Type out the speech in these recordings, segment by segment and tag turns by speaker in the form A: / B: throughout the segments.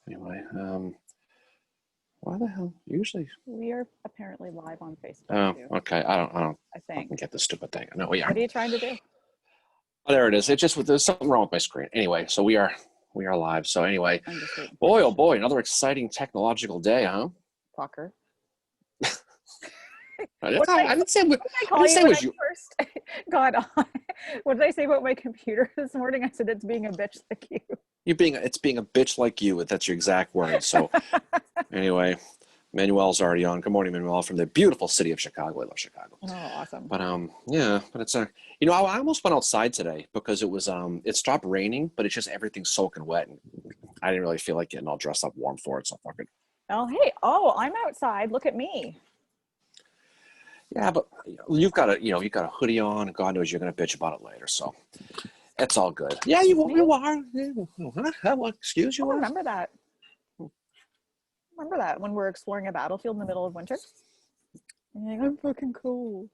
A: Anyway, why the hell? Usually,
B: We are apparently live on Facebook.
A: oh,
B: Too,
A: okay. I don't
B: I think.
A: get this stupid thing. No, we are.
B: What are you trying to do?
A: Oh, there it is. It just there's something wrong with my screen. Anyway, so we are live. So anyway,
B: I'm just waiting.
A: boy, oh boy, another exciting technological day, huh?
B: Fucker.
A: I didn't say
B: What did I call you
A: it
B: when
A: was
B: I
A: you.
B: first got on? What did I say about my computer this morning? I said it's being a bitch like you.
A: It's being a bitch like you. That's your exact word. So anyway, Manuel's already on. Good morning, Manuel, from the beautiful city of Chicago. I love Chicago.
B: Oh, awesome.
A: But yeah, but it's I almost went outside today because it was it stopped raining, but it's just everything's soaking wet, and I didn't really feel like getting all dressed up warm for it. So fucking.
B: Oh, hey. Oh, I'm outside. Look at me.
A: Yeah, but you've got a hoodie on, and God knows you're gonna bitch about it later. So it's all good. Yeah, you are. Well, excuse you.
B: Oh, remember that. Remember that when we're exploring a battlefield in the middle of winter? And you're like, I'm fucking cool.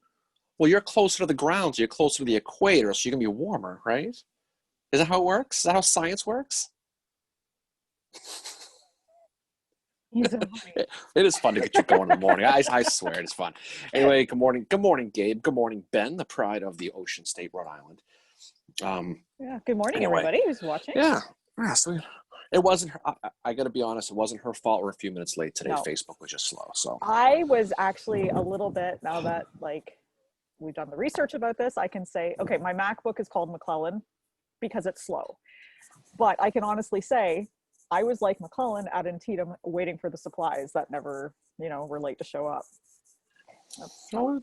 A: Well, you're closer to the ground, so you're closer to the equator, so you're gonna be warmer, right? Is that how it works? Is that how science works? It is fun to get you going in the morning. I swear it's fun. Anyway, good morning, Gabe. Good morning, Ben, the pride of the Ocean State, Rhode Island.
B: Yeah. Good morning, everybody who's watching.
A: Yeah. So it wasn't. I got to be honest. It wasn't her fault. We're a few minutes late today. No. Facebook was just slow. So
B: I was actually a little bit, now that we've done the research about this, I can say, okay, my MacBook is called McClellan because it's slow. But I can honestly say I was like McClellan at Antietam waiting for the supplies that never, were late to show up.
A: Well,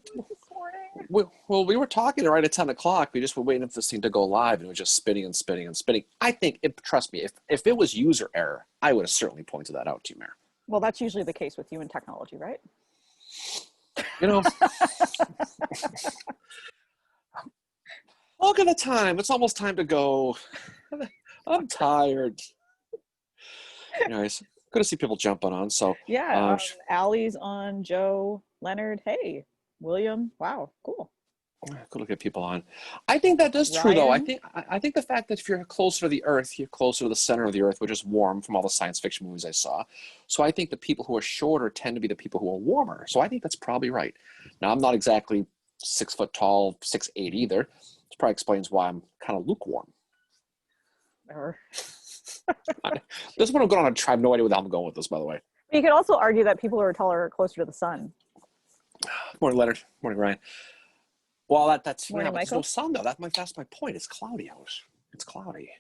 A: we were talking right at 10 o'clock. We just were waiting for this thing to go live, and it was just spinning and spinning and spinning. I think, trust me, if it was user error, I would have certainly pointed that out to you, Mayor.
B: Well, that's usually the case with you in technology, right?
A: Look at the time. It's almost time to go. I'm tired. Anyways, good to see people jumping on. So
B: yeah, Allie's on, Joe, Leonard, hey, William. Wow, cool.
A: Good look at people on. I think that does true, though. I think the fact that if you're closer to the Earth, you're closer to the center of the Earth, which is warm from all the science fiction movies I saw. So I think the people who are shorter tend to be the people who are warmer. So I think that's probably right. Now, I'm not exactly 6 foot tall, 6'8" either. This probably explains why I'm kind of lukewarm. This is what I'm going on. I have no idea where I'm going with this, by the way.
B: You could also argue that people who are taller are closer to the sun.
A: Morning, Leonard. Morning, Ryan. Well, that's
B: Morning,
A: there's no sun though. That's my point. It's cloudy out. It's cloudy.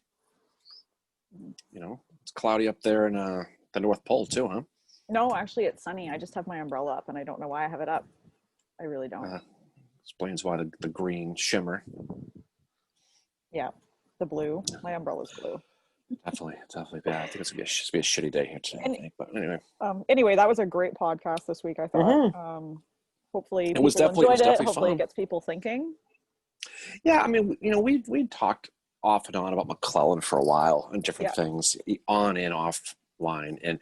A: It's cloudy up there in the North Pole too, huh?
B: No, actually, it's sunny. I just have my umbrella up, and I don't know why I have it up. I really don't.
A: Explains why the green shimmer.
B: Yeah, the blue. My umbrella's blue.
A: Definitely. Yeah, I think it's gonna be a shitty day here today. But anyway.
B: Anyway, that was a great podcast this week, I thought. Mm-hmm. Hopefully people enjoyed it. Hopefully it gets people thinking.
A: Yeah, I mean, we talked off and on about McClellan for a while and different things on and offline, and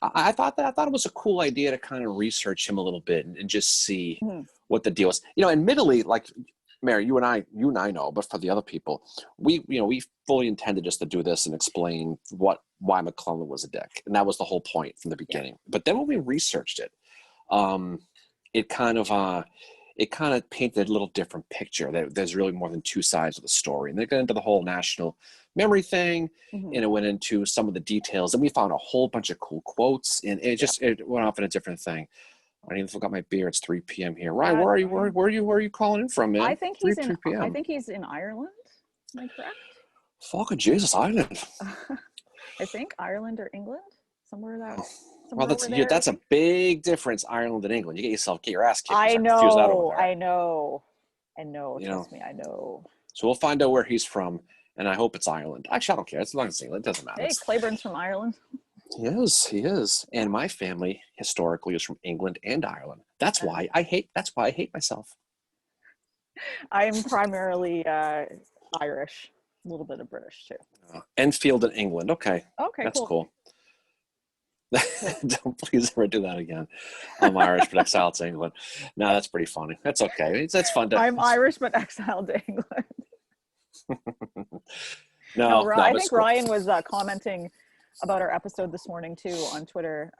A: I thought it was a cool idea to kind of research him a little bit and just see what the deal is. Admittedly, like Mary, you and I know, but for the other people, we fully intended just to do this and explain why McClellan was a dick, and that was the whole point from the beginning. Yeah. But then when we researched it, it kind of painted a little different picture. That there's really more than two sides of the story, and they got into the whole national memory thing, and it went into some of the details, and we found a whole bunch of cool quotes, and it went off in a different thing. I even forgot my beer. It's 3 p.m. here. Ryan, where are you calling in from, man?
B: I think he's in Ireland. Am I correct?
A: Fucking Jesus, Ireland.
B: I think Ireland or England, somewhere that.
A: Well, that's a big difference, Ireland and England. You get your ass kicked.
B: I know. Trust me, I know.
A: So we'll find out where he's from, and I hope it's Ireland. Actually, I don't care. As long as it's England, it doesn't matter.
B: Hey, Claiborne's from Ireland.
A: He is. And my family historically is from England and Ireland. That's why I hate myself.
B: I'm primarily Irish, a little bit of British too.
A: Enfield in England. Okay, that's cool. Don't please ever do that again. I'm Irish but exiled to England. No, that's pretty funny. That's okay. That's fun.
B: I'm Irish but exiled to England.
A: No,
B: I think Ryan was commenting about our episode this morning too on Twitter,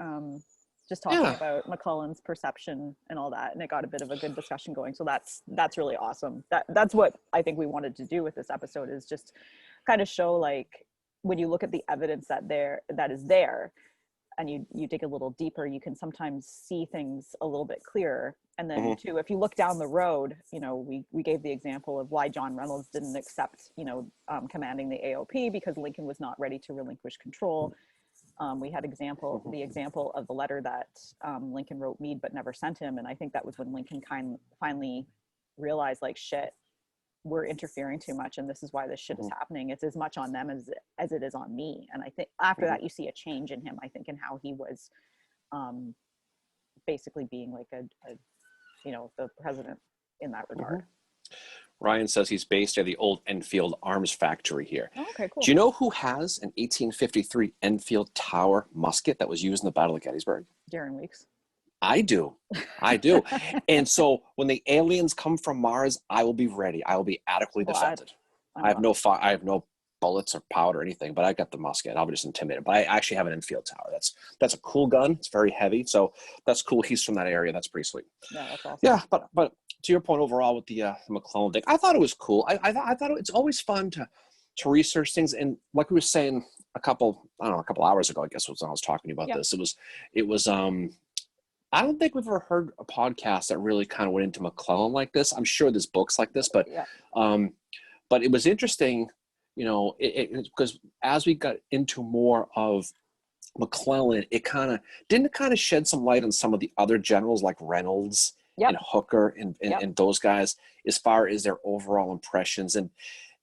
B: just talking about McClellan's perception and all that, and it got a bit of a good discussion going. So that's really awesome. That's what I think we wanted to do with this episode, is just kind of show, like, when you look at the evidence that is there, and you dig a little deeper, you can sometimes see things a little bit clearer. And then too, if you look down the road, you know, we gave the example of why John Reynolds didn't accept, you know, commanding the AOP, because Lincoln was not ready to relinquish control. We had the example of the letter that Lincoln wrote Meade but never sent him. And I think that was when Lincoln finally realized, like, shit, we're interfering too much, and this is why this shit is happening. It's as much on them as it is on me. And I think after that, you see a change in him, I think, in how he was basically being like a you know, the president in that regard.
A: Ryan says he's based at the old Enfield Arms Factory here.
B: Oh, okay, cool.
A: Do you know who has an 1853 Enfield Tower musket that was used in the Battle of Gettysburg?
B: Darren Weeks.
A: I do. And so when the aliens come from Mars, I will be ready. I will be adequately defended. I have no bullets or powder or anything, but I got the musket. I'll be just intimidated. But I actually have an Enfield Tower. That's a cool gun. It's very heavy, so that's cool. He's from that area. That's pretty sweet.
B: Yeah, that's awesome.
A: Yeah, but to your point overall with the McClellan thing, I thought it was cool. I thought it's always fun to research things, and like we were saying a couple hours ago, I guess was when I was talking about this. It was I don't think we've ever heard a podcast that really kind of went into McClellan like this. I'm sure there's books like this, but it was interesting, you know, because as we got into more of McClellan, it didn't shed some light on some of the other generals like Reynolds and Hooker and those guys, as far as their overall impressions, and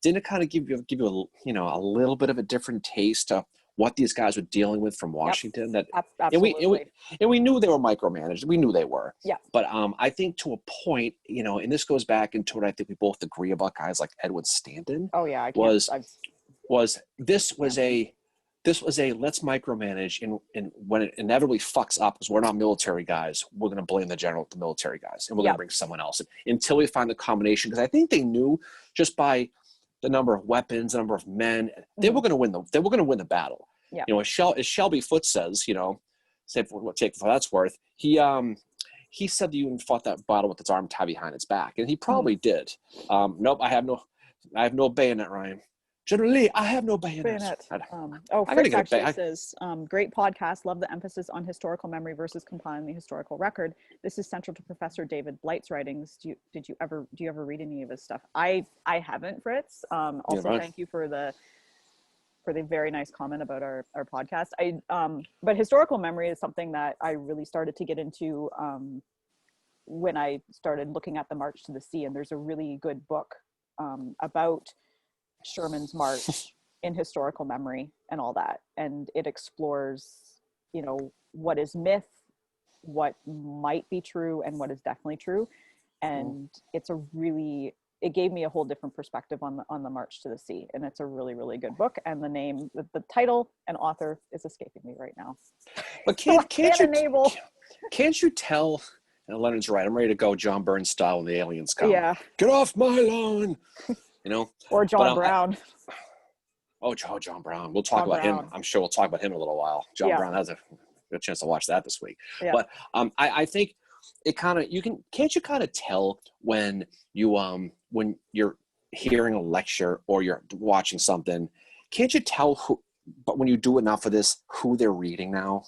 A: didn't it kind of give you a little bit of a different taste of what these guys were dealing with from Washington. That
B: absolutely.
A: And we knew they were micromanaged. We knew they were. Yeah. But I think to a point, you know, and this goes back into what I think we both agree about guys like Edwin Stanton.
B: Oh yeah,
A: this was a let's micromanage, and when it inevitably fucks up, because we're not military guys, we're going to blame the military guys, and we're going to bring someone else in, until we find the combination. Because I think they knew, just by the number of weapons, the number of men, they were going to win the battle. Yeah. You know, as Shelby Foote says, you know, say for that's worth, he said that you even fought that battle with its arm tied behind its back, and he probably did. Nope, I have no bayonet, Ryan. General Lee, I have no bayonet.
B: Fritz actually says, great podcast. Love the emphasis on historical memory versus compiling the historical record. This is central to Professor David Blight's writings. Do you ever read any of his stuff? I haven't, Fritz. Thank you for the very nice comment about our podcast. But historical memory is something that I really started to get into when I started looking at the March to the Sea. And there's a really good book about Sherman's march in historical memory and all that, and it explores, you know, what is myth, what might be true, and what is definitely true. And it gave me a whole different perspective on the March to the Sea, and it's a really, really good book. And the title and author is escaping me right now.
A: But can't you tell? And Leonard's right. I'm ready to go John Burns style when the aliens come. Yeah. Get off my lawn. You know,
B: or John Brown.
A: John Brown. We'll talk about him. I'm sure we'll talk about him in a little while. John Brown has a good chance to watch that this week. Yeah. But I think it can't you kind of tell when you're hearing a lecture or you're watching something, can't you tell but when you do enough of this, who they're reading now?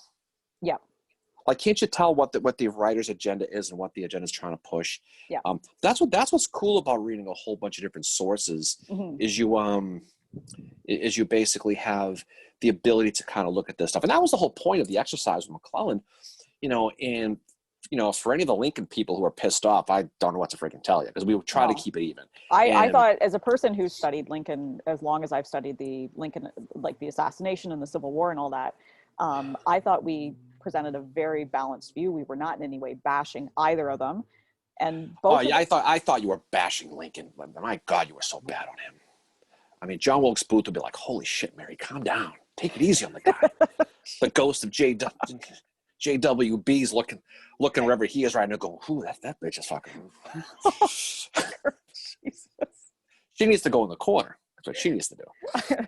A: Yeah. Like, can't you tell what the writer's agenda is and what the agenda is trying to push? Yeah. That's what's cool about reading a whole bunch of different sources, is you basically have the ability to kind of look at this stuff. And that was the whole point of the exercise with McClellan, you know, and, you know, for any of the Lincoln people who are pissed off, I don't know what to freaking tell you, because we would try to keep it even.
B: I thought, as a person who's studied Lincoln as long as I've studied the Lincoln, like the assassination and the Civil War and all that, I thought we presented a very balanced view. We were not in any way bashing either of them, and both.
A: I thought you were bashing Lincoln. My God, you were so bad on him. I mean, John Wilkes Booth would be like, "Holy shit, Mary, calm down. Take it easy on the guy." The ghost of JWB's looking wherever he is right now, going, "Ooh, that bitch is fucking." Jesus. She needs to go in the corner. That's what she needs to do.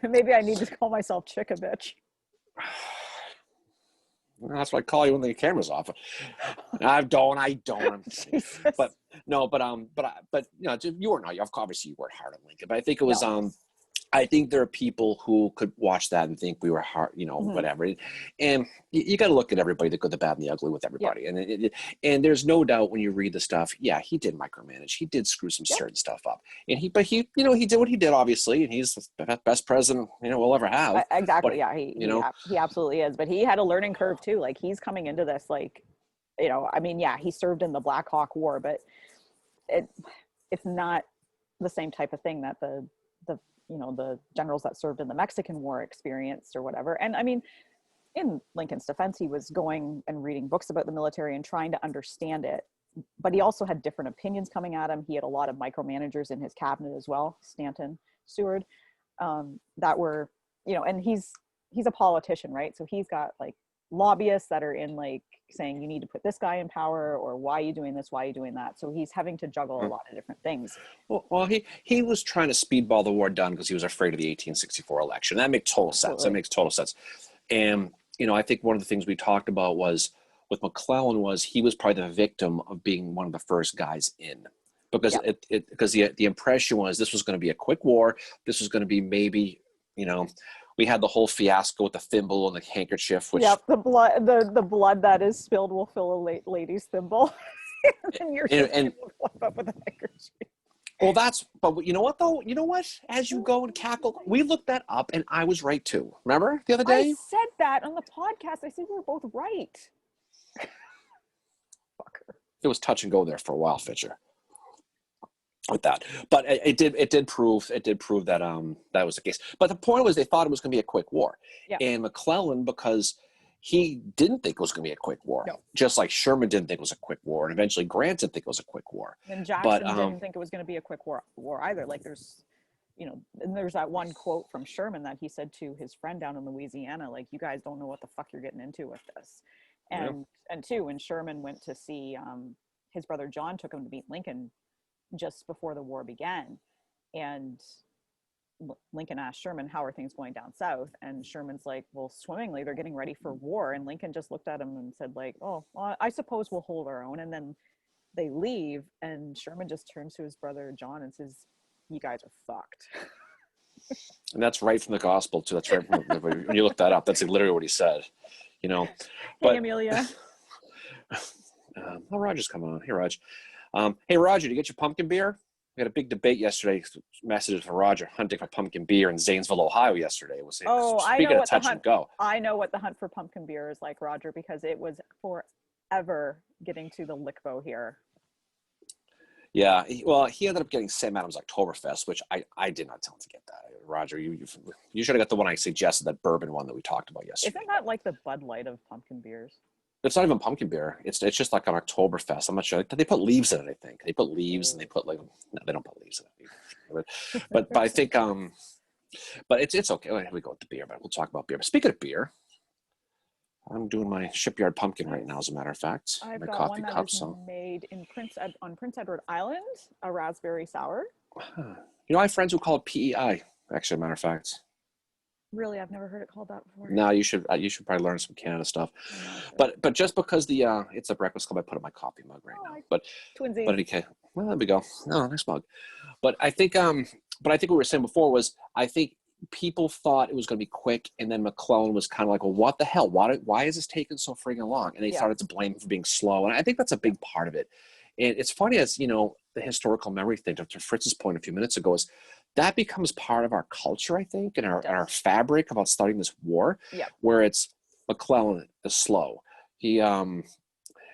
B: Maybe I need to call myself Chick a bitch.
A: That's what I call you when the camera's off. I don't. I'm but no, but you know, you were not. Obviously, you worked hard on Lincoln, but I think it was I think there are people who could watch that and think we were hard, you know, whatever. And you got to look at everybody, the good, the bad, and the ugly with everybody. And there's no doubt when you read the stuff, yeah, he did micromanage. He did screw some certain stuff up. And he, you know, he did what he did, obviously. And he's the best president, you know, we'll ever have.
B: Exactly.
A: But,
B: yeah. He absolutely is. But he had a learning curve too. Like he's coming into this, like, you know, I mean, yeah, he served in the Black Hawk War, but it's not the same type of thing that the you know, the generals that served in the Mexican War experienced or whatever. And I mean, in Lincoln's defense, he was going and reading books about the military and trying to understand it. But he also had different opinions coming at him. He had a lot of micromanagers in his cabinet as well, Stanton, Seward, that were, you know, and he's a politician, right? So he's got like lobbyists that are in like saying you need to put this guy in power, or why are you doing this, why are you doing that? So he's having to juggle a lot of different things.
A: Well, he was trying to speedball the war done because he was afraid of the 1864 election. That makes total sense. That makes total sense. And you know, I think one of the things we talked about was with McClellan was he was probably the victim of being one of the first guys in, because because the impression was this was going to be a quick war. This was going to be maybe, you know, we had the whole fiasco with the thimble and the handkerchief. Which,
B: the blood that is spilled will fill a lady's thimble. And you're and up with a handkerchief.
A: Well, but you know what though? You know what? As you go and cackle, we looked that up, and I was right too. Remember the other day?
B: I said that on the podcast. I said we were both right. Fucker.
A: It was touch and go there for a while, Fisher. With that, but it did prove that that was the case. But the point was they thought it was going to be a quick war, and McClellan, because he didn't think it was going to be a quick war, just like Sherman didn't think it was a quick war, and eventually Grant didn't think it was a quick war.
B: And Jackson didn't think it was going to be a quick war either. Like there's, you know, and there's that one quote from Sherman that he said to his friend down in Louisiana, like, you guys don't know what the fuck you're getting into with this. And two, when Sherman went to see his brother John, took him to meet Lincoln just before the war began, and Lincoln asked Sherman, how are things going down south? And Sherman's like, well, swimmingly, they're getting ready for war. And Lincoln just looked at him and said like, oh, well, I suppose we'll hold our own. And then they leave, and Sherman just turns to his brother John and says, you guys are fucked.
A: And that's right from the gospel too. That's right from, when you look that up, that's literally what he said, you know.
B: Hey, Amelia.
A: Roger's coming on. Hey, Roger. Hey, Roger, did you get your pumpkin beer? We had a big debate yesterday. Messages for Roger hunting for pumpkin beer in Zanesville, Ohio yesterday. It was speaking of touch and go.
B: I know what the hunt for pumpkin beer is like, Roger, because it was forever getting to the Lickbo here.
A: Yeah, well, he ended up getting Sam Adams Oktoberfest, which I did not tell him to get that. Roger, you should have got the one I suggested, that bourbon one that we talked about yesterday.
B: Isn't that like the Bud Light of pumpkin beers?
A: It's not even pumpkin beer. It's just like an Oktoberfest. I'm not sure. They put leaves in it, I think. They put leaves and they put no, they don't put leaves in it. But I think but it's okay. Here we go with the beer, but we'll talk about beer. But speaking of beer, I'm doing my Shipyard Pumpkin right now, as a matter of fact.
B: I've
A: my
B: got
A: coffee
B: one that
A: cup,
B: is made in on Prince Edward Island, a raspberry sour.
A: You know, I have friends who call it PEI, actually, as a matter of fact.
B: Really, I've never heard it called that before.
A: No, you should probably learn some Canada stuff. But just because it's a breakfast club, I put in my coffee mug right now. But
B: twinsies.
A: But okay, well, there we go. No, nice mug. But I think what we were saying before was, I think people thought it was going to be quick, and then McClellan was kind of like, well, what the hell? Why is this taking so friggin' long? And they started to blame him for being slow, and I think that's a big part of it. And it's funny, as you know, the historical memory thing, to Fritz's point a few minutes ago, is that becomes part of our culture, I think, and our fabric about studying this war, where it's McClellan is slow. He, you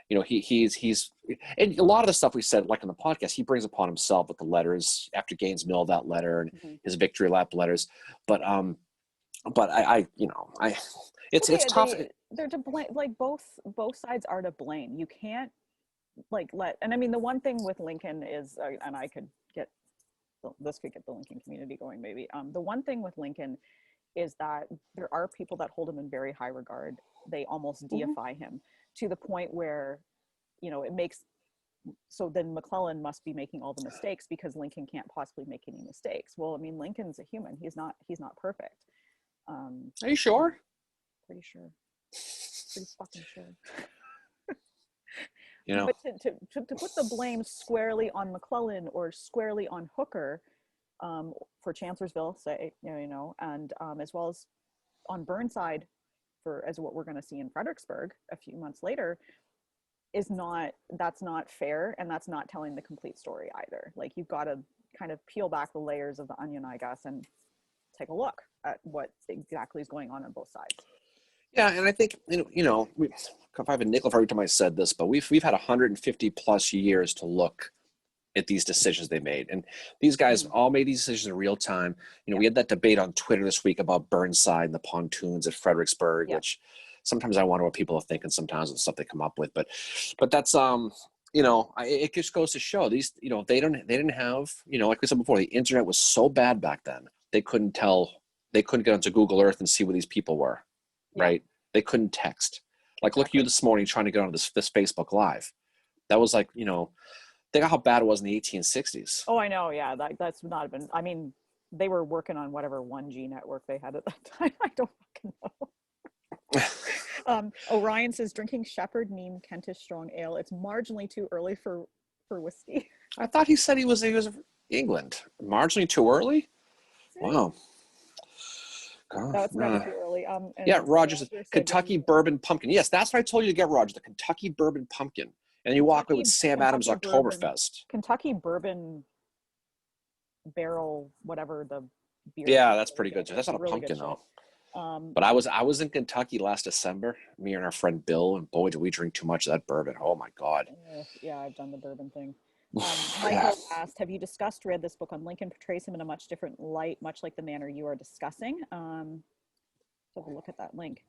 A: know, he's, and a lot of the stuff we said, like in the podcast, he brings upon himself with the letters after Gaines Mill, that letter, and his victory lap letters. But I you know, it's tough.
B: They're to blame. Like both sides are to blame. You can't and I mean, the one thing with Lincoln is, and this could get the Lincoln community going maybe. The one thing with Lincoln is that there are people that hold him in very high regard. They almost deify him to the point where, you know, so then McClellan must be making all the mistakes because Lincoln can't possibly make any mistakes. Well, I mean, Lincoln's a human. He's not perfect.
A: Are you sure?
B: Pretty sure. Pretty fucking sure.
A: You know,
B: but to put the blame squarely on McClellan or squarely on Hooker, for Chancellorsville, say, and as well as on Burnside, as what we're going to see in Fredericksburg a few months later, that's not fair, and that's not telling the complete story either. Like, you've got to kind of peel back the layers of the onion, I guess, and take a look at what exactly is going on both sides.
A: Yeah, and I think if I have a nickel for every time I said this, but we've had 150 plus years to look at these decisions they made, and these guys all made these decisions in real time. We had that debate on Twitter this week about Burnside and the pontoons at Fredericksburg, which sometimes I wonder what people are thinking sometimes with stuff they come up with, but that's it just goes to show these, they didn't have, like we said before, the internet was so bad back then, they couldn't get onto Google Earth and see where these people were. Right? They couldn't text. Like, look at you this morning trying to get on this Facebook Live. That was like, think of how bad it was in the 1860s.
B: Oh, I know. Yeah, that's not been. I mean, they were working on whatever 1G network they had at that time. I don't fucking know. Orion says, drinking Shepherd Neame Kentish Strong Ale. It's marginally too early for whiskey.
A: I thought he said he was England. Marginally too early? Wow.
B: God, no, it's never too early.
A: Roger says, Kentucky Bourbon Pumpkin. Yes, that's what I told you to get, Roger, the Kentucky Bourbon Pumpkin. And you walk away with Sam Adams Oktoberfest.
B: Kentucky Bourbon Barrel, whatever the beer.
A: Yeah, that's pretty good. That's not a really pumpkin, though. But I was in Kentucky last December, me and our friend Bill, and boy, did we drink too much of that bourbon. Oh, my God.
B: Yeah, I've done the bourbon thing. Michael asked, have you read this book on Lincoln portrays him in a much different light, much like the manner you are discussing? Have a look at that link.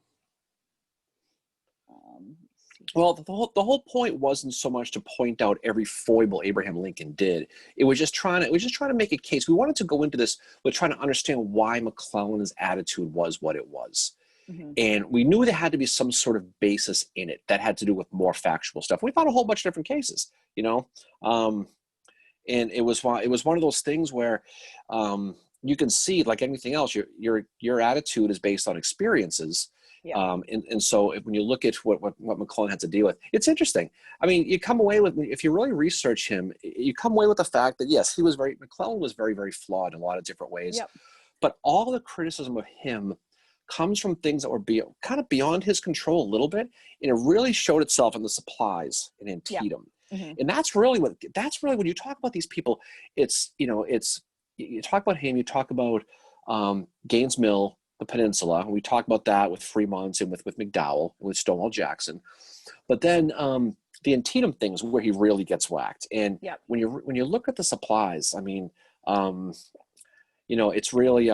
A: Well, the whole point wasn't so much to point out every foible Abraham Lincoln did. It was just trying to make a case. We wanted to go into this with trying to understand why McClellan's attitude was what it was. Mm-hmm. And we knew there had to be some sort of basis in it that had to do with more factual stuff. We found a whole bunch of different cases, and it was one of those things where you can see, like anything else, your attitude is based on experiences. Yeah. And so when you look at what McClellan had to deal with, it's interesting. I mean, you come away with, if you really research him, you come away with the fact that, yes, McClellan was very, very flawed in a lot of different ways. Yep. But all the criticism of him comes from things that were kind of beyond his control a little bit. And it really showed itself in the supplies in Antietam. Yeah. Mm-hmm. And that's really when you talk about these people, you talk about him, you talk about Gaines Mill, the Peninsula, and we talk about that with Fremont and with McDowell and with Stonewall Jackson. But then the Antietam things where he really gets whacked. And yep. when you look at the supplies, I mean, it's really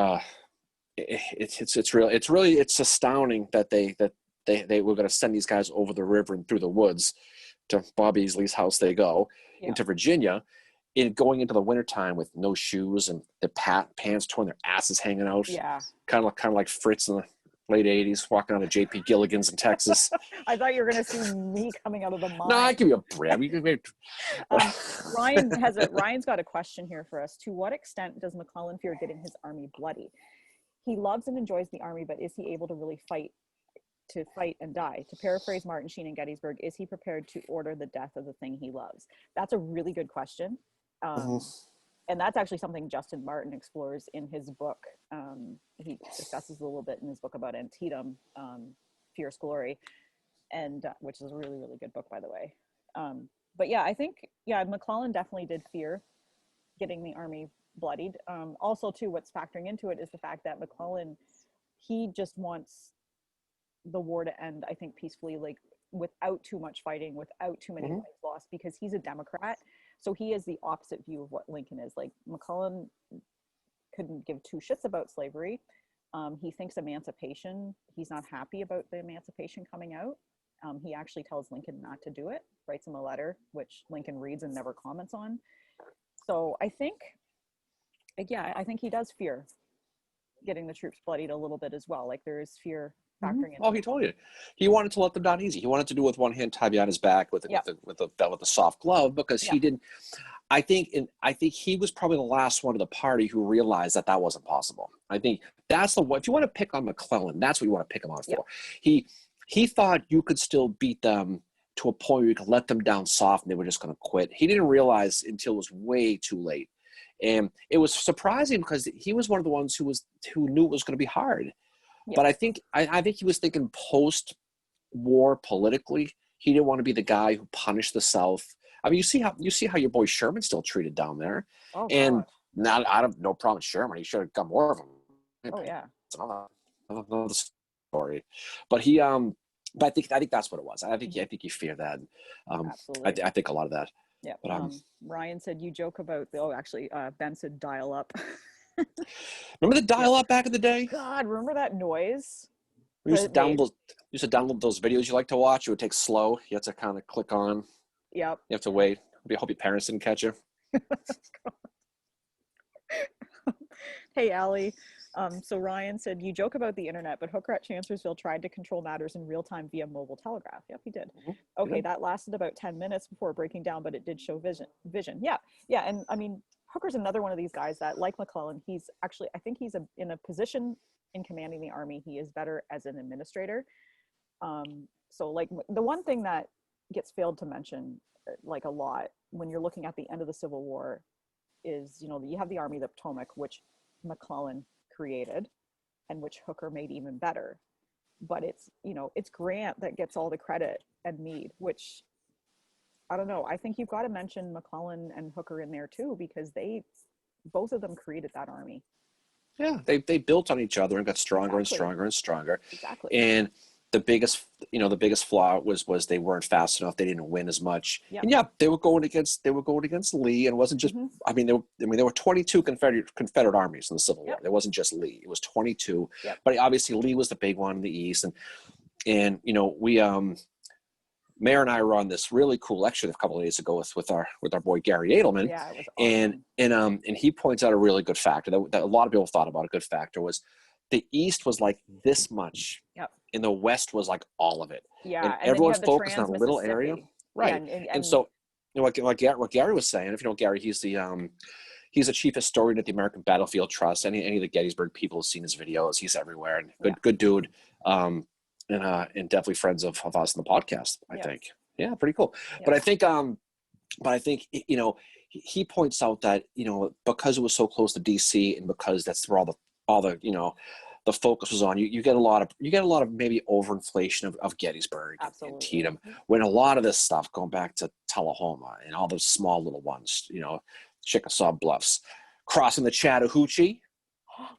A: it's astounding that they were going to send these guys over the river and through the woods to Bob Easley's house. They go into Virginia, going into the wintertime with no shoes and their pants torn, their asses hanging out. Yeah, kind of like Fritz in the late '80s, walking on a J.P. Gilligan's in Texas.
B: I thought you were going to see me coming out of the mine.
A: No, I give you a break.
B: Ryan's got a question here for us. To what extent does McClellan fear getting his army bloody? He loves and enjoys the army, but is he able to really fight and die? To paraphrase Martin Sheen in Gettysburg, is he prepared to order the death of the thing he loves? That's a really good question. And that's actually something Justin Martin explores in his book. He discusses a little bit in his book about Antietam, Fierce Glory, and which is a really, really good book, by the way. But yeah, I think, McClellan definitely did fear getting the army bloodied. Also, too, what's factoring into it is the fact that McClellan, he just wants the war to end, I think, peacefully, like without too much fighting, without too many lives lost, because he's a Democrat. So he is the opposite view of what Lincoln is. Like, McClellan couldn't give two shits about slavery. He thinks emancipation, he's not happy about the emancipation coming out. He actually tells Lincoln not to do it, writes him a letter, which Lincoln reads and never comments on. So I think he does fear getting the troops bloodied a little bit as well. Like, there is fear factoring in.
A: Oh, he told you. He wanted to let them down easy. He wanted to do it with one hand tied behind his back with the soft glove, because he didn't. I think he was probably the last one of the party who realized that wasn't possible. I think That's the one. If you want to pick on McClellan, that's what you want to pick him on for. He thought you could still beat them to a point where you could let them down soft and they were just going to quit. He didn't realize until it was way too late. And it was surprising because he was one of the ones who knew it was going to be hard. Yeah. But I think he was thinking post-war politically. He didn't want to be the guy who punished the South. I mean, you see how your boy Sherman's still treated down there.
B: Oh,
A: and not out of no problem with Sherman. He should have got more of them.
B: Oh yeah.
A: It's another story. But he but I think that's what it was. I think you fear that.
B: Absolutely.
A: I think a lot of that.
B: Yeah. But, Ryan said you joke about Ben said dial up.
A: Remember the dial up back in the day?
B: God, remember that noise?
A: We used to download those videos you like to watch. It would take slow. You have to kind of click on.
B: Yep.
A: You have to wait. I hope your parents didn't catch you.
B: Hey, Allie. So Ryan said, you joke about the internet, but Hooker at Chancellorsville tried to control matters in real time via mobile telegraph. Yep, he did. Mm-hmm. Okay, that lasted about 10 minutes before breaking down, but it did show vision. Yeah. And I mean, Hooker's another one of these guys that, like McClellan, he's actually, I think he's in a position in commanding the army. He is better as an administrator. So like the one thing that gets failed to mention like a lot when you're looking at the end of the Civil War is, you have the Army of the Potomac, which McClellan created and which Hooker made even better. But it's Grant that gets all the credit and Meade, which I don't know. I think you've got to mention McClellan and Hooker in there too, because both of them created that army.
A: Yeah, they built on each other and got stronger and stronger and stronger.
B: Exactly.
A: And the biggest flaw was they weren't fast enough. They didn't win as much. Yep. And they were going against Lee, and it wasn't just. Mm-hmm. There were 22 Confederate armies in the Civil War. There wasn't just Lee. It was 22. Yep. But obviously Lee was the big one in the East, and we Mayor and I were on this really cool lecture a couple of days ago with our boy Gary Edelman.
B: Yeah, it was
A: awesome. And he points out a really good factor that a lot of people thought about. A good factor was the East was like this much.
B: Yep.
A: And the West was like all of it.
B: Yeah.
A: And everyone's focused on a little area. Right. Yeah, and so what Gary was saying, if you know Gary, he's the chief historian at the American Battlefield Trust. Any of the Gettysburg people have seen his videos. He's everywhere and good dude. And definitely friends of us in the podcast, I think. Yeah, pretty cool. Yeah. But I think he points out that, because it was so close to DC and because that's where all the the focus was on, you get a lot of maybe overinflation of Gettysburg and Tatum, when a lot of this stuff going back to Tullahoma and all those small little ones, Chickasaw Bluffs, crossing the Chattahoochee.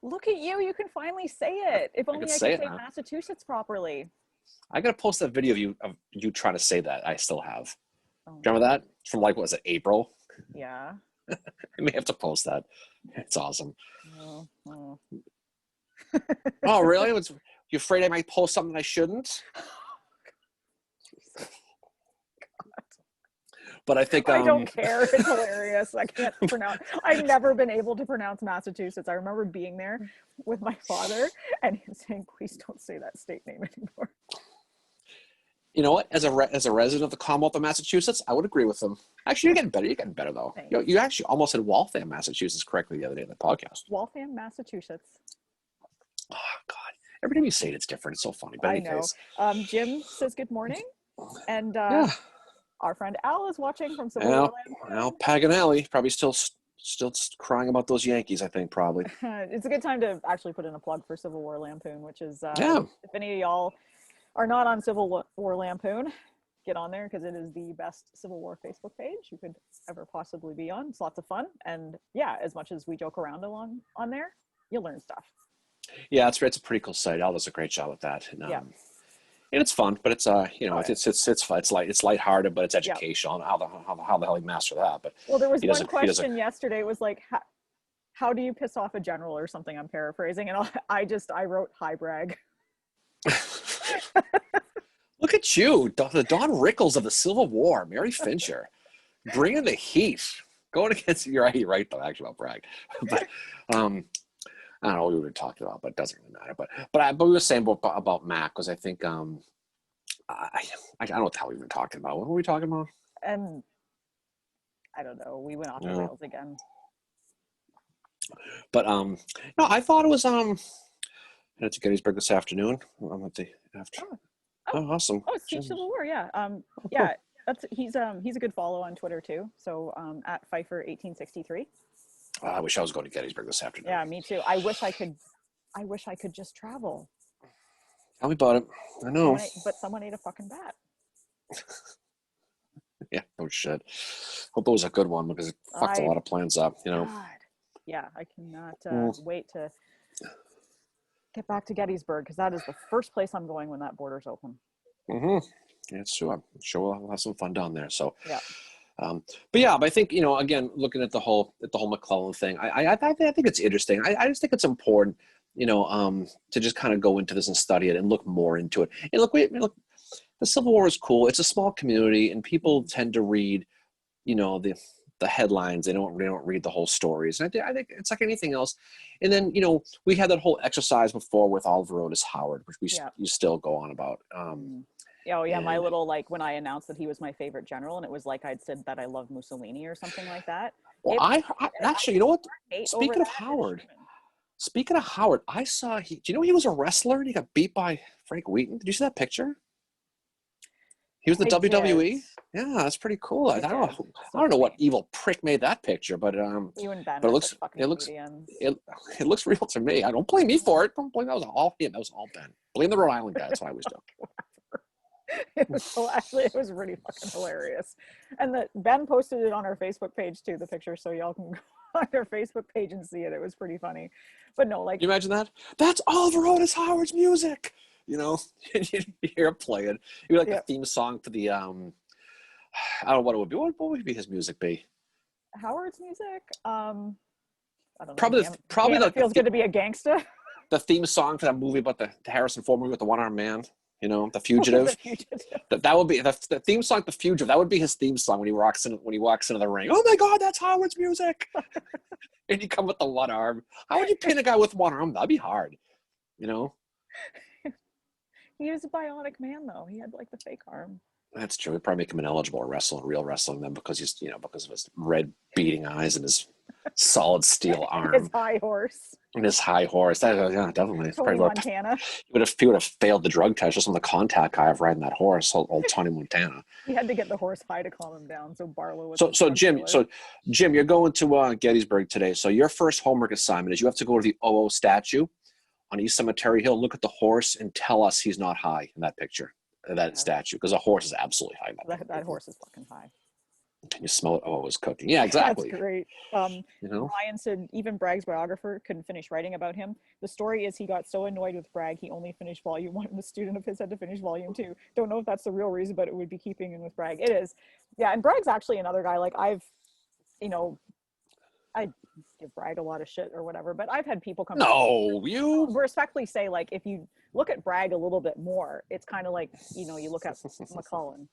B: Look at you! You can finally say it. If only I could say Massachusetts properly.
A: I gotta post that video of you trying to say that. I still have. Oh. Remember that from what was it, April?
B: Yeah.
A: I may have to post that. It's awesome.
B: Oh.
A: Oh, really? You afraid I might post something I shouldn't? But I think
B: I don't care. It's hilarious. I can't pronounce. I've never been able to pronounce Massachusetts. I remember being there with my father and him saying, "Please don't say that state name anymore."
A: You know what? As a resident of the Commonwealth of Massachusetts, I would agree with them. Actually, you're getting better. You're getting better though. You actually almost said Waltham, Massachusetts, correctly the other day in the podcast.
B: Waltham, Massachusetts.
A: Oh God! Every time you say it, it's different. It's so funny. But
B: I know. Jim says good morning, and our friend Al is watching from Civil War Land.
A: Al Paganelli probably still crying about those Yankees. I think probably.
B: It's a good time to actually put in a plug for Civil War Lampoon, which is if any of y'all are not on Civil War Lampoon, get on there because it is the best Civil War Facebook page you could ever possibly be on. It's lots of fun, and as much as we joke around on there, you'll learn stuff.
A: Yeah, it's a pretty cool site. Al does a great job with that, and and it's fun, but it's it's lighthearted, but it's educational. How the hell you master that? But
B: there was one question yesterday. It was like, how do you piss off a general or something? I'm paraphrasing, and I wrote hi brag.
A: Look at you, the Don Rickles of the Civil War, Mary Fincher, bringing the heat, going against. You're right though, actually about brag, but I don't know what we were talking about, but it doesn't really matter. But we were saying about Mac, because I think I don't know what the hell we were talking about. What were we talking about?
B: I don't know. We went off the rails again.
A: But no, I thought it was Headed to Gettysburg this afternoon. I'm at the after. Oh, awesome.
B: Oh, Teach Civil War. Yeah.
A: Cool.
B: He's a good follow on Twitter too. So at Pfeiffer1863.
A: I wish I was going to Gettysburg this afternoon.
B: Yeah, me too. I wish I could just travel.
A: Tell me about it. I know.
B: But someone ate a fucking bat.
A: Yeah, no shit. Hope it was a good one because it fucked a lot of plans up, you know.
B: God. Yeah, I cannot wait to get back to Gettysburg because that is the first place I'm going when that border's open.
A: Mm-hmm. Yeah, it's true. I'm sure we'll have some fun down there. So
B: yeah.
A: But I think, you know, again, looking at the whole McClellan thing, I think it's interesting. I just think it's important, you know, to just kind of go into this and study it and look more into it. And look, the Civil War is cool. It's a small community, and people tend to read, you know, the headlines. They don't read the whole stories. And I think it's like anything else. And then, you know, we had that whole exercise before with Oliver Otis Howard, which you still go on about.
B: Oh yeah, my little, like, when I announced that he was my favorite general, and it was like I'd said that I love Mussolini or something like that.
A: Well, I actually, you know what? Speaking of Howard, I saw do you know he was a wrestler and he got beat by Frank Wheaton? Did you see that picture? He was the WWE. Did. Yeah, that's pretty cool. I don't know what evil prick made that picture, but
B: you and Ben,
A: but it looks real to me. I don't blame me for it. Don't blame, that was all him. That was all Ben. Blame the Rhode Island guy. That's what I always do.
B: It was really fucking hilarious. And that Ben posted it on our Facebook page too, the picture, so y'all can go on our Facebook page and see it. It was pretty funny. But no, like,
A: can you imagine that? That's Oliver Otis Howard's music. You know, you hear it playing. It would be like a theme song for the I don't know what it would be. What would be his music be?
B: Howard's music? I don't know.
A: Probably
B: it feels good to be a gangster.
A: The theme song for that movie about the Harrison Ford movie with the one-armed man. You know, The Fugitive. That would be the theme song. The Fugitive. That would be his theme song when he walks into the ring. Oh my God, that's Howard's music. And you come with the one arm. How would you pin a guy with one arm? That'd be hard. You know.
B: He was a bionic man, though. He had like the fake arm.
A: That's true. We'd probably make him ineligible to wrestle in real wrestling then because because of his red beating eyes and his solid steel arm.
B: His high horse.
A: And his high horse. Yeah, definitely.
B: Tony Montana.
A: He would have failed the drug test just on the contact guy of riding that horse, old Tony Montana.
B: He had to get the horse high to calm him down. So Barlow was.
A: So Jim, you're going to Gettysburg today. So your first homework assignment is you have to go to the OO statue on East Cemetery Hill, look at the horse, and tell us he's not high in that picture, that statue, because a horse is absolutely high.
B: That horse is fucking high.
A: Can you smell it? Oh, it was cooking. Yeah, exactly.
B: That's great. You know? Ryan said even Bragg's biographer couldn't finish writing about him. The story is he got so annoyed with Bragg, he only finished volume 1, and a student of his had to finish volume 2. Don't know if that's the real reason, but it would be keeping in with Bragg. It is. Yeah, and Bragg's actually another guy, like I give Bragg a lot of shit or whatever, but I've had people come
A: you
B: respectfully say, like, if you look at Bragg a little bit more, it's kind of like, you know, you look at McClellan.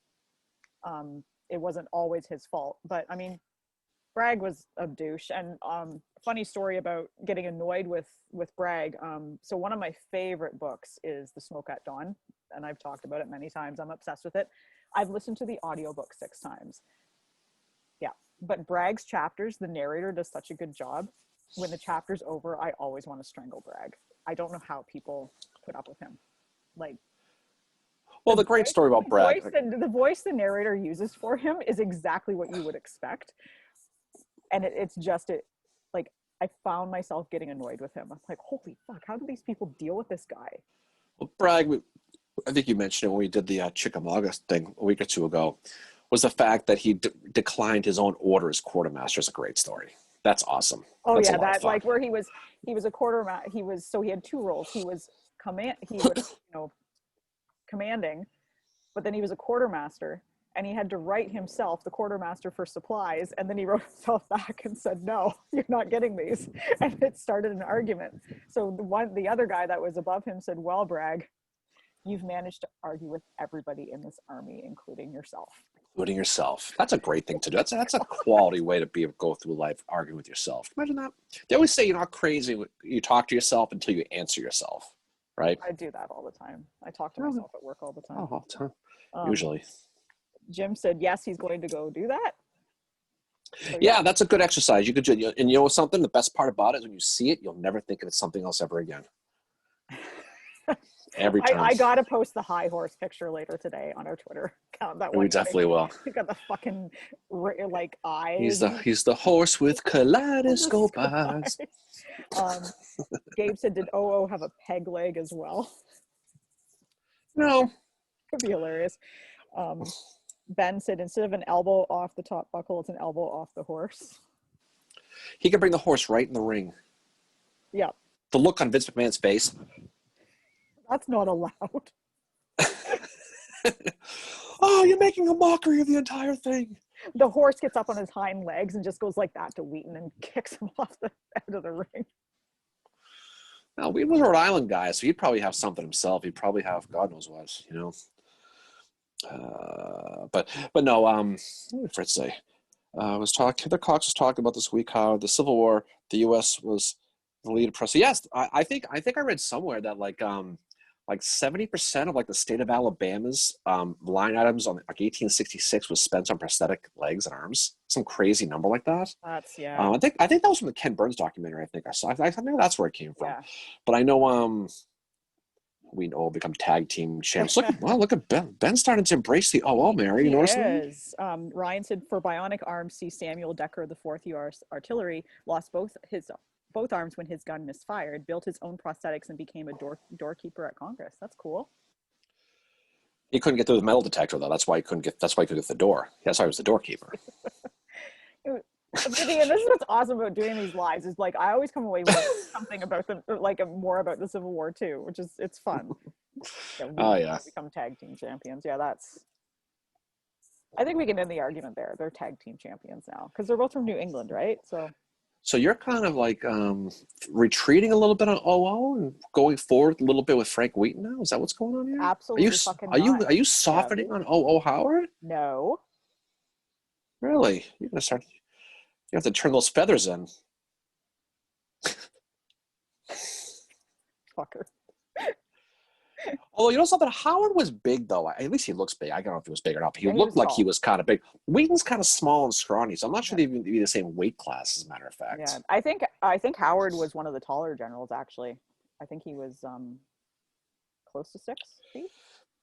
B: It wasn't always his fault, but I mean, Bragg was a douche. And funny story about getting annoyed with Bragg. So one of my favorite books is The Smoke at Dawn, and I've talked about it many times. I'm obsessed with it. I've listened to the audiobook 6 times. Yeah, but Bragg's chapters, the narrator does such a good job. When the chapter's over, I always want to strangle Bragg. I don't know how people put up with him. Like,
A: well, the great story about Bragg.
B: The voice the narrator uses for him is exactly what you would expect. And it's just, like, I found myself getting annoyed with him. I'm like, holy fuck, how do these people deal with this guy?
A: Well, Bragg, I think you mentioned it when we did the Chickamauga thing a week or two ago, was the fact that he declined his own order as quartermaster is a great story. That's awesome.
B: Oh, that's that, like, where he was a quartermaster. So he had 2 roles. He was commanding, but then he was a quartermaster, and he had to write himself the quartermaster for supplies, and then he wrote himself back and said, no, you're not getting these, and it started an argument. So the other guy that was above him said, well, Bragg, you've managed to argue with everybody in this army, including yourself.
A: That's a great thing to do. That's a quality way to go through life, arguing with yourself. Imagine that. They always say you're not crazy. You talk to yourself until you answer yourself. Right?
B: I do that all the time. I talk to myself at work all the time.
A: Oh, all the time. Usually.
B: Jim said, yes, he's going to go do that. So,
A: yeah, that's a good exercise. And you know something? The best part about it is when you see it, you'll never think of it something else ever again. Every time.
B: I gotta post the high horse picture later today on our Twitter account. That one.
A: We definitely will.
B: He's got the fucking like eyes.
A: He's the horse with kaleidoscope eyes.
B: Gabe said, "Did OO have a peg leg as well?"
A: No.
B: Could be hilarious. Ben said, instead of an elbow off the top buckle, it's an elbow off the horse.
A: He can bring the horse right in the ring.
B: Yeah.
A: The look on Vince McMahon's face.
B: That's not allowed.
A: Oh, you're making a mockery of the entire thing.
B: The horse gets up on his hind legs and just goes like that to Wheaton and kicks him off the end of the ring.
A: Now, Wheaton was a Rhode Island guy, so he'd probably have something himself. He'd probably have God knows what, you know. But no. What did Fritz say? Heather Cox was talking about this week how the Civil War, the U.S. was the lead press. So yes, I think I read somewhere that like 70% of like the state of Alabama's line items on like 1866 was spent on prosthetic legs and arms. Some crazy number like that.
B: That's yeah.
A: I think that was from the Ken Burns documentary. I think I saw. I think that's where it came from.
B: Yeah.
A: But I know we all become tag team champs. Look at Ben. Ben's starting to embrace the Mary. You notice that?
B: Ryan said, for bionic arms, see Samuel Decker, the 4th U.S. Artillery, lost both arms when his gun misfired, built his own prosthetics, and became a doorkeeper at Congress. That's cool.
A: He couldn't get through the metal detector though. That's why he couldn't get the door. That's why he was the doorkeeper.
B: And this is what's awesome about doing these lives is like I always come away with something about them, like more about the Civil War too, which is it's fun.
A: Yeah,
B: become tag team champions. Yeah, I think we can end the argument there. They're tag team champions now because they're both from New England, right?
A: So you're kind of like retreating a little bit on OO and going forward a little bit with Frank Wheaton now. Is that what's going on here?
B: Absolutely.
A: Are you softening on OO Howard?
B: No.
A: Really? You're gonna start. You have to turn those feathers in.
B: Fucker.
A: Although, you know something? Howard was big, though. At least he looks big. I don't know if he was big or not, but he looked like he was kind of big. Wheaton's kind of small and scrawny, so I'm not sure they'd even be the same weight class, as a matter of fact.
B: Yeah, I think Howard was one of the taller generals, actually. I think he was close to 6 feet.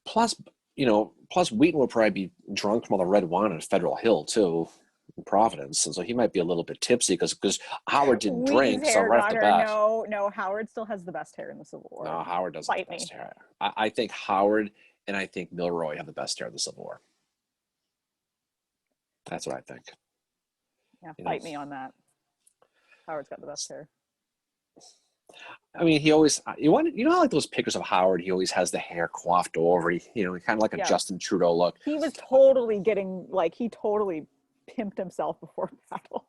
A: Plus Wheaton would probably be drunk from all the red wine on Federal Hill, too. In Providence, and so he might be a little bit tipsy because Howard didn't drink. So right off the bat,
B: no, Howard still has the best hair in the Civil War.
A: No, Howard doesn't have the best hair. I think Howard and I think Milroy have the best hair in the Civil War. That's what I think.
B: Yeah, fight me on that. Howard's got the best hair.
A: I mean, he always how like those pictures of Howard, he always has the hair coiffed over. Kind of like a Justin Trudeau look.
B: He was totally he totally pimped himself before battle.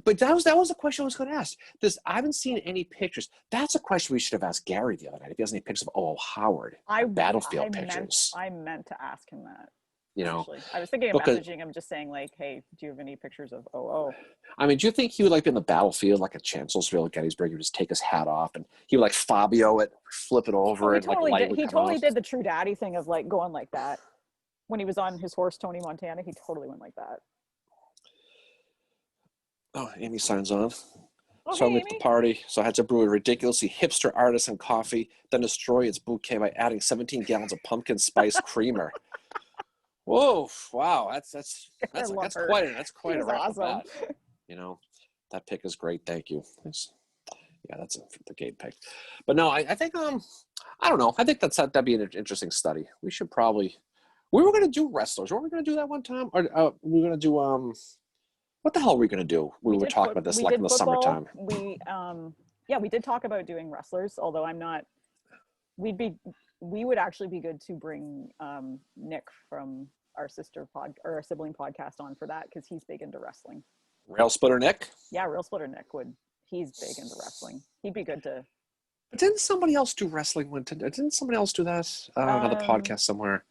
A: But that was the question I was going to ask. I haven't seen any pictures. That's a question we should have asked Gary the other night. If he has any pictures of Howard, battlefield pictures.
B: I meant to ask him that.
A: Actually.
B: I was thinking of messaging him, just saying like, "Hey, do you have any pictures of OO?"
A: I mean, do you think he would be in the battlefield, like at Chancellorsville, Gettysburg? He would just take his hat off and he would Fabio it, flip it over, and
B: he totally did the True Daddy thing of going like that. When he was on his horse, Tony Montana, he totally went like that.
A: Oh, Amy signs on. So I'm at the party, so I had to brew a ridiculously hipster artisan coffee, then destroy its bouquet by adding 17 gallons of pumpkin spice creamer. Whoa! Wow, that's quite a wrap awesome. That pick is great. Thank you. Yeah, that's the Gabe pick. But no, I think I don't know. I think that'd be an interesting study. We should probably. We were going to do wrestlers. Weren't we going to do that one time? Or we were going to do, what the hell are we going to do? We were talking about this in the summertime.
B: We did talk about doing wrestlers, although we would actually be good to bring Nick from our our sibling podcast on for that, because he's big into wrestling.
A: Rail Splitter Nick?
B: Yeah, Rail Splitter Nick he's big into wrestling. He'd be good to.
A: But didn't somebody else do wrestling didn't somebody else do that? Another podcast somewhere.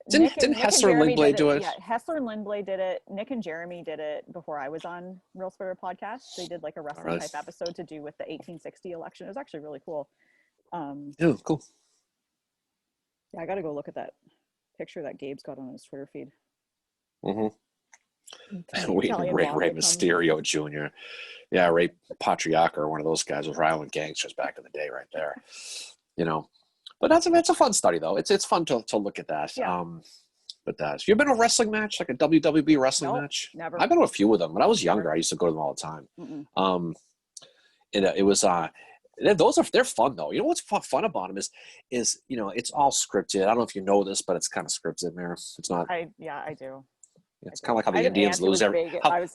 A: Didn't Hessler and Lindblade do it?
B: Yeah, Hessler and Lindblade did it. Nick and Jeremy did it before I was on Real Spitter podcast. They did like a wrestling type episode to do with the 1860 election. It was actually really cool.
A: Cool.
B: Yeah, I got to go look at that picture that Gabe's got on his Twitter feed.
A: Ray Mysterio Jr. Yeah, Ray Patriarca, or one of those guys with Rhode Island gangsters back in the day, right there. you know, but that's a fun study though. It's fun to look at that.
B: Yeah.
A: But have you ever been to a wrestling match, like a WWE wrestling
B: Nope,
A: match?
B: never.
A: I've been to a few of them. When I was younger, I used to go to them all the time. It was they're fun though. You know what's fun about them is it's all scripted. I don't know if you know this, but it's kind of scripted, Mary. It's not.
B: I do.
A: It's kind of like how the Indians lose how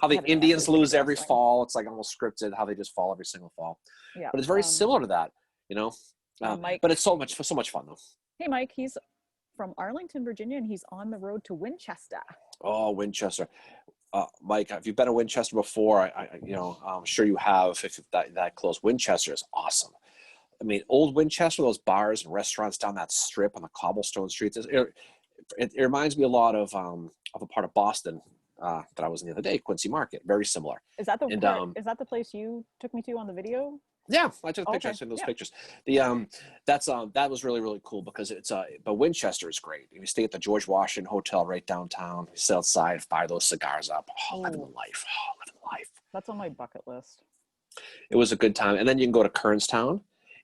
A: the Indians lose every fall. It's like almost scripted how they just fall every single fall.
B: Yeah,
A: but it's very similar to that,
B: Mike,
A: but it's so much fun though.
B: Hey, Mike, he's from Arlington, Virginia, and he's on the road to Winchester.
A: Oh, Winchester. Mike, have you been to Winchester before? I'm sure you have. If that close, Winchester is awesome. I mean, old Winchester, those bars and restaurants down that strip on the cobblestone streets. It reminds me a lot of a part of Boston that I was in the other day, Quincy Market. Very similar.
B: Is that is that the place you took me to on the video?
A: Yeah, I took pictures. I sent those pictures. That was really, really cool because but Winchester is great. You stay at the George Washington Hotel right downtown. You sit outside, fire those cigars up. Living the life. Living the life.
B: That's on my bucket list.
A: It was a good time. And then you can go to Kernstown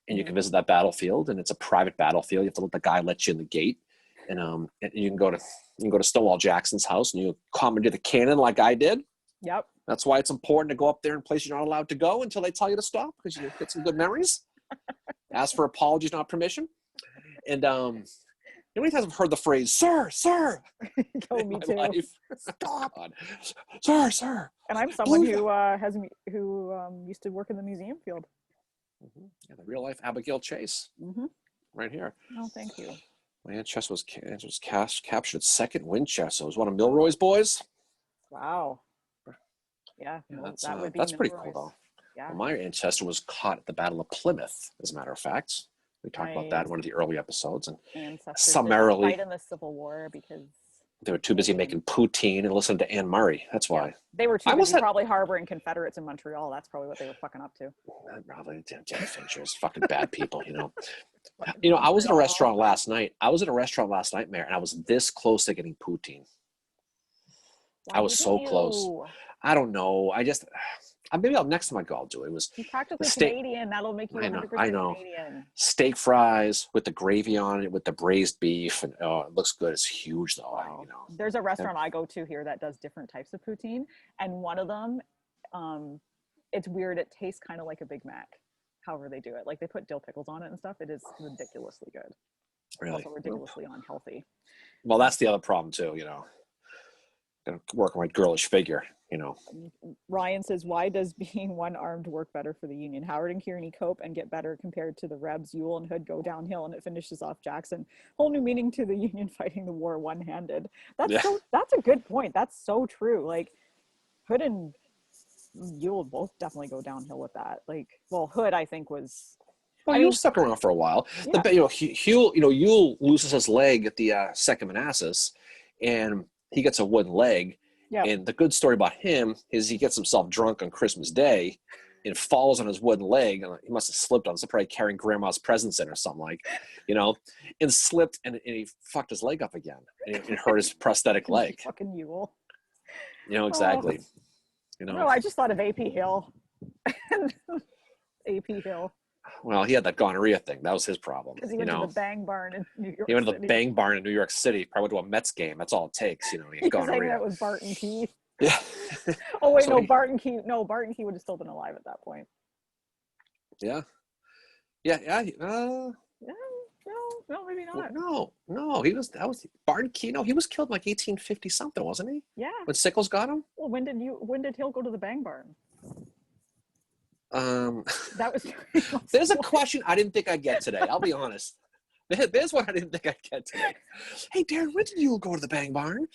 A: and you can visit that battlefield, and it's a private battlefield. You have to let the guy let you in the gate. And you can go to Stonewall Jackson's house and you commandeer the cannon like I did.
B: Yep.
A: That's why it's important to go up there in places you're not allowed to go until they tell you to stop, because you get some good memories. Ask for apologies, not permission. And how many times I've heard the phrase "sir, sir"?
B: Oh, me too.
A: Life.
B: Stop,
A: sir, sir.
B: And I'm someone who used to work in the museum field.
A: Yeah, the real life Abigail Chase, right here.
B: Oh, thank you.
A: Winchester was captured second Winchester. It was one of Milroy's boys.
B: Wow. Yeah,
A: that's pretty cool though.
B: Yeah.
A: Well, my ancestor was caught at the Battle of Plymouth, as a matter of fact. We talked about that in one of the early episodes. And summarily
B: fight in the Civil War because
A: they were too busy making poutine and listening to Anne Murray. That's why.
B: They were too busy probably harboring Confederates in Montreal. That's probably what they were fucking up to.
A: Probably Jeff Fincher's fucking bad people, I was at a restaurant last night. Mayor, and I was this close to getting poutine. I was so close. I don't know. Maybe next time I go, I'll do it. It was
B: practically Canadian. That'll make you 100% Canadian.
A: Steak fries with the gravy on it, with the braised beef, and it looks good. It's huge though.
B: Wow. There's a restaurant I go to here that does different types of poutine, and one of them, it's weird. It tastes kind of like a Big Mac. However they do it, like they put dill pickles on it and stuff. It is ridiculously good.
A: Really,
B: also ridiculously unhealthy.
A: Well, that's the other problem too. Gonna work on my girlish figure.
B: Ryan says, why does being one-armed work better for the Union? Howard and Kearney cope and get better compared to the Rebs. Ewell and Hood go downhill, and it finishes off Jackson. Whole new meaning to the Union fighting the war one-handed. That's a good point. That's so true. Like Hood and Ewell both definitely go downhill with that. Like, well, Hood I think was.
A: Well, Ewell stuck around for a while. Yeah. Ewell loses his leg at the Second Manassas, and he gets a wooden leg. Yeah. And the good story about him is he gets himself drunk on Christmas Day and falls on his wooden leg. And he must have slipped on. It's probably carrying grandma's presents in or something and slipped and he fucked his leg up again and hurt his prosthetic leg.
B: Fucking Ewell.
A: Exactly.
B: No, I just thought of AP Hill. AP Hill.
A: Well, he had that gonorrhea thing. That was his problem.
B: Because he went to the Bang Barn in New York City.
A: He went to the Bang Barn in New York City. Probably went to a Mets game. That's all it takes. He had gonorrhea.
B: That was Barton Key.
A: Yeah.
B: Oh wait, so Barton Key. No, Barton Key would have still been alive at that point.
A: Yeah. No,
B: maybe not.
A: No, he was. That was Barton Key. No, he was killed in like 1850 something, wasn't he?
B: Yeah.
A: When Sickles got him.
B: Well, when did Hill go to the Bang Barn? That was.
A: There's a question I didn't think I'd get today. I'll be honest. There's one I didn't think I'd get today. Hey, Darren, when did you go to the Bang Barn?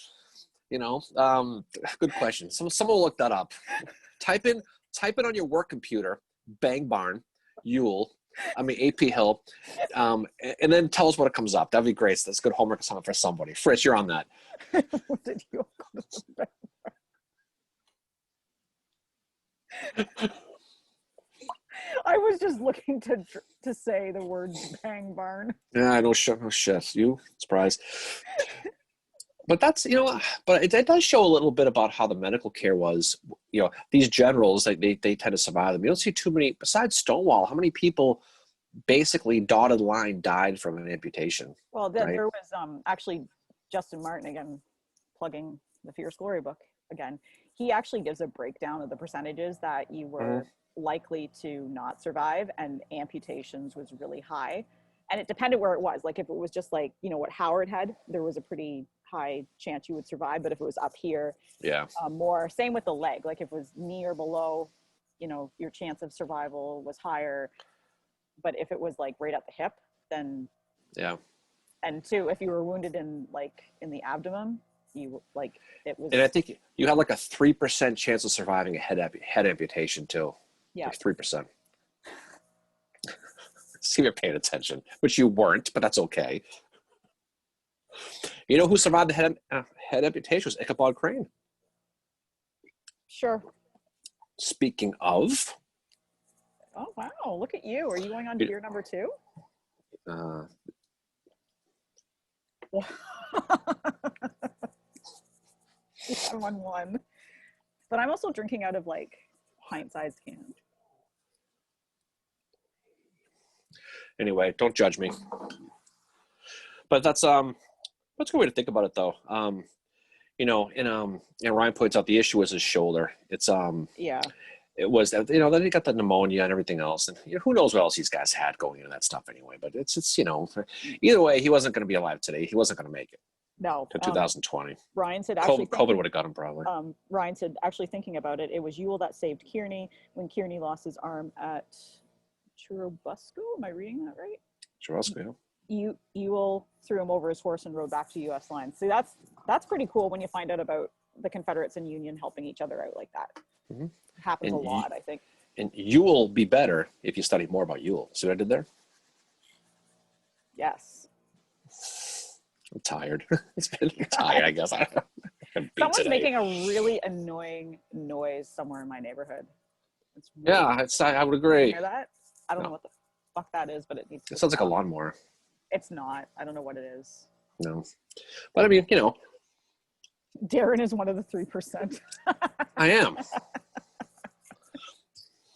A: Good question. Someone will look that up. Type in on your work computer, Bang Barn, AP Hill, and then tell us what it comes up. That'd be great. So that's good homework assignment for somebody. Fritz, you're on that.
B: When did you go to the Bang Barn? I was just looking to say the word Bang Barn.
A: Yeah, no shit. You surprised. But that's, but it does show a little bit about how the medical care was. These generals, they tend to survive them. You don't see too many, besides Stonewall, how many people basically dotted line died from an amputation.
B: Well,
A: right?
B: there was actually Justin Martin, again, plugging the Fierce Glory book again. He actually gives a breakdown of the percentages that you were likely to not survive, and amputations was really high. And it depended where it was. Like if it was just like, you know, what Howard had, there was a pretty high chance you would survive. But if it was up here, more. Same with the leg. Like if it was knee or below, you know, your chance of survival was higher. But if it was like right at the hip, then and two, if you were wounded in the abdomen, you like it was.
A: And I think you had like a 3% chance of surviving a head amputation too.
B: Yeah,
A: like 3%. See, you're paying attention, which you weren't, but that's okay. You know who survived the head amputation was Ichabod Crane.
B: Sure.
A: Speaking of.
B: Oh wow! Look at you. Are you going on to your number 2? 1-1. But I'm also drinking out of like pint-sized cans.
A: Anyway, don't judge me. But that's a good way to think about it, though. You know, and Ryan points out the issue was his shoulder. It's it was, you know, then he got the pneumonia and everything else, and you know, who knows what else these guys had going into that stuff anyway. But it's you know, either way, he wasn't going to be alive today. He wasn't going to make it.
B: No.
A: To 2020.
B: Ryan said actually
A: COVID would have got him probably.
B: Ryan said actually thinking about it, it was Ewell that saved Kearney when Kearney lost his arm at Churubusco. Am I reading that right?
A: Churubusco, yeah.
B: Ewell threw him over his horse and rode back to U.S. lines. See, that's pretty cool when you find out about the Confederates and Union helping each other out like that. Mm-hmm. It happens a lot, I think.
A: And you will be better if you study more about Ewell. See what I did there?
B: Yes.
A: I'm tired. It's been tired, I guess.
B: Someone's making a really annoying noise somewhere in my neighborhood.
A: It's really I would agree.
B: You hear that? I don't know what the fuck that is, but it needs to.
A: It sounds like a lawnmower.
B: It's not. I don't know what it is.
A: No. But I mean, you know.
B: Darren is one of the 3%.
A: I am. I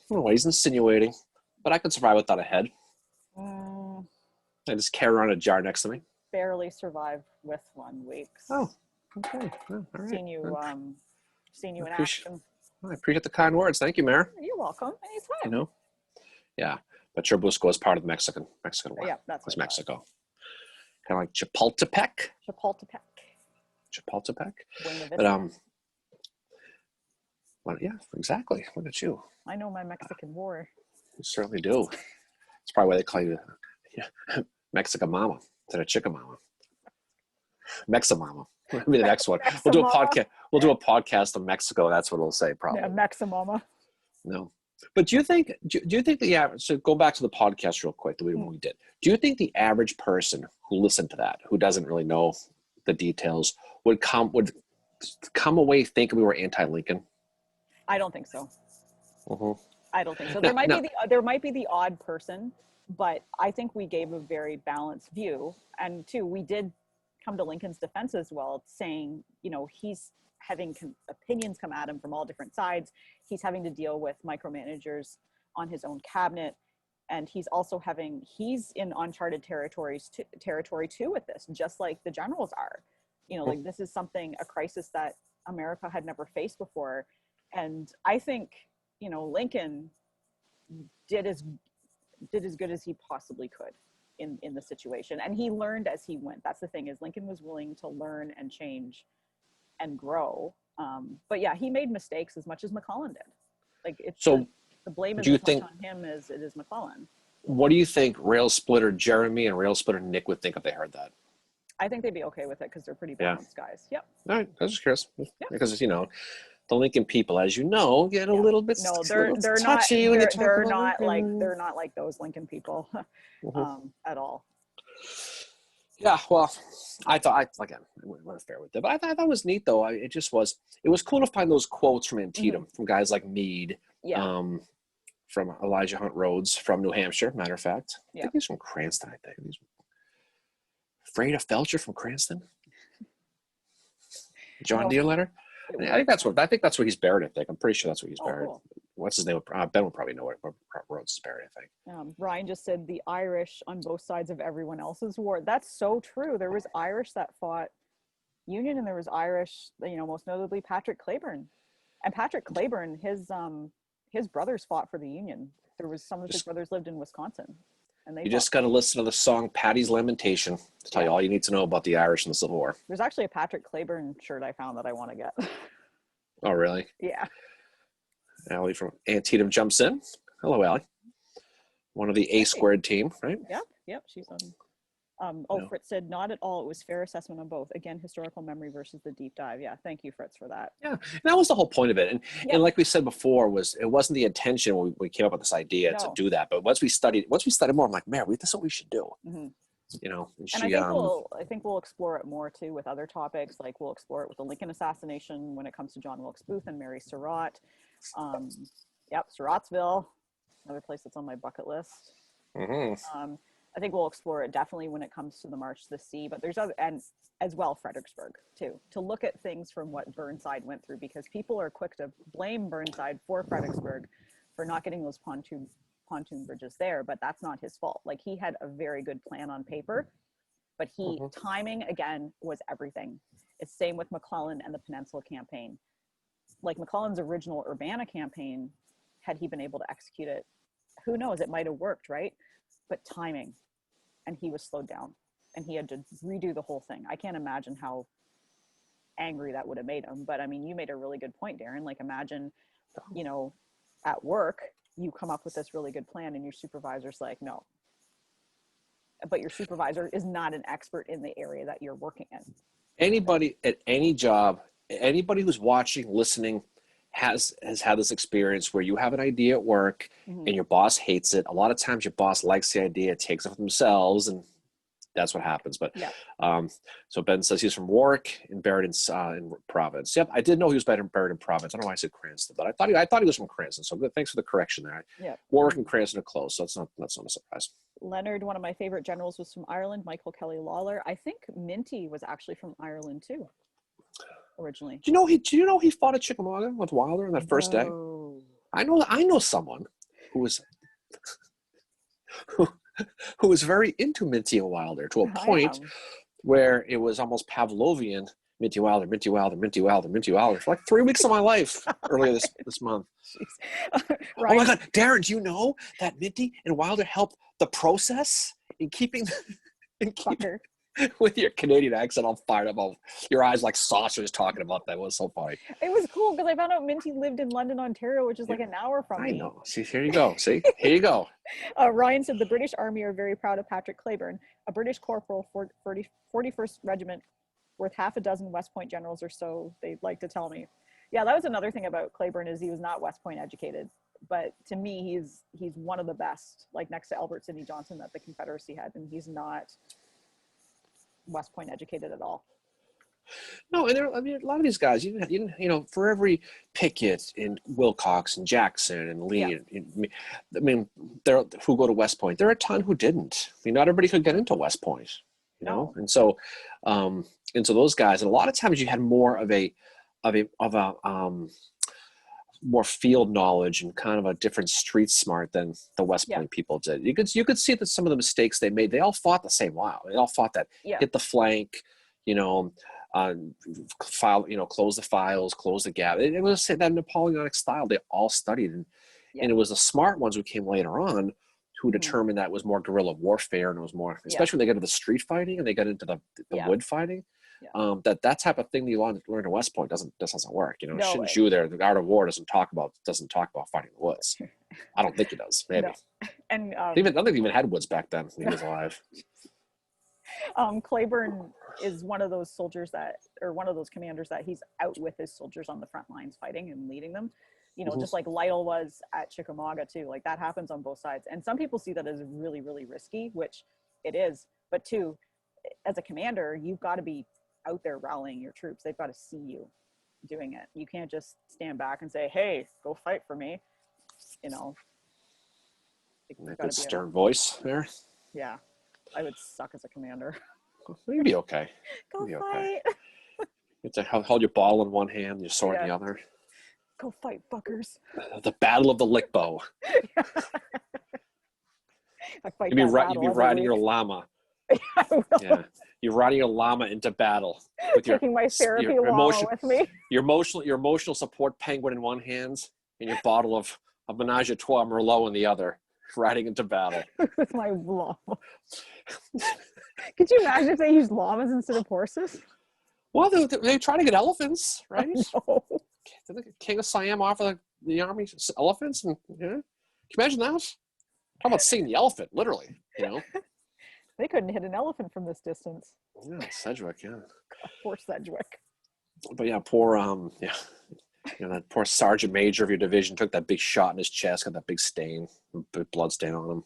A: don't know why he's insinuating, but I could survive without a head. I just carry around a jar next to me.
B: Barely survived with 1 week.
A: Oh, okay. All right.
B: Seen you in action.
A: I appreciate the kind words. Thank you, Mayor.
B: You're welcome. Anytime.
A: You know, yeah. But Churubusco is part of the Mexican War.
B: Yeah, that's
A: was Mexico. Kind of like Chapultepec. But well, yeah, exactly. Look at you.
B: I know my Mexican War.
A: You certainly do. It's probably why they call you Mexican Mama instead of Chicken Mama. Mexamama. That'll be the next one. We'll do a podcast. We'll do a podcast of Mexico. That's what it'll say, probably.
B: Yeah, Mexamama.
A: No, but do you think the average? So go back to the podcast real quick. The way we did. Do you think the average person who listened to that, who doesn't really know the details, would come away thinking we were anti-Lincoln?
B: I don't think so.
A: Mm-hmm.
B: I don't think so. There might be the odd person, but I think we gave a very balanced view. And two, we did come to Lincoln's defense as well, saying, you know, he's having opinions come at him from all different sides. He's having to deal with micromanagers on his own cabinet. And he's in uncharted territory too with this, just like the generals are. You know, like this is a crisis that America had never faced before. And I think, you know, Lincoln did as good as he possibly could in the situation. And he learned as he went. That's the thing, is Lincoln was willing to learn and change and grow. But yeah, he made mistakes as much as McClellan did. Like the blame is as much on him as it is McClellan. What
A: do you think Rail Splitter Jeremy and Rail Splitter Nick would think if they heard that?
B: I think they'd be okay with it because they're pretty balanced guys. Yep.
A: All right. I was just curious. Yep. Because, you know, the Lincoln people, as you know, get a little bit touchy.
B: They're not like those Lincoln people at all.
A: Yeah, well, I thought, again, I wasn't fair with it, but I thought that was neat, though. It was cool to find those quotes from Antietam, from guys like Meade, from Elijah Hunt Rhodes from New Hampshire, matter of fact. I think he's from Cranston, He's Freda Felcher from Cranston. John Deere letter. I think that's where he's buried. I think I'm pretty sure that's where he's buried.
B: Cool.
A: What's his name? Ben will probably know where Rhodes is buried, I think.
B: Ryan just said the Irish on both sides of everyone else's war. That's so true. There was Irish that fought Union, and there was Irish, most notably Patrick Cleburne. And Patrick Cleburne, his brothers fought for the Union. There was some of his brothers lived in Wisconsin. And
A: you just got to listen to the song Paddy's Lamentation to tell you all you need to know about the Irish and the Civil War.
B: There's actually a Patrick Cleburne shirt I found that I want to get.
A: Oh, really?
B: Yeah.
A: Allie from Antietam jumps in. Hello, Allie. One of the A squared team, right?
B: Yep. She's on. Fritz said, not at all. It was fair assessment on both. Again, historical memory versus the deep dive. Yeah, thank you, Fritz, for that.
A: Yeah, and that was the whole point of it. And like we said before, it wasn't the intention when we came up with this idea to do that. But once we studied more, I'm like, man, this is what we should do. Mm-hmm. And
B: I think we'll explore it more too with other topics. Like we'll explore it with the Lincoln assassination when it comes to John Wilkes Booth and Mary Surratt. Surrattsville, another place that's on my bucket list. Mm-hmm. I think we'll explore it definitely when it comes to the March to the Sea, but there's other, and as well Fredericksburg too, to look at things from what Burnside went through, because people are quick to blame Burnside for Fredericksburg for not getting those pontoon bridges there, but that's not his fault. Like he had a very good plan on paper, but timing again was everything. It's same with McClellan and the Peninsula Campaign. Like McClellan's original Urbana campaign, had he been able to execute it, who knows, it might have worked, right? But timing, and he was slowed down and he had to redo the whole thing. I can't imagine how angry that would have made him. But I mean, you made a really good point, Darren. Like imagine, at work, you come up with this really good plan and your supervisor's like, no. But your supervisor is not an expert in the area that you're working in.
A: Anybody at any job, anybody who's watching, listening, has had this experience where you have an idea at work and your boss hates it. A lot of times your boss likes the idea, takes it for themselves, and that's what happens. But so Ben says he's from Warwick and buried in Providence. Yep, I did know he was buried in Providence. I don't know why I said Cranston, but I thought he was from Cranston. So good. Thanks for the correction there. Yeah, Warwick and Cranston are close, so that's not a surprise.
B: Leonard, one of my favorite generals, was from Ireland. Michael Kelly Lawler. I think Minty was actually from Ireland too, originally.
A: Do you know he fought at Chickamauga with Wilder on that first day? I know someone who was who was very into Minty and Wilder to a point where it was almost Pavlovian. Minty Wilder for like 3 weeks of my life earlier this month. Oh my God, Darren, do you know that Minty and Wilder helped the process in keeping with your Canadian accent all fired up, all your eyes like saucers talking about that? It was so funny.
B: It was cool because I found out Minty lived in London, Ontario, which is like an hour from me.
A: I know. See, here you go. Here you go.
B: Ryan said the British Army are very proud of Patrick Cleburne, a British corporal for 41st Regiment, worth half a dozen West Point generals or so, they'd like to tell me. Yeah, that was another thing about Cleburne, is he was not West Point educated. But to me, he's one of the best, like next to Albert Sidney Johnson that the Confederacy had, and he's not West Point educated at all.
A: No, and a lot of these guys, for every Pickett and Wilcox and Jackson and Lee, there who go to West Point, there are a ton who didn't. I mean, not everybody could get into West Point, know, and so those guys, and a lot of times you had more of a more field knowledge and kind of a different street smart than the West Point people did. You could see that some of the mistakes they made, they all fought the same way. They all fought that hit the flank, file, close the files, close the gap. It was that Napoleonic style. They all studied, and it was the smart ones who came later on who determined that it was more guerrilla warfare, and it was more, especially when they got into the street fighting and they got into the wood fighting. That type of thing that you learn at West Point doesn't work. Shin Ju there, the art of war doesn't talk about fighting the woods. I don't think he does. Maybe. No. And I don't think he even had woods back then when he was alive.
B: Cleburne is one of those soldiers one of those commanders that he's out with his soldiers on the front lines fighting and leading them. Just like Lytle was at Chickamauga too. Like that happens on both sides. And some people see that as really, really risky, which it is. But too, as a commander, you've got to be out there rallying your troops. They've got to see you doing it. You can't just stand back and say, hey, go fight for me.
A: That stern voice there.
B: Yeah. I would suck as a commander.
A: You'd be okay.
B: Go fight. Okay.
A: You have to hold your ball in one hand, your sword in the other.
B: Go fight, fuckers.
A: The Battle of the Lick Bow.
B: I fight
A: You'd be riding your llama. Yeah, you're riding your llama into battle with
B: taking my therapy llama with me.
A: Your emotional support penguin in one hand and your bottle of Menage a Trois Merlot in the other, riding into battle
B: with my llama. Could you imagine if they used llamas instead of horses?
A: Well, they try to get elephants, right?
B: No.
A: The King of Siam offer the army elephants, and can you imagine that? How about seeing the elephant, literally?
B: They couldn't hit an elephant from this distance.
A: Yeah, Sedgwick. Yeah.
B: God, poor Sedgwick.
A: But yeah, poor that poor sergeant major of your division took that big shot in his chest, got that big stain, big blood stain on him.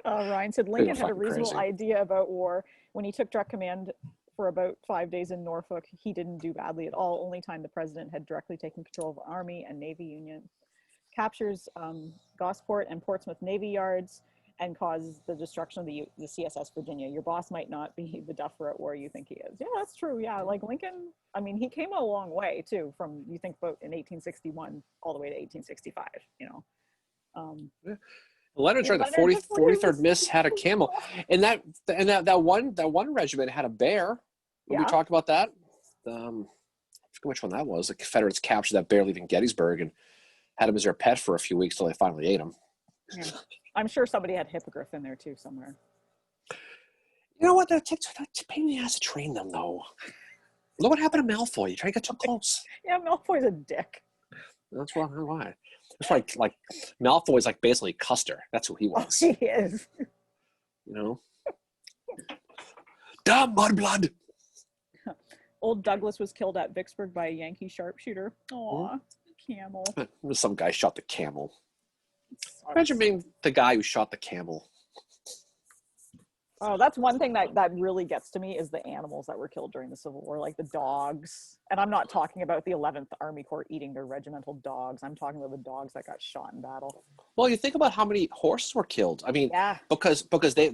B: Ryan said Lincoln had a reasonable idea about war. When he took direct command for about 5 days in Norfolk, he didn't do badly at all. Only time the president had directly taken control of Army and Navy Union. Captures Gosport and Portsmouth Navy yards and causes the destruction of the CSS Virginia. Your boss might not be the duffer at war you think he is. Yeah, that's true. Yeah, like Lincoln, I mean, he came a long way too, from you think about in 1861 all the way to 1865,
A: Yeah. Leonard during the 43rd Miss had a camel, and that one regiment had a bear. We talked about that. I forget which one that was. The Confederates captured that bear leaving Gettysburg and had him as their pet for a few weeks till they finally ate him.
B: Yeah. I'm sure somebody had hippogriff in there too somewhere.
A: You know what? That's a pain in the ass to train them, though. Look what happened to Malfoy. You try to get too close.
B: Yeah, Malfoy's a dick.
A: That's why. It's like Malfoy's like basically Custer. That's who he was.
B: Oh, he is.
A: Damn mudblood.
B: Old Douglas was killed at Vicksburg by a Yankee sharpshooter. Aw, camel.
A: Some guy shot the camel. Imagine being the guy who shot the camel.
B: Oh, that's one thing that really gets to me is the animals that were killed during the Civil War, like the dogs. And I'm not talking about the 11th Army Corps eating their regimental dogs. I'm talking about the dogs that got shot in battle.
A: Well, you think about how many horses were killed. I mean, because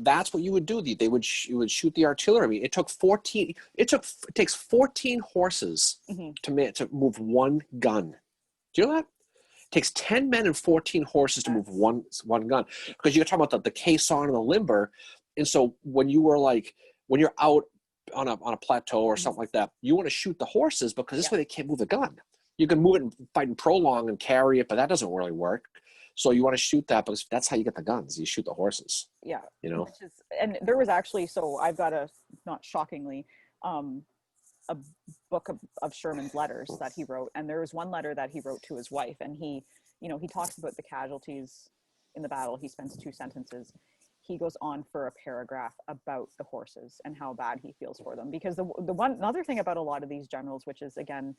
A: that's what you would do. You would shoot the artillery. I mean, it takes 14 horses to move one gun. Do you know that? It takes 10 men and 14 horses to move one gun. Because you're talking about the caisson and the limber. And so when you're out on a plateau or something like that, you want to shoot the horses because this way they can't move the gun. You can move it and fight and prolong and carry it, but that doesn't really work. So you want to shoot that because that's how you get the guns. You shoot the horses.
B: Yeah. And there was actually, so I've got not shockingly, a book of Sherman's letters that he wrote. And there was one letter that he wrote to his wife, and he talks about the casualties in the battle. He spends 2 sentences. He goes on for a paragraph about the horses and how bad he feels for them. Because another thing about a lot of these generals, which is, again,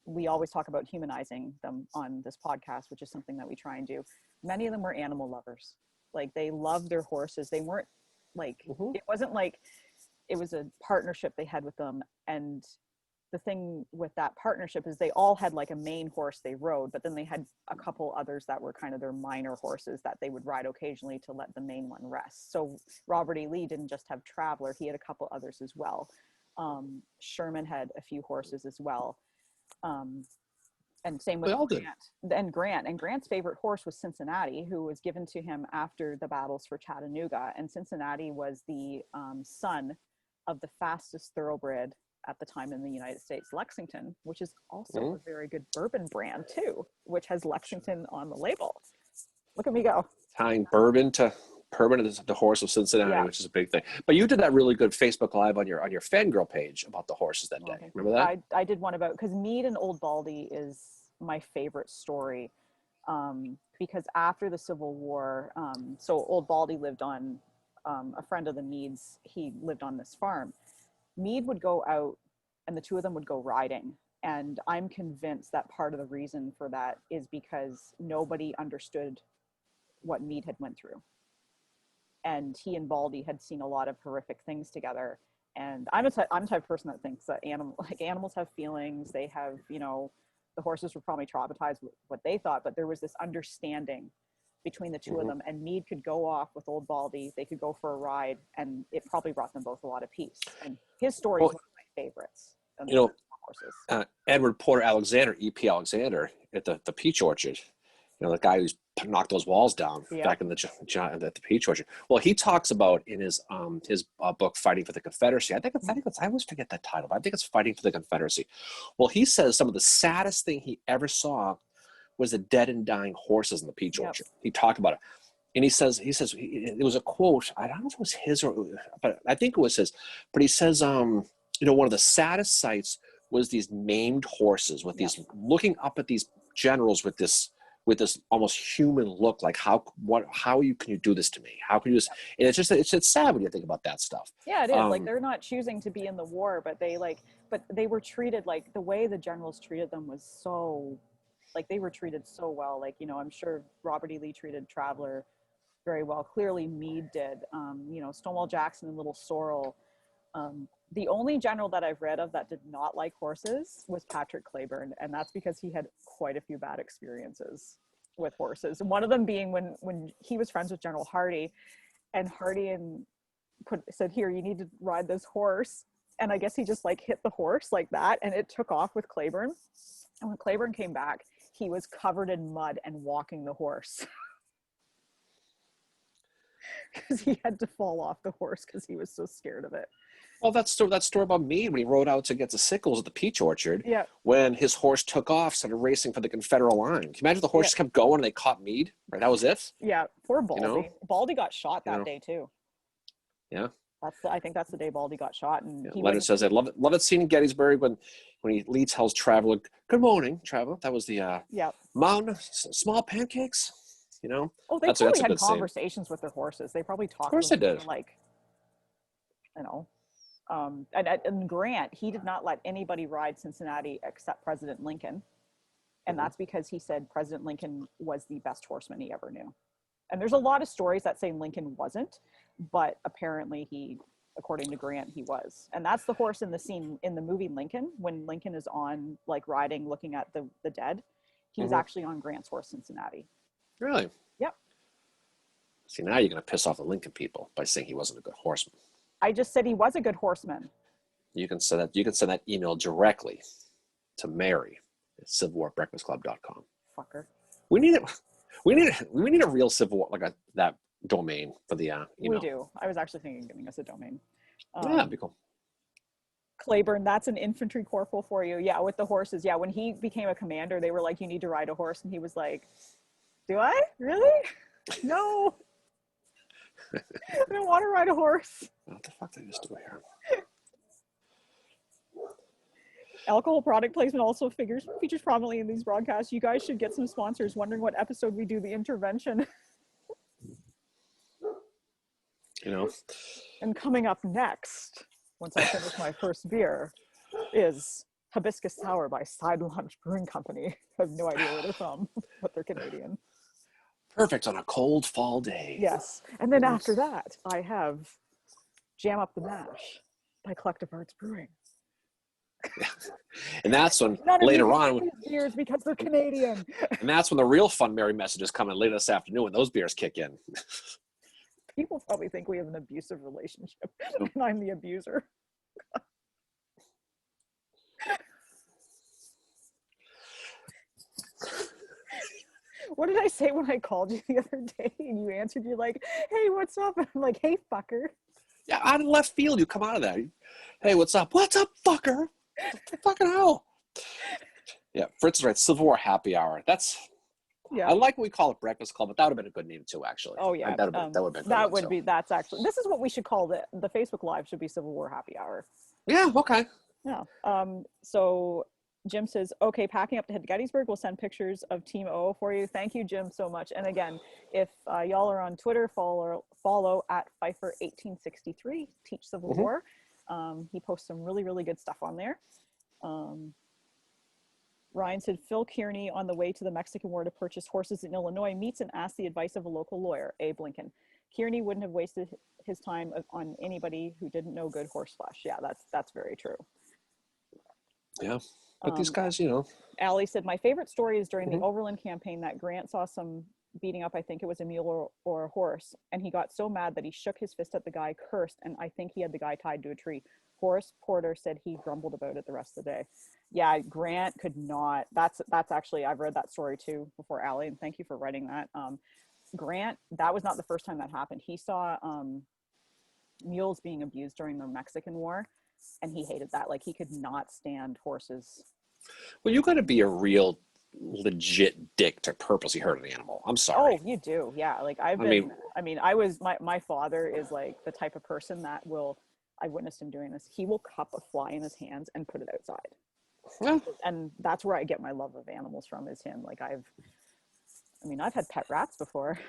B: we always talk about humanizing them on this podcast, which is something that we try and do. Many of them were animal lovers. Like, they loved their horses. They weren't like, it wasn't like it was a partnership they had with them. And the thing with that partnership is they all had like a main horse they rode, but then they had a couple others that were kind of their minor horses that they would ride occasionally to let the main one rest. So Robert E. Lee didn't just have Traveler, he had a couple others as well. Sherman had a few horses as well. And same with Grant. And Grant's favorite horse was Cincinnati, who was given to him after the battles for Chattanooga. And Cincinnati was the son of the fastest thoroughbred at the time in the United States, Lexington, which is also a very good bourbon brand too, which has Lexington on the label. Look at me go.
A: Tying bourbon to the horse of Cincinnati, which is a big thing. But you did that really good Facebook Live on your fangirl page about the horses that day. Remember that?
B: I did one about, because Meade and Old Baldy is my favorite story, because after the Civil War, so Old Baldy lived on, a friend of the Meades, he lived on this farm. Meade would go out and the two of them would go riding. And I'm convinced that part of the reason for that is because nobody understood what Meade had went through. And he and Baldy had seen a lot of horrific things together. And I'm the type of person that thinks that animals have feelings. They have, the horses were probably traumatized with what they thought, but there was this understanding between the two of them, and Meade could go off with old Baldy. They could go for a ride, and it probably brought them both a lot of peace. And his story is one of my favorites. Horses.
A: Edward Porter Alexander, E.P. Alexander, at the Peach Orchard. The guy who's knocked those walls down back in at the Peach Orchard. Well, he talks about in his book Fighting for the Confederacy. I always forget that title, but I think it's Fighting for the Confederacy. Well, he says some of the saddest thing he ever saw was the dead and dying horses in the Peach Orchard. He talked about it, and he says it was a quote. I don't know if it was his but I think it was his. But he says, one of the saddest sights was these maimed horses with these looking up at these generals with this almost human look, like can you do this to me? How can you just? And it's sad when you think about that stuff.
B: Yeah, it is. Like, they're not choosing to be in the war, but they were treated, like, the way the generals treated them was so, like, they were treated so well. Like, I'm sure Robert E. Lee treated Traveler very well. Clearly Meade did. Stonewall Jackson and Little Sorrel. The only general that I've read of that did not like horses was Patrick Cleburne, and that's because he had quite a few bad experiences with horses. And one of them being when he was friends with General Hardee, and Hardee said, "Here, you need to ride this horse." And I guess he just hit the horse like that, and it took off with Cleburne. And when Cleburne came back, he was covered in mud and walking the horse. Because he had to fall off the horse because he was so scared of it.
A: Well, that story about Meade when he rode out to get the sickles at the Peach Orchard. Yeah. When his horse took off, started racing for the Confederate line. Can you imagine the horse just kept going and they caught Meade? Right, that was it.
B: Yeah, poor Baldy. Baldy got shot that day too.
A: Yeah.
B: I think that's the day Baldy got shot. And
A: Leonard says, "I love it scene in Gettysburg when Lee tells Traveler, 'Good morning, Traveler.' That was the mountain small pancakes."
B: Oh, they probably had conversations with their horses. They probably talked.
A: Of course, they did.
B: And Grant, he did not let anybody ride Cincinnati except President Lincoln, and that's because he said President Lincoln was the best horseman he ever knew. And there's a lot of stories that say Lincoln wasn't, but apparently according to Grant, he was. And that's the horse in the scene in the movie Lincoln, when Lincoln is on riding, looking at the dead. He's actually on Grant's horse, Cincinnati.
A: Really?
B: Yep.
A: See, now you're going to piss off the Lincoln people by saying he wasn't a good horseman.
B: I just said he was a good horseman.
A: You can send that email directly to Mary at civilwarbreakfastclub.com.
B: Fucker.
A: We need a real Civil War, that domain for the email.
B: We do. I was actually thinking of giving us a domain.
A: Yeah, that'd be cool.
B: Cleburne, that's an infantry corporal for you. Yeah, with the horses. Yeah, when he became a commander, they were like, "You need to ride a horse," and he was like, "Do I? Really? No. I don't want to ride a horse."
A: What the fuck did I just do here?
B: Alcohol product placement also features prominently in these broadcasts. You guys should get some sponsors. Wondering what episode we do the intervention. And coming up next, once I finish my first beer, is Hibiscus Sour by Side Launch Brewing Company. I have no idea where they're from, but they're Canadian.
A: Perfect on a cold fall day.
B: Yes. And then after that, I have Jam Up the Mash by Collective Arts Brewing.
A: Yeah. And that's when later on
B: beers because they're Canadian.
A: And that's when the real fun Mary messages come in later this afternoon when those beers kick in.
B: People probably think we have an abusive relationship and I'm the abuser. What did I say when I called you the other day and you answered? You're like, "Hey, what's up?" And I'm like, "Hey, fucker."
A: Yeah, out of left field, you come out of that. "Hey, what's up?" "What's up, fucker?" Fucking hell. Yeah, Fritz is right. Civil War Happy Hour. Yeah. I like what we call it Breakfast Club, but that would have been a good name too, actually.
B: Oh yeah, that's actually. This is what we should call the Facebook Live. Should be Civil War Happy Hour.
A: Yeah. Okay.
B: Yeah. So Jim says, "Okay, packing up to head to Gettysburg. We'll send pictures of Team O for you." Thank you, Jim, so much. And again, if y'all are on Twitter, follow at Pfeiffer1863. Teach Civil War. He posts some really, really good stuff on there. Ryan said, "Phil Kearney on the way to the Mexican War to purchase horses in Illinois meets and asks the advice of a local lawyer, Abe Lincoln. Kearney wouldn't have wasted his time on anybody who didn't know good horse flesh." Yeah, that's very true.
A: Yeah, but these guys,
B: Allie said, "My favorite story is during the Overland campaign that Grant saw some beating up, I think it was a mule or a horse, and he got so mad that he shook his fist at the guy, cursed, and I think he had the guy tied to a tree. Horace Porter said he grumbled about it the rest of the day. Yeah, Grant could not. That's actually, I've read that story too before, Allie, and thank you for writing that. Grant, that was not the first time that happened. He saw mules being abused during the Mexican War, and he hated that. Like, he could not stand horses.
A: Well, you got to be a real legit dick to purposely hurt an animal. I'm sorry.
B: Oh, you do. Yeah. Like, I was, my father is like the type of person that will, I witnessed him doing this. He will cup a fly in his hands and put it outside. Yeah. And that's where I get my love of animals from, is him. Like, I've had pet rats before.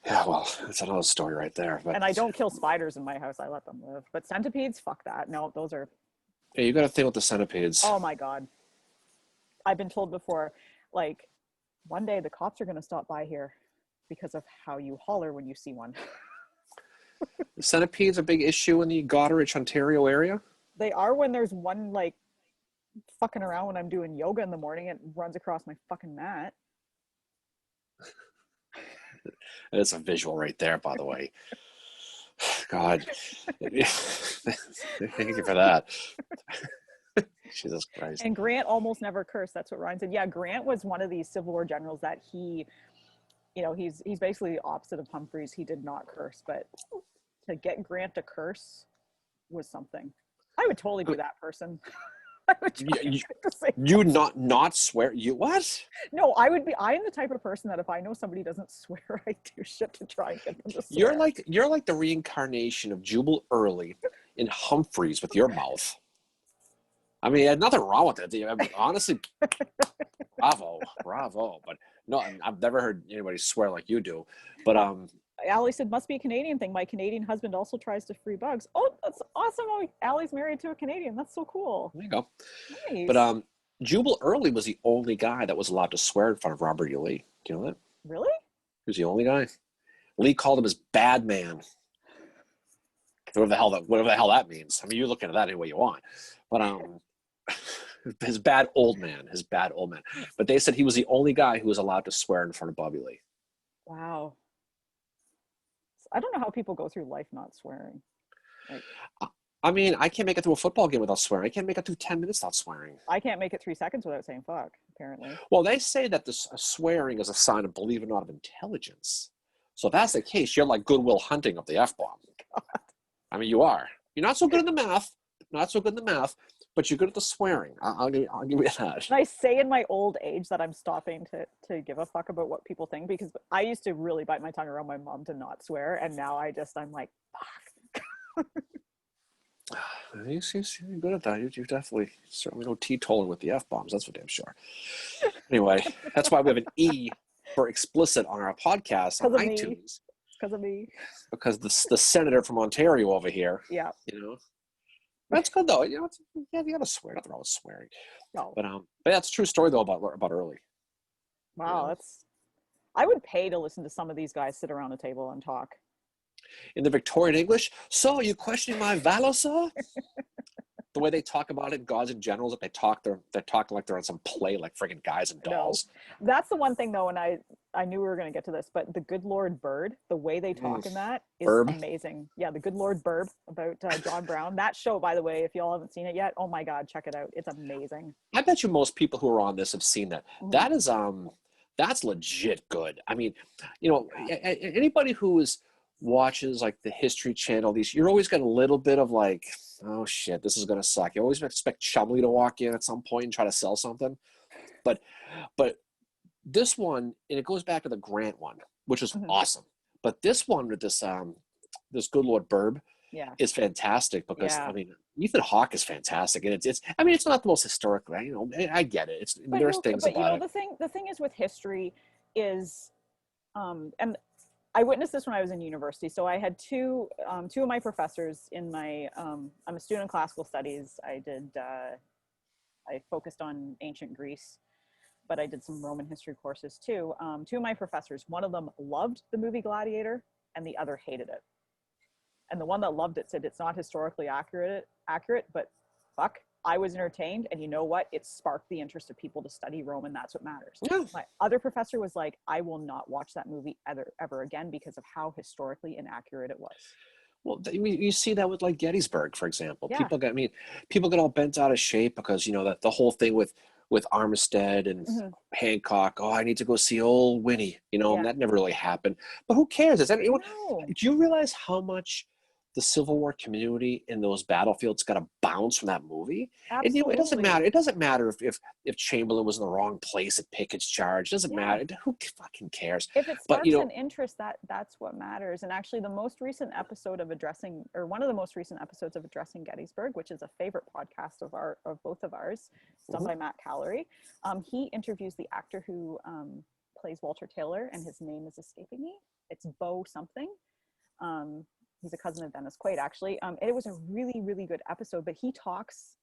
A: Yeah, well, that's another story right there. But...
B: And I don't kill spiders in my house. I let them live. But centipedes, fuck that. No, those are...
A: Yeah, you got to think with the centipedes.
B: Oh my God. I've been told before, like, one day the cops are going to stop by here because of how you holler when you see one.
A: Centipedes a big issue in the Goderich, Ontario area?
B: They are when there's one, like, fucking around when I'm doing yoga in the morning. It runs across my fucking mat.
A: It's a visual right there, by the way. God. Thank you for that. Jesus Christ.
B: And Grant almost never cursed. That's what Ryan said. Yeah, Grant was one of these Civil War generals that he, he's basically the opposite of Humphreys. He did not curse, but to get Grant to curse was something. I would totally be that person. I would
A: you not swear. You what?
B: No, I am the type of person that if I know somebody doesn't swear, I do shit to try and get them to swear.
A: You're like the reincarnation of Jubal Early in Humphreys with your mouth. I mean, there's nothing wrong with it. I mean, honestly, bravo. But no, I've never heard anybody swear like you do. But
B: Allie said, must be a Canadian thing. My Canadian husband also tries to free bugs. Oh, that's awesome. Oh, Allie's married to a Canadian. That's so cool.
A: There you go.
B: Nice.
A: But Jubal Early was the only guy that was allowed to swear in front of Robert E. Lee. Do you know that?
B: Really?
A: He was the only guy. Lee called him his bad man. Whatever the hell that means. I mean, you look into that any way you want. But his bad old man. But they said he was the only guy who was allowed to swear in front of Bobby Lee.
B: Wow. I don't know how people go through life not swearing. Like,
A: I mean, I can't make it through a football game without swearing. I can't make it through 10 minutes without swearing.
B: I can't make it 3 seconds without saying fuck, apparently.
A: Well, they say that this swearing is a sign of, believe it or not, of intelligence. So if that's the case, you're like Goodwill Hunting of the F-bomb. God. I mean, you are. You're not so good in the math, but you're good at the swearing. I'll give you that.
B: And I say in my old age that I'm stopping to give a fuck about what people think, because I used to really bite my tongue around my mom to not swear, and now I'm like, fuck.
A: You're good at that. You definitely certainly no teetotaling with the F-bombs. That's for damn sure. Anyway, that's why we have an E for explicit on our podcast on iTunes.
B: Because of me.
A: Because the senator from Ontario over here.
B: Yeah.
A: That's good though. You gotta swear. Nothing wrong with swearing. No. But that's a true story though about Early.
B: Wow, I would pay to listen to some of these guys sit around a table and talk.
A: In the Victorian English, so are you questioning my valor, sir? The way they talk about it, gods and generals, that they're talking like they're on some play, like friggin' Guys and Dolls.
B: No. That's the one thing though, and I knew we were going to get to this, but the Good Lord Bird, the way they talk in that is amazing. Yeah, the Good Lord Bird about John Brown. That show, by the way, if y'all haven't seen it yet, oh my God, check it out. It's amazing.
A: I bet you most people who are on this have seen that. Mm-hmm. That is that's legit good. I mean, anybody who watches like the History Channel, you're always got a little bit of like, oh shit, this is gonna suck. You always expect Chumley to walk in at some point and try to sell something, but this one, and it goes back to the Grant one, which is awesome. But this one with this Good Lord Burb, is fantastic because I mean Ethan Hawke is fantastic, and it's not the most historical. I get it. There's things about it.
B: The thing is with history is, and I witnessed this when I was in university. So I had two of my professors in my, I'm a student in classical studies. I focused on ancient Greece, but I did some Roman history courses too. Two of my professors, one of them loved the movie Gladiator and the other hated it. And the one that loved it said it's not historically accurate, but fuck, I was entertained, and you know what? It sparked the interest of people to study Rome, and that's what matters.
A: Yeah.
B: My other professor was like, I will not watch that movie ever again because of how historically inaccurate it was.
A: Well, you see that with like Gettysburg, for example.
B: Yeah.
A: People get all bent out of shape because, you know, that the whole thing with Armistead and Hancock. Oh, I need to go see old Winnie. You know, that never really happened. But who cares? Does anyone? Do you realize how much the Civil War community in those battlefields got a bounce from that movie?
B: Absolutely.
A: And you know, it doesn't matter. It doesn't matter if Chamberlain was in the wrong place at Pickett's charge. It doesn't matter. Who fucking cares?
B: If it sparks an interest, that's what matters. And actually, the most recent episode of one of the most recent episodes of Addressing Gettysburg, which is a favorite podcast of both of ours, done by Matt Callery, he interviews the actor who plays Walter Taylor, and his name is escaping me. It's Bo something. He's a cousin of Dennis Quaid, actually. It was a really, really good episode, but he talks,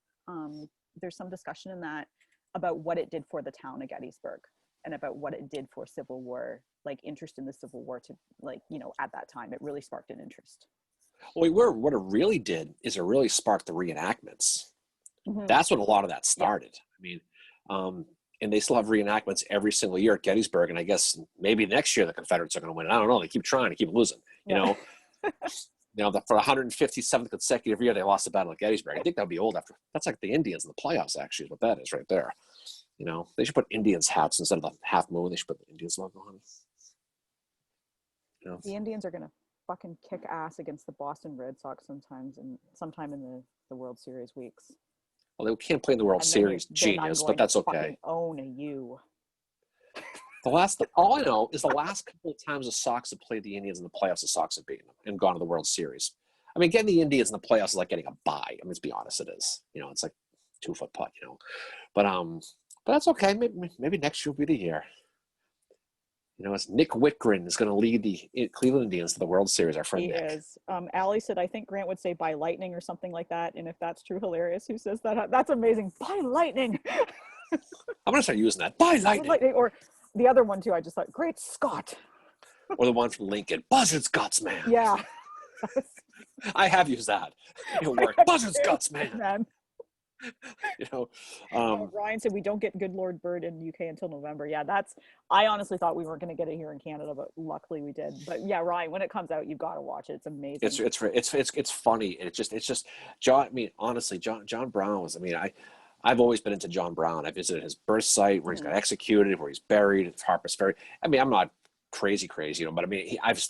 B: there's some discussion in that about what it did for the town of Gettysburg and about what it did for Civil War, like interest in the Civil War to, like, you know, at that time, it really sparked an interest.
A: Well, what it really did is it really sparked the reenactments. That's what a lot of that started. I mean, and they still have reenactments every single year at Gettysburg. And I guess maybe next year the Confederates are going to win. I don't know. They keep trying to keep losing, you know. You know, for 157th consecutive year, they lost the Battle of Gettysburg. I think that would be old after. That's like the Indians in the playoffs, actually, is what that is right there. You know, they should put Indians hats instead of the half moon. They should put the Indians logo on. You know? The
B: Indians are going to fucking kick ass against the Boston Red Sox sometime in the World Series weeks.
A: Well, they can't play in the World Series, genius, but that's okay.
B: Own you.
A: All I know is the last couple of times the Sox have played the Indians in the playoffs, the Sox have beaten them and gone to the World Series. I mean, getting the Indians in the playoffs is like getting a bye. I mean, let's be honest, it is. You know, it's like 2-foot putt, you know. But that's okay. Maybe next year will be the year. You know, it's Nick Whitgren is going to lead the Cleveland Indians to the World Series, our friend Nick.
B: He is. Allie said, I think Grant would say by lightning or something like that. And if that's true, hilarious. Who says that? That's amazing. By lightning.
A: I'm going to start using that. By lightning.
B: Or the other one, too, I just thought, great Scott.
A: Or the one from Lincoln, Buzzard's Guts, man.
B: Yeah.
A: I have used that. It'll work. Buzzard's Guts, man. You know,
B: Ryan said we don't get Good Lord Bird in UK until November. Yeah, I honestly thought we weren't going to get it here in Canada, but luckily we did. But yeah, Ryan, when it comes out, you've got to watch it. It's amazing.
A: It's funny. It's just John. I mean, honestly, John Brown was. I mean, I've always been into John Brown. I visited his birth site where he's got executed, where he's buried at Harper's Ferry. I mean, I'm not crazy, you know, but I mean, I've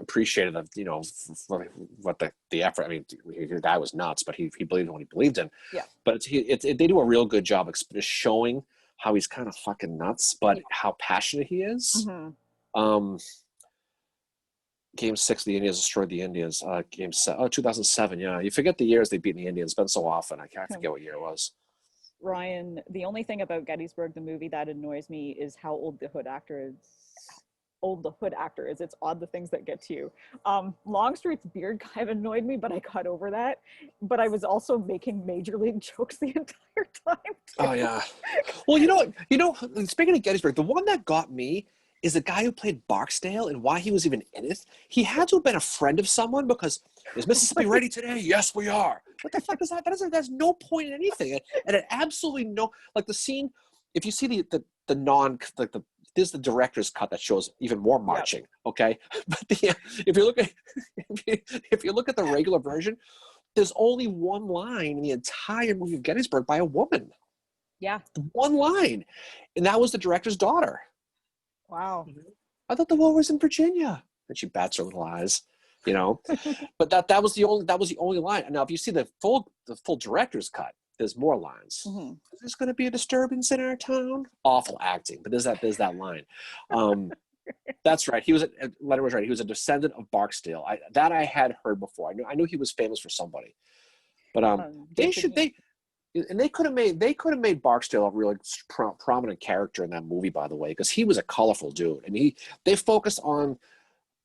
A: appreciated the, you know, for what the effort. I mean, the guy was nuts, but he believed in what he believed in.
B: Yeah.
A: But they do a real good job of showing how he's kind of fucking nuts, but how passionate he is. Game 6, the Indians destroyed the Indians. Game 7, 2007. Yeah, you forget the years they've beaten the Indians. It's been so often. I forget what year it was.
B: Ryan, the only thing about Gettysburg, the movie, that annoys me is how old the Hood actor is. It's odd the things that get to you. Longstreet's beard kind of annoyed me, but I got over that. But I was also making major league jokes the entire time, too.
A: Oh yeah. Well, you know, speaking of Gettysburg, the one that got me is the guy who played Barksdale, and why he was even in it. He had to have been a friend of someone, because is Mississippi ready today? Yes, we are. What the fuck is that? There's no point in anything. And it absolutely no, like the scene, if you see there's the director's cut that shows even more marching. Yep. Okay. But if you look at the regular version, there's only one line in the entire movie of Gettysburg by a woman.
B: Yeah.
A: One line. And that was the director's daughter.
B: Wow.
A: I thought the war was in Virginia. And she bats her little eyes, you know. But that was the only line. And now if you see the full director's cut, there's more lines. There's going to be a disturbance in our town. Awful acting, but there's that line. That's right. Leonard was right. He was a descendant of Barksdale. I had heard before. I knew he was famous for somebody. But they could have made Barksdale a really prominent character in that movie, by the way, because he was a colorful dude. And they focused on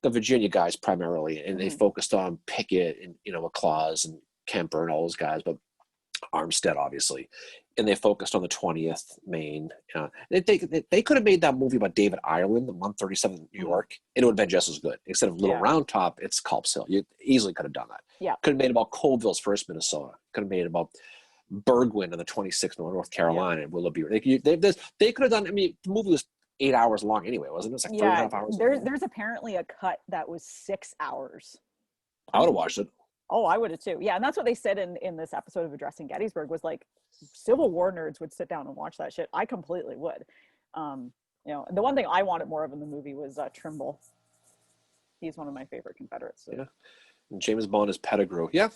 A: the Virginia guys primarily, and they focused on Pickett and, you know, McLaws and Kemper and all those guys, but Armstead, obviously. And they focused on the 20th Maine. They could have made that movie about David Ireland, the 137th New York, and it would have been just as good. Instead of Little Round Top, it's Culp's Hill. You easily could have done that.
B: Yeah.
A: Could have made about Colville's first Minnesota. Could have made about Bergwin in the 26th North Carolina and Willoughby. They could have done. I mean, the movie was 8 hours long anyway, wasn't it? It's like 3.5 hours.
B: There's apparently a cut that was 6 hours.
A: I would have watched it.
B: Oh, I would have too. Yeah, and that's what they said in this episode of Addressing Gettysburg was like, Civil War nerds would sit down and watch that shit. I completely would. You know, the one thing I wanted more of in the movie was Trimble. He's one of my favorite Confederates. So.
A: Yeah. And James Bond is Pettigrew. Yeah.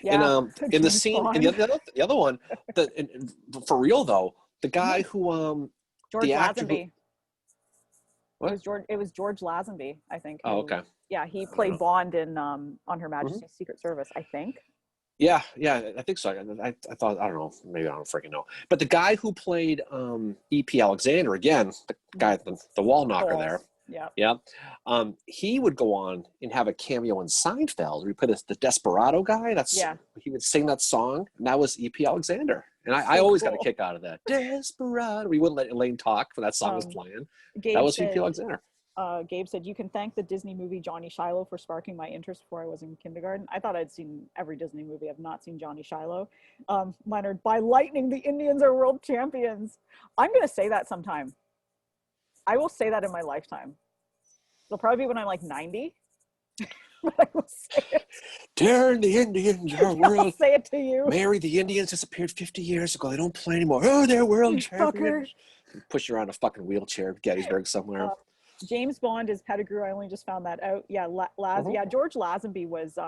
B: Yeah.
A: And in the scene, and the other one, for real though, the guy who
B: George
A: the actor
B: Lazenby.
A: What?
B: It was George Lazenby, I think.
A: Oh, okay.
B: Yeah, he played Bond in On Her Majesty's Secret Service, I think.
A: Yeah, I think so. I thought, I don't know, maybe I don't freaking know. But the guy who played E.P. Alexander, again, the guy, the wall knocker there. Yeah. He would go on and have a cameo in Seinfeld. Where he put the Desperado guy. He would sing that song, and that was E.P. Alexander. And I always got a kick out of that. Desperado. We wouldn't let Elaine talk when that song was playing. That was E.P. Alexander.
B: Gabe said, "You can thank the Disney movie Johnny Shiloh for sparking my interest before I was in kindergarten." I thought I'd seen every Disney movie. I've not seen Johnny Shiloh. Leonard, by lightning, the Indians are world champions. I'm going to say that sometime. I will say that in my lifetime. It'll probably be when I'm like 90. But I will say it.
A: Turn the Indians are world.
B: I'll say it to you.
A: Mary, the Indians disappeared 50 years ago. They don't play anymore. Oh, they're world champions. Push you around a fucking wheelchair, Gettysburg somewhere.
B: James Bond is Pettigrew. I only just found that out. Yeah, yeah. George Lazenby was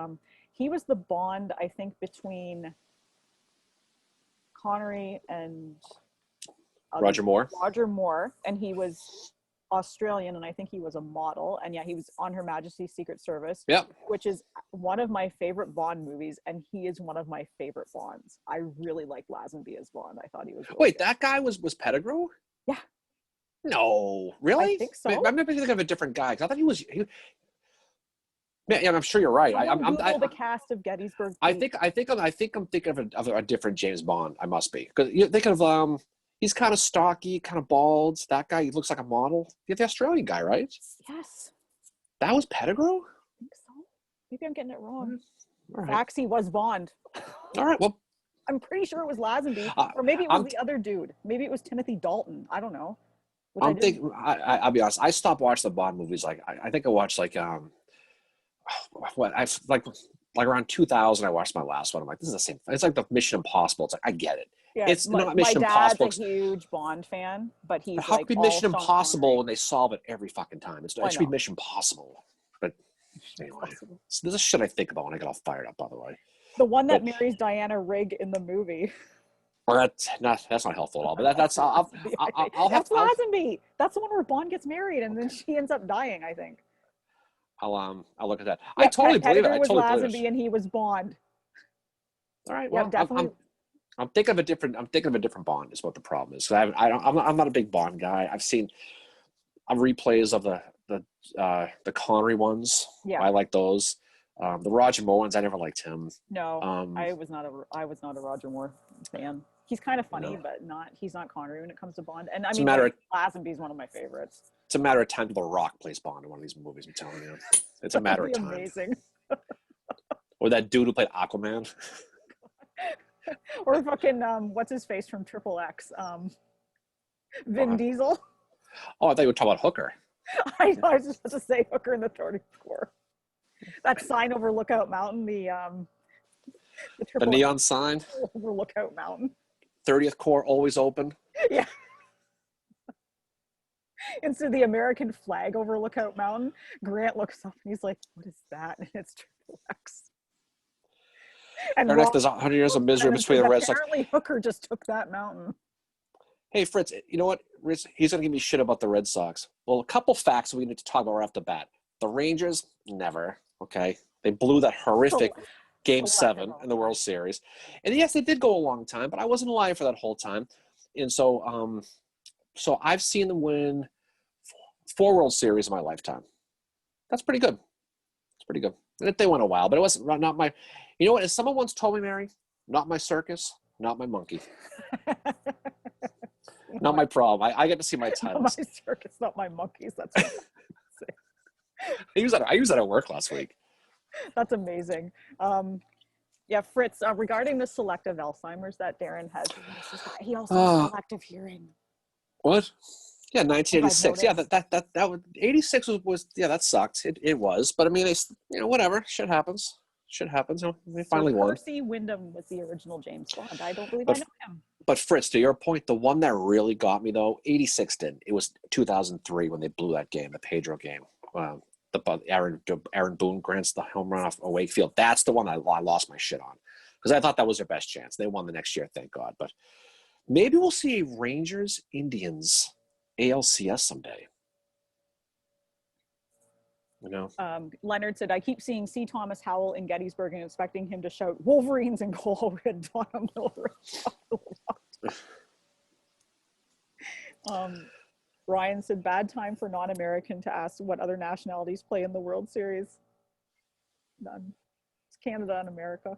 B: he was the Bond, I think, between Connery and
A: Roger Moore.
B: Roger Moore, and he was Australian, and I think he was a model. And yeah, he was On Her Majesty's Secret Service.
A: Yep.
B: Which is one of my favorite Bond movies, and he is one of my favorite Bonds. I really like Lazenby as Bond. I thought he was. Really good.
A: That guy was Pettigrew?
B: Yeah.
A: No, really?
B: I think so.
A: I'm thinking of a different guy. I thought he was. Yeah, I'm sure you're right.
B: I'm the cast of Gettysburg.
A: I think I'm thinking of a different James Bond. I must be, because you think of he's kind of stocky, kind of bald. That guy, he looks like a model. You're the Australian guy, right?
B: Yes.
A: That was Pettigrew?
B: I think so. Maybe I'm getting it wrong.
A: All right.
B: Baxi was Bond.
A: All right. Well,
B: I'm pretty sure it was Lazenby, or maybe it was the other dude. Maybe it was Timothy Dalton. I don't know.
A: I'll be honest. I stopped watching the Bond movies. Like I think I watched like around 2000. I watched my last one. I'm like, this is the same. It's like the Mission Impossible. It's like, I get it.
B: Yeah,
A: it's not Mission Impossible.
B: My dad's a huge Bond fan, but he's
A: how
B: like,
A: could be Mission Impossible when they solve it every fucking time? It should be Mission Impossible. But anyway, so this is shit I think about when I get all fired up. By the way,
B: the one that marries Diana Rigg in the movie.
A: Well, that's not helpful at all. But that's Lazenby.
B: That's the one where Bond gets married and then she ends up dying, I think.
A: I'll look at that.
B: Yeah,
A: I totally believe it.
B: I totally believe it. Lazenby and he was Bond.
A: All right. Well, definitely. I'm thinking of a different Bond. Is what the problem is. I'm not a big Bond guy. I've seen replays of the Connery ones. Yeah, I like those. The Roger Moore ones, I never liked him.
B: No, I was not a Roger Moore fan. He's kind of funny, but he's not Connery when it comes to Bond. And I mean, Lazenby's one of my favorites.
A: It's a matter of time till The Rock plays Bond in one of these movies. I'm telling you, it's a matter of time.
B: Amazing.
A: Or that dude who played Aquaman.
B: Or fucking what's his face from Triple X? Vin Diesel.
A: Oh, I thought you were talking about Hooker.
B: I know. I was just about to say Hooker in the 34. That sign over Lookout Mountain, the
A: neon sign
B: over Lookout Mountain.
A: 30th Corps always open.
B: Yeah. Instead of the American flag over Lookout Mountain, Grant looks up and he's like, "What is that?" And it's Triple X. And
A: there's 100 years of misery between the Red Sox.
B: Apparently, Hooker just took that mountain.
A: Hey, Fritz, you know what? He's going to give me shit about the Red Sox. Well, a couple facts we need to talk about right off the bat. The Rangers, never. Okay, they blew that horrific Game 7 in the World Series, and yes, they did go a long time, but I wasn't alive for that whole time, and so I've seen them win 4 World Series in my lifetime. That's pretty good. It's pretty good. They went a while, but it wasn't not my. You know what? As someone once told me, Mary, not my circus, not my monkey, not my problem. I get to see my titles.
B: Not my circus, not my monkeys. That's what
A: I used that at work last week.
B: That's amazing. Yeah, Fritz, regarding the selective Alzheimer's that Darren has, he also has selective hearing.
A: What? Yeah, 1986. Yeah,
B: noticed.
A: that was 86 was yeah, that sucked. It was, but I mean, whatever. Shit happens. Shit happens. They finally won.
B: Percy Wyndham was the original James Bond. I don't believe I know him.
A: But Fritz, to your point, the one that really got me though, 86 didn't. It was 2003 when they blew that game, the Pedro game. Aaron Boone grants the home run off Wakefield. That's the one I lost my shit on because I thought that was their best chance. They won the next year, thank God. But maybe we'll see a Rangers Indians ALCS someday. You know,
B: Leonard said, I keep seeing C. Thomas Howell in Gettysburg and expecting him to shout Wolverines and goal with Donna Miller. Ryan said, bad time for non-American to ask what other nationalities play in the World Series. None. It's Canada and America.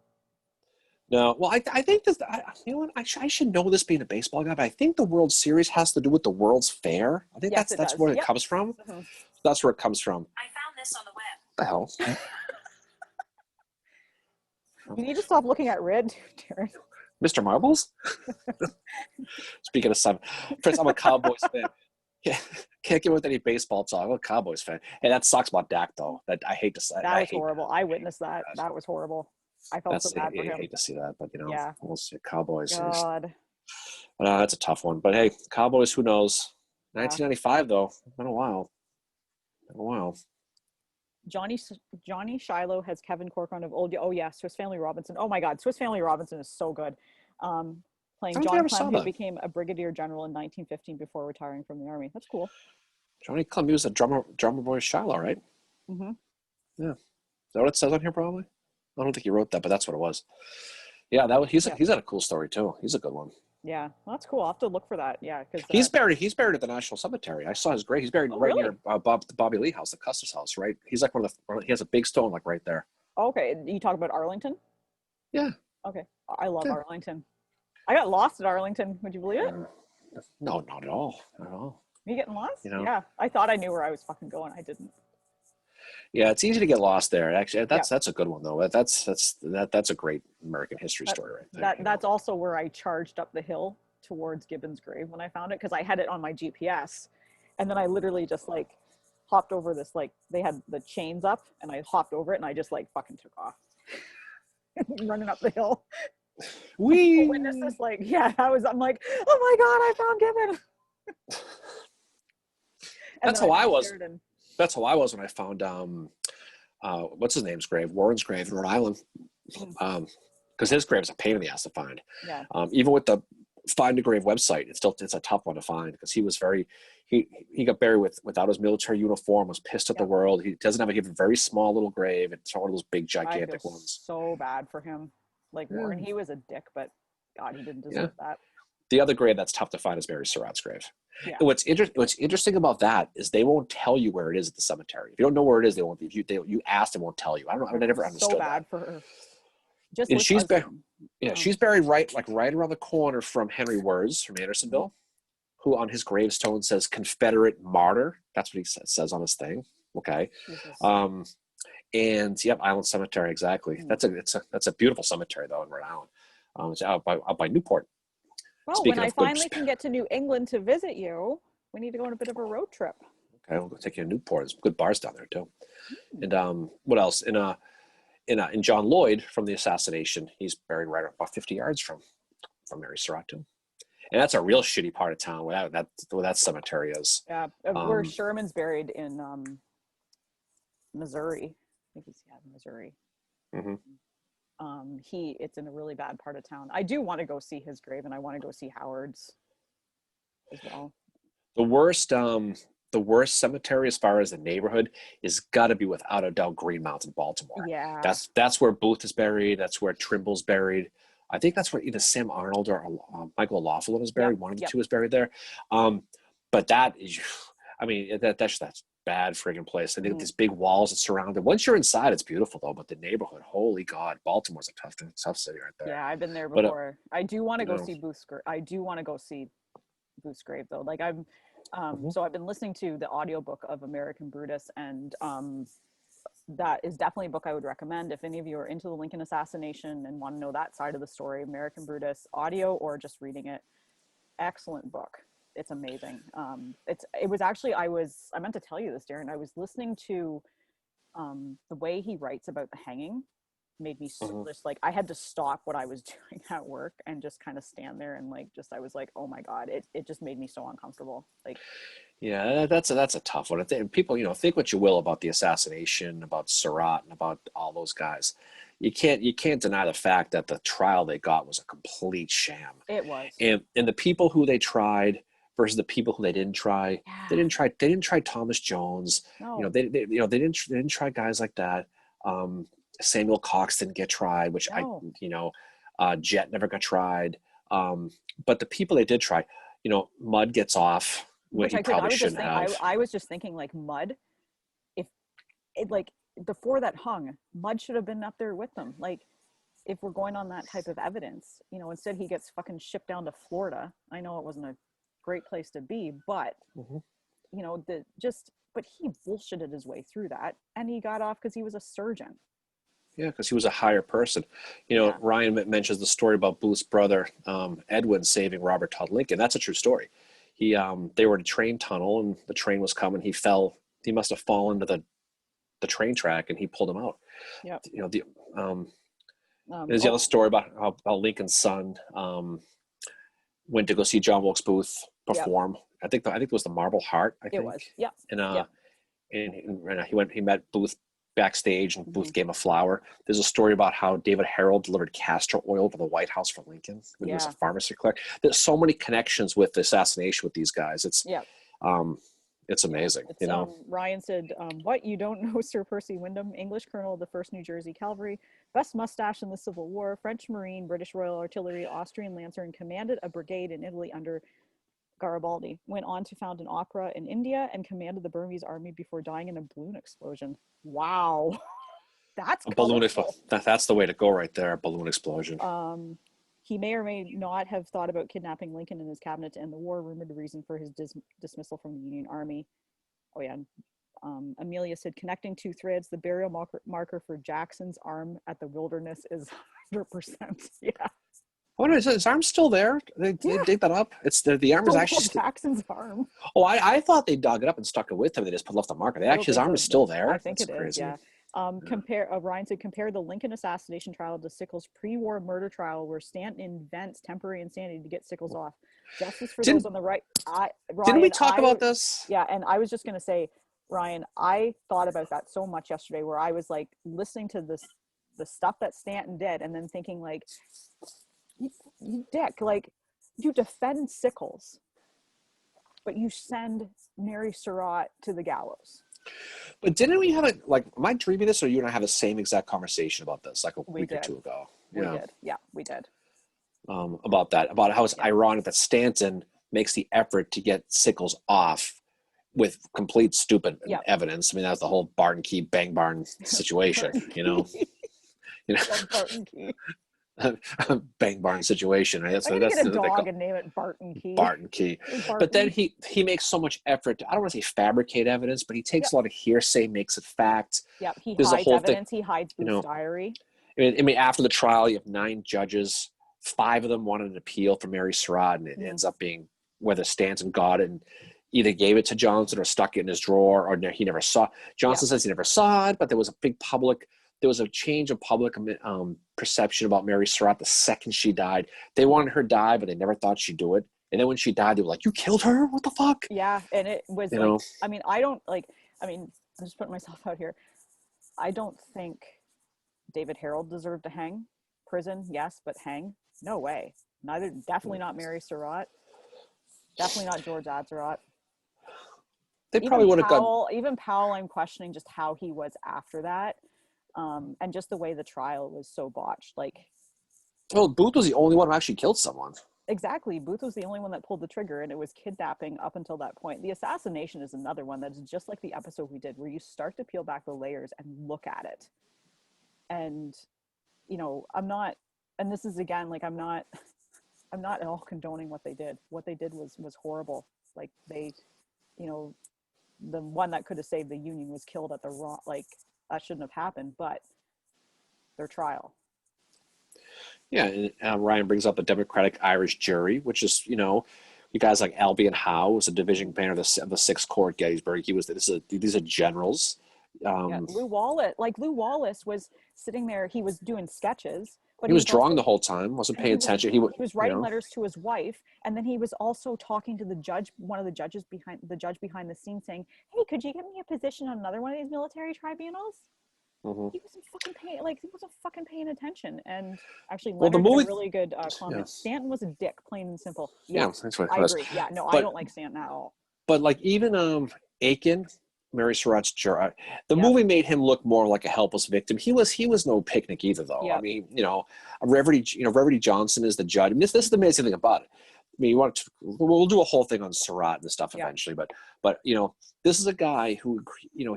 A: No, well, I think this. You know what? I should know this being a baseball guy, but I think the World Series has to do with the World's Fair. I think that's where it comes from. Mm-hmm. That's where it comes from.
C: I found this on the web.
A: The hell?
B: You need to stop looking at red, Darren.
A: Mr. Marbles? Speaking of Simon, Fritz, I'm a Cowboys fan. Yeah, can't get with any baseball talk. I'm a Cowboys fan. Hey, that sucks about Dak, though. That I hate to say.
B: That was horrible. I witnessed that. That was horrible. I felt so bad for him.
A: I hate to see that, but
B: yeah.
A: We'll see. Cowboys.
B: God.
A: That's a tough one. But hey, Cowboys, who knows? 1995, though. Been a while.
B: Johnny Shiloh has Kevin Corcoran of old. Oh yeah, Swiss Family Robinson. Oh my God, Swiss Family Robinson is so good. Playing John Clem, who became a brigadier general in 1915 before retiring from the army. That's cool.
A: Johnny Clem, he was a drummer boy Shiloh, right?
B: Mm-hmm.
A: Yeah. Is that what it says on here? Probably. I don't think he wrote that, but that's what it was. Yeah, he's had a cool story too. He's a good one.
B: Yeah, well, that's cool. I'll have to look for that. Yeah, because
A: he's buried at the National Cemetery. I saw his grave. He's buried near the Bobby Lee house, the Custis house, right? He's like he has a big stone like right there.
B: Okay, you talk about Arlington?
A: Yeah.
B: Okay, I love Arlington. I got lost at Arlington. Would you believe it?
A: No, not at all. Not at all.
B: You getting lost? Yeah, I thought I knew where I was fucking going. I didn't.
A: Yeah, it's easy to get lost there. Actually, that's a good one though. That's a great American history story right there.
B: That's also where I charged up the hill towards Gibbon's grave when I found it, because I had it on my GPS, and then I literally just like hopped over this, like they had the chains up, and I hopped over it and I just like fucking took off, running up the hill.
A: We
B: witnessed this, like I'm like, oh my God, I found Gibbon.
A: That's how I was. That's how I was when I found what's his name's grave, Warren's grave in Rhode Island, because his grave is a pain in the ass to find.
B: Yeah.
A: Even with the Find a Grave website, it's a tough one to find because he was he got buried without his military uniform, was pissed at the world. He doesn't have a very small little grave. It's one of those big gigantic ones.
B: So bad for him. Like Warren, he was a dick, but God, he didn't deserve that.
A: The other grave that's tough to find is Mary Surratt's grave. Yeah. What's interesting about that is they won't tell you where it is at the cemetery. If you don't know where it is, they won't. If you ask, they won't tell you. I never understood
B: so bad
A: that.
B: for her.
A: And she's buried right around the corner from Henry Wirz from Andersonville, who on his gravestone says Confederate martyr. That's what he says on his thing. Okay. Jesus. And Island Cemetery, exactly. That's a beautiful cemetery though in Rhode Island. It's out by Newport.
B: Well, when I finally can get to New England to visit you, we need to go on a bit of a road trip.
A: Okay, we'll go take you to Newport. There's good bars down there too. And what else? In John Lloyd from the assassination, he's buried right about 50 yards from Mary Surratt too. And that's a real shitty part of town where that cemetery is.
B: Yeah, where Sherman's buried in Missouri. I think he's in Missouri.
A: Mm-hmm.
B: It's in a really bad part of town. I do want to go see his grave, and I want to go see Howard's as well.
A: The worst cemetery as far as the neighborhood is got to be without a doubt Greenmount in Baltimore.
B: Yeah,
A: that's where Booth is buried. That's where Trimble's buried. I think that's where either Sam Arnold or Michael O'Loughlin is buried. One of the two is buried there. But that is, I mean, that's bad friggin' place. And they got these big walls that surround it. Once you're inside, it's beautiful though. But the neighborhood, holy God, Baltimore's a tough city right there.
B: Yeah, I've been there before. But, I do want to go see Booth's grave. I do want to go see Booth's grave though. Like so I've been listening to the audiobook of American Brutus, and that is definitely a book I would recommend if any of you are into the Lincoln assassination and want to know that side of the story. American Brutus, audio or just reading it. Excellent book. It's amazing. It was actually, I meant to tell you this, Darren. I was listening to the way he writes about the hanging made me so just like, I had to stop what I was doing at work and just kind of stand there and like, I was like, oh my God, it just made me so uncomfortable. Like,
A: yeah, that's a tough one. People, think what you will about the assassination, about Surratt, and about all those guys. You can't deny the fact that the trial they got was a complete sham.
B: it was.
A: And the people who they tried versus the people who they didn't try.
B: Yeah.
A: They didn't try Thomas Jones.
B: No.
A: They didn't try guys like that. Samuel Cox didn't get tried, which
B: No.
A: Jet never got tried. But the people they did try, Mudd gets off. Which he probably shouldn't have.
B: I was just thinking like Mudd, if it like the four that hung, Mudd should have been up there with them. Like if we're going on that type of evidence, instead he gets fucking shipped down to Florida. I know it wasn't a great place to be, but but he bullshitted his way through that and he got off because he was a surgeon.
A: Yeah, because he was a higher person. Ryan mentions the story about Booth's brother, Edwin, saving Robert Todd Lincoln. That's a true story. They were in a train tunnel and the train was coming. He fell. He must have fallen to the train track and he pulled him out.
B: Yeah.
A: There's the other story about how Lincoln's son went to go see John Wilkes Booth perform. Yep. I think it was the Marble Heart. I think
B: it was. Yeah.
A: And he met Booth backstage and Booth gave him a flower. There's a story about how David Harold delivered castor oil to the White House for Lincoln when he was a pharmacy clerk. There's so many connections with the assassination with these guys. It's amazing.
B: Ryan said, what, you don't know Sir Percy Wyndham, English colonel of the 1st New Jersey Cavalry, best mustache in the Civil War, French Marine, British Royal Artillery, Austrian Lancer, and commanded a brigade in Italy under Garibaldi. Went on to found an opera in India and commanded the Burmese army before dying in a balloon explosion. Wow. That's
A: a balloon explosion. That's the way to go right there, a balloon explosion.
B: He may or may not have thought about kidnapping Lincoln and his cabinet to end the war, rumored the reason for his dismissal from the Union Army. Oh yeah. Amelia said, connecting two threads, the burial marker for Jackson's arm at the Wilderness is 100%. Yeah.
A: What is his arm still there? They dig that up. It's the arm is actually
B: Jackson's arm.
A: Oh, I thought they dug it up and stuck it with him. They just left the marker. His arm is still there.
B: I think it is. Yeah. Ryan said, compare the Lincoln assassination trial to Sickles' pre-war murder trial, where Stanton invents temporary insanity to get Sickles off. Justice for those on the right. Ryan,
A: didn't we talk about this?
B: Yeah, and I was just going to say, Ryan, I thought about that so much yesterday, where I was like listening to the stuff that Stanton did, and then thinking like, you dick, like you defend Sickles, but you send Mary Surratt to the gallows.
A: But didn't we have am I dreaming this, or you and I have the same exact conversation about this like a week or two ago?
B: We did. Yeah, we did.
A: About how it's ironic that Stanton makes the effort to get Sickles off with complete stupid evidence. I mean, that's the whole Barton Key Bang Barn situation,
B: Barton Key.
A: Bang Barn situation, right?
B: So that's get a dog and name it Barton Key.
A: Barton Key. But then he makes so much effort to, I don't want to say fabricate evidence, but he takes a lot of hearsay, makes it fact.
B: Yep, he hides evidence. He hides Booth's diary.
A: I mean, after the trial, you have 9 judges. 5 of them wanted an appeal for Mary Surratt, and it ends up being whether Stanton got it and either gave it to Johnson or stuck it in his drawer, or he never saw. Johnson says he never saw it, but there was a change of public perception about Mary Surratt the second she died. They wanted her to die, but they never thought she'd do it. And then when she died, they were like, "You killed her? What the fuck?"
B: Yeah, and it was I'm just putting myself out here. I don't think David Harold deserved to hang. Prison, yes, but hang? No way. Definitely not Mary Surratt. Definitely not George Atzerodt.
A: They probably would have got.
B: Even Powell, I'm questioning just how he was after that. And just the way the trial was so botched.
A: Well, Booth was the only one who actually killed someone.
B: Exactly. Booth was the only one that pulled the trigger, and it was kidnapping up until that point. The assassination is another one that's just like the episode we did, where you start to peel back the layers and look at it. And, I'm not, and this is again, I'm not at all condoning what they did. What they did was horrible. They, the one that could have saved the Union was killed at the wrong, that shouldn't have happened, but their trial.
A: Yeah, and Ryan brings up the Democratic Irish jury, which is, you guys like Albion Howe was a division commander of the Sixth Corps at Gettysburg. These are generals.
B: Yeah, Lou Wallace was sitting there. He was doing sketches, but
A: he was drawing the whole time, wasn't paying attention.
B: He was writing letters to his wife, and then he was also talking to the judge, one of the judges behind the scenes, saying, "Hey, could you get me a position on another one of these military tribunals?"
A: Mm-hmm.
B: He wasn't fucking paying attention. And actually, Leonard had a really good comment. Yeah. Stanton was a dick, plain and simple. Yeah, that's what I agree. Yeah, no, I don't like Stanton at all.
A: But like even Aiken, Mary Surratt's juror, the movie made him look more like a helpless victim. He was no picnic either, though. Yep. I mean, Reverdy Johnson is the judge. I mean, this is the amazing thing about it. I mean, we'll do a whole thing on Surratt and stuff eventually, but this is a guy who,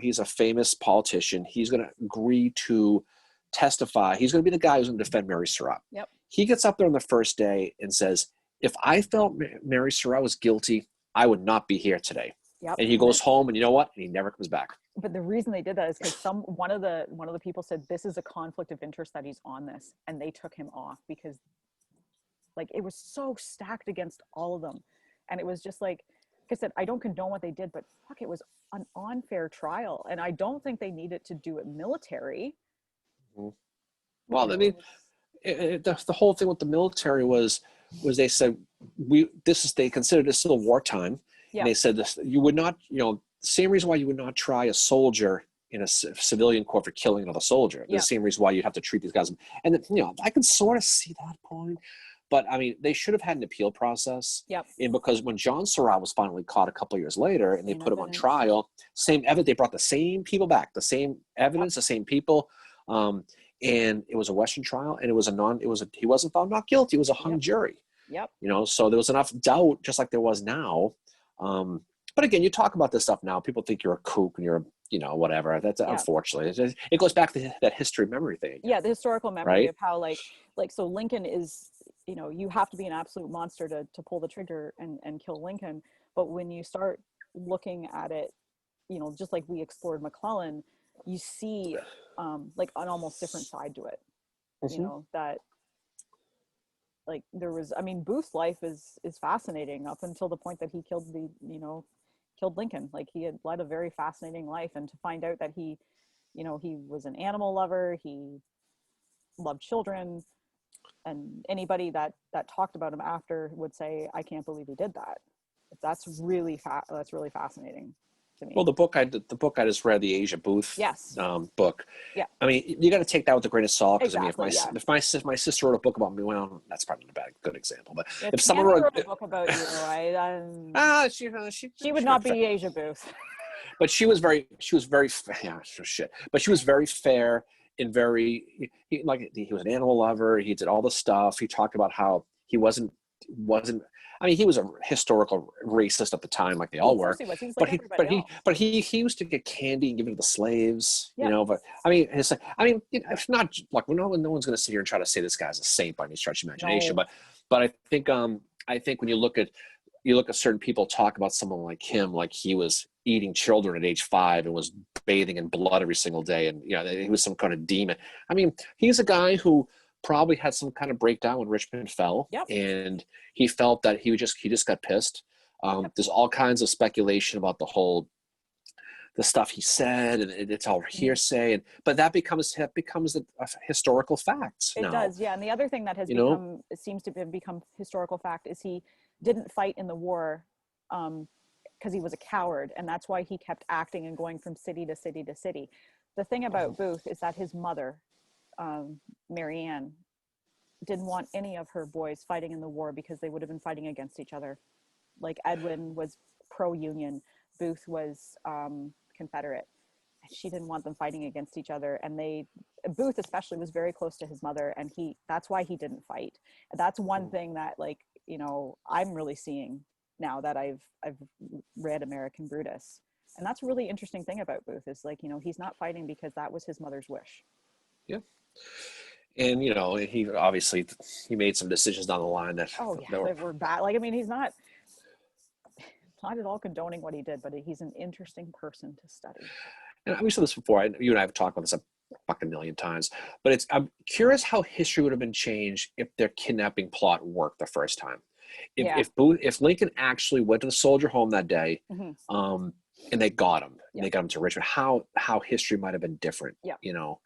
A: he's a famous politician. He's going to agree to testify. He's going to be the guy who's going to defend Mary Surratt.
B: Yep.
A: He gets up there on the first day and says, "If I felt Mary Surratt was guilty, I would not be here today." Yep. And he goes home, and you know what? And he never comes back.
B: But the reason they did that is because one of the people said this is a conflict of interest that he's on this, and they took him off because, like, it was so stacked against all of them, and it was just like I said, I don't condone what they did, but fuck, it was an unfair trial, and I don't think they needed to do it military.
A: Mm-hmm. Well, I mean, the whole thing with the military was they said they considered it still wartime. Yeah. And they said this, you would not, same reason why you would not try a soldier in a civilian court for killing another soldier. The same reason why you'd have to treat these guys. And I can sort of see that point, but I mean, they should have had an appeal process.
B: Yep.
A: And because when John Surratt was finally caught a couple of years later and they put him on trial, same evidence, they brought the same people back, the same evidence, the same people. And it was a Western trial, and he wasn't found not guilty. It was a hung jury.
B: Yep.
A: So there was enough doubt, just like there was now. But again, you talk about this stuff now, people think you're a kook and you're, whatever. That's unfortunately, it goes back to that history memory thing.
B: Yeah. The historical memory of how so Lincoln is, you have to be an absolute monster to pull the trigger and kill Lincoln. But when you start looking at it, just like we explored McClellan, you see like an almost different side to it. Mm-hmm. That like there was, I mean, Booth's life is fascinating up until the point that he killed Lincoln. Like, he had led a very fascinating life, and to find out that he was an animal lover, he loved children, and anybody that talked about him after would say, I can't believe he did that. That's really fascinating to me.
A: Well, the book I just read, the Asia Booth book. Yeah. I mean, you got to take that with a grain of salt, because exactly, if my sister wrote a book about me, well, that's probably not a good example. But if someone wrote
B: a book about you, right? She would not be Asia Booth.
A: But she was very But she was very fair and very he was an animal lover. He did all the stuff. He talked about how he wasn't. I mean, he was a historical racist at the time, like they all were. But he used to get candy and give it to the slaves, But I mean, it's not like no one's going to sit here and try to say this guy's a saint by any stretch of imagination. No. But I think when you look at certain people talk about someone like him, like he was eating children at age 5 and was bathing in blood every single day, and he was some kind of demon. I mean, he's a guy who probably had some kind of breakdown when Richmond fell, and he felt that he just got pissed. There's all kinds of speculation about the stuff he said, and it's all hearsay, but that becomes a historical fact.
B: It does, yeah. And the other thing that has seems to have become historical fact is he didn't fight in the war because he was a coward, and that's why he kept acting and going from city to city to city. The thing about Booth is that his mother, Mary Ann, didn't want any of her boys fighting in the war because they would have been fighting against each other. Like, Edwin was pro-Union, Booth was Confederate. She didn't want them fighting against each other, and Booth especially was very close to his mother, and that's why he didn't fight. And that's one thing that, like, I'm really seeing now that I've read American Brutus. And that's a really interesting thing about Booth is, like, he's not fighting because that was his mother's wish.
A: Yeah. And, he obviously, he made some decisions down the line that
B: were bad. Like, I mean, he's not at all condoning what he did, but he's an interesting person to study.
A: and we said this before, you and I have talked about this a fucking million times, but I'm curious how history would have been changed if their kidnapping plot worked the first time. If Lincoln actually went to the soldier home that day, and they got him, and they got him to Richmond, how history might have been different. You know,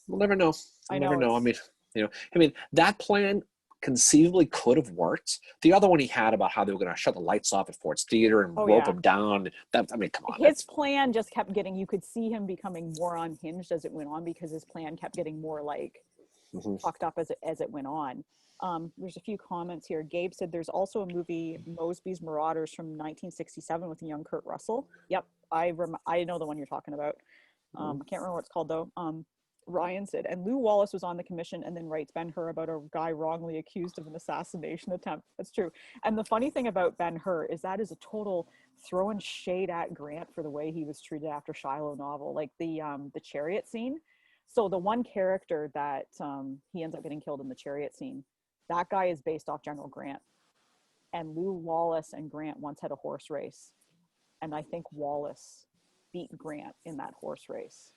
A: we'll never know. We'll never know. I mean, that plan conceivably could have worked. The other one he had about how they were going to shut the lights off at Ford's Theater and rope him down. That, I mean, come on.
B: His plan just kept getting, you could see him becoming more unhinged as it went on, because his plan kept getting more like fucked up as it went on. There's a few comments here. Gabe said there's also a movie, Mosby's Marauders, from 1967 with young Kurt Russell. Yep, I know the one you're talking about. I can't remember what it's called though. Ryan said, and Lew Wallace was on the commission, and then writes Ben-Hur about a guy wrongly accused of an assassination attempt. That's true. And the funny thing about Ben-Hur is that is a total throwing shade at Grant for the way he was treated after Shiloh novel, like the chariot scene. So the one character that he ends up getting killed in the chariot scene, that guy is based off General Grant. And Lew Wallace and Grant once had a horse race, and I think Wallace beat Grant in that horse race.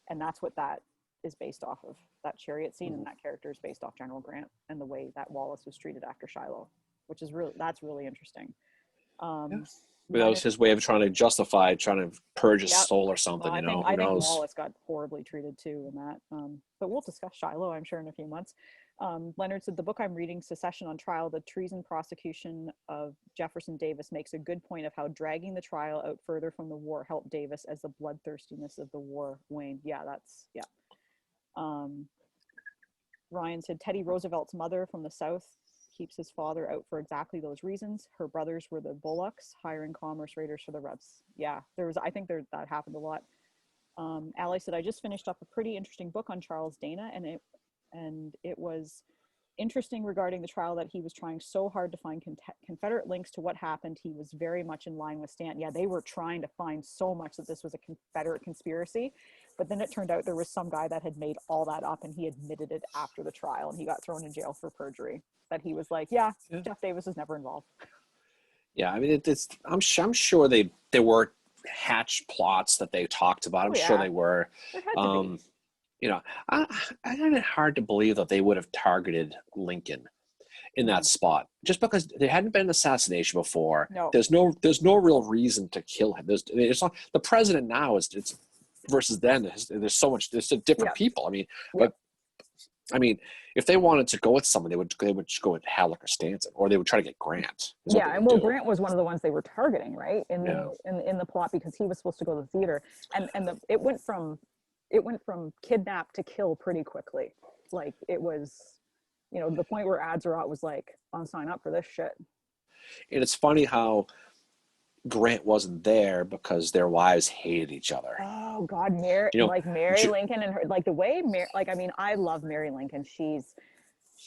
B: And that's what that is based off of, that chariot scene, and that character is based off General Grant and the way that Wallace was treated after Shiloh, which is that's really interesting.
A: But that was his way of trying to purge his soul or something. I think
B: Wallace got horribly treated too in that. But we'll discuss Shiloh, I'm sure, in a few months. Leonard said, the book I'm reading, Secession on Trial, the treason prosecution of Jefferson Davis, makes a good point of how dragging the trial out further from the war helped Davis as the bloodthirstiness of the war waned. Ryan said, Teddy Roosevelt's mother from the South keeps his father out for exactly those reasons. Her brothers were the Bullocks, hiring commerce raiders for the Rebs. I think that happened a lot. Allie said, I just finished up a pretty interesting book on Charles Dana, and it was interesting regarding the trial that he was trying so hard to find Confederate links to what happened. He was very much in line with Stanton. Yeah, they were trying to find so much that this was a Confederate conspiracy, but then it turned out there was some guy that had made all that up, and he admitted it after the trial, and he got thrown in jail for perjury. That he was like, Jeff Davis was never involved.
A: Yeah, I mean, I'm sure there were hatched plots that they talked about. I'm sure they were.
B: There had to be.
A: I find it hard to believe that they would have targeted Lincoln in that spot, just because there hadn't been an assassination before.
B: No.
A: There's no real reason to kill him. It's not the president now. It's versus then. There's so much. There's different people. I mean, but if they wanted to go with someone, they would just go with Halleck or Stanton, or they would try to get Grant.
B: Grant was one of the ones they were targeting, right, in the plot, because he was supposed to go to the theater, and it went from kidnap to kill pretty quickly. Like, it was, the point where Adzerat was like, I'll sign up for this shit.
A: And it's funny how Grant wasn't there because their wives hated each other.
B: Oh God, Mary Lincoln and her, like the way I love Mary Lincoln. She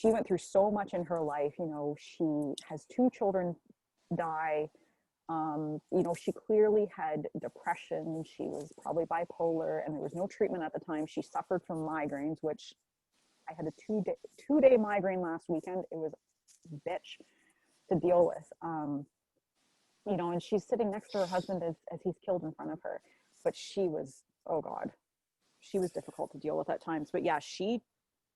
B: went through so much in her life. She has 2 children die. She clearly had depression. She was probably bipolar, and there was no treatment at the time. She suffered from migraines, which I had a two-day migraine last weekend. It was a bitch to deal with. And she's sitting next to her husband as he's killed in front of her. But she was, oh God, she was difficult to deal with at times. But yeah, she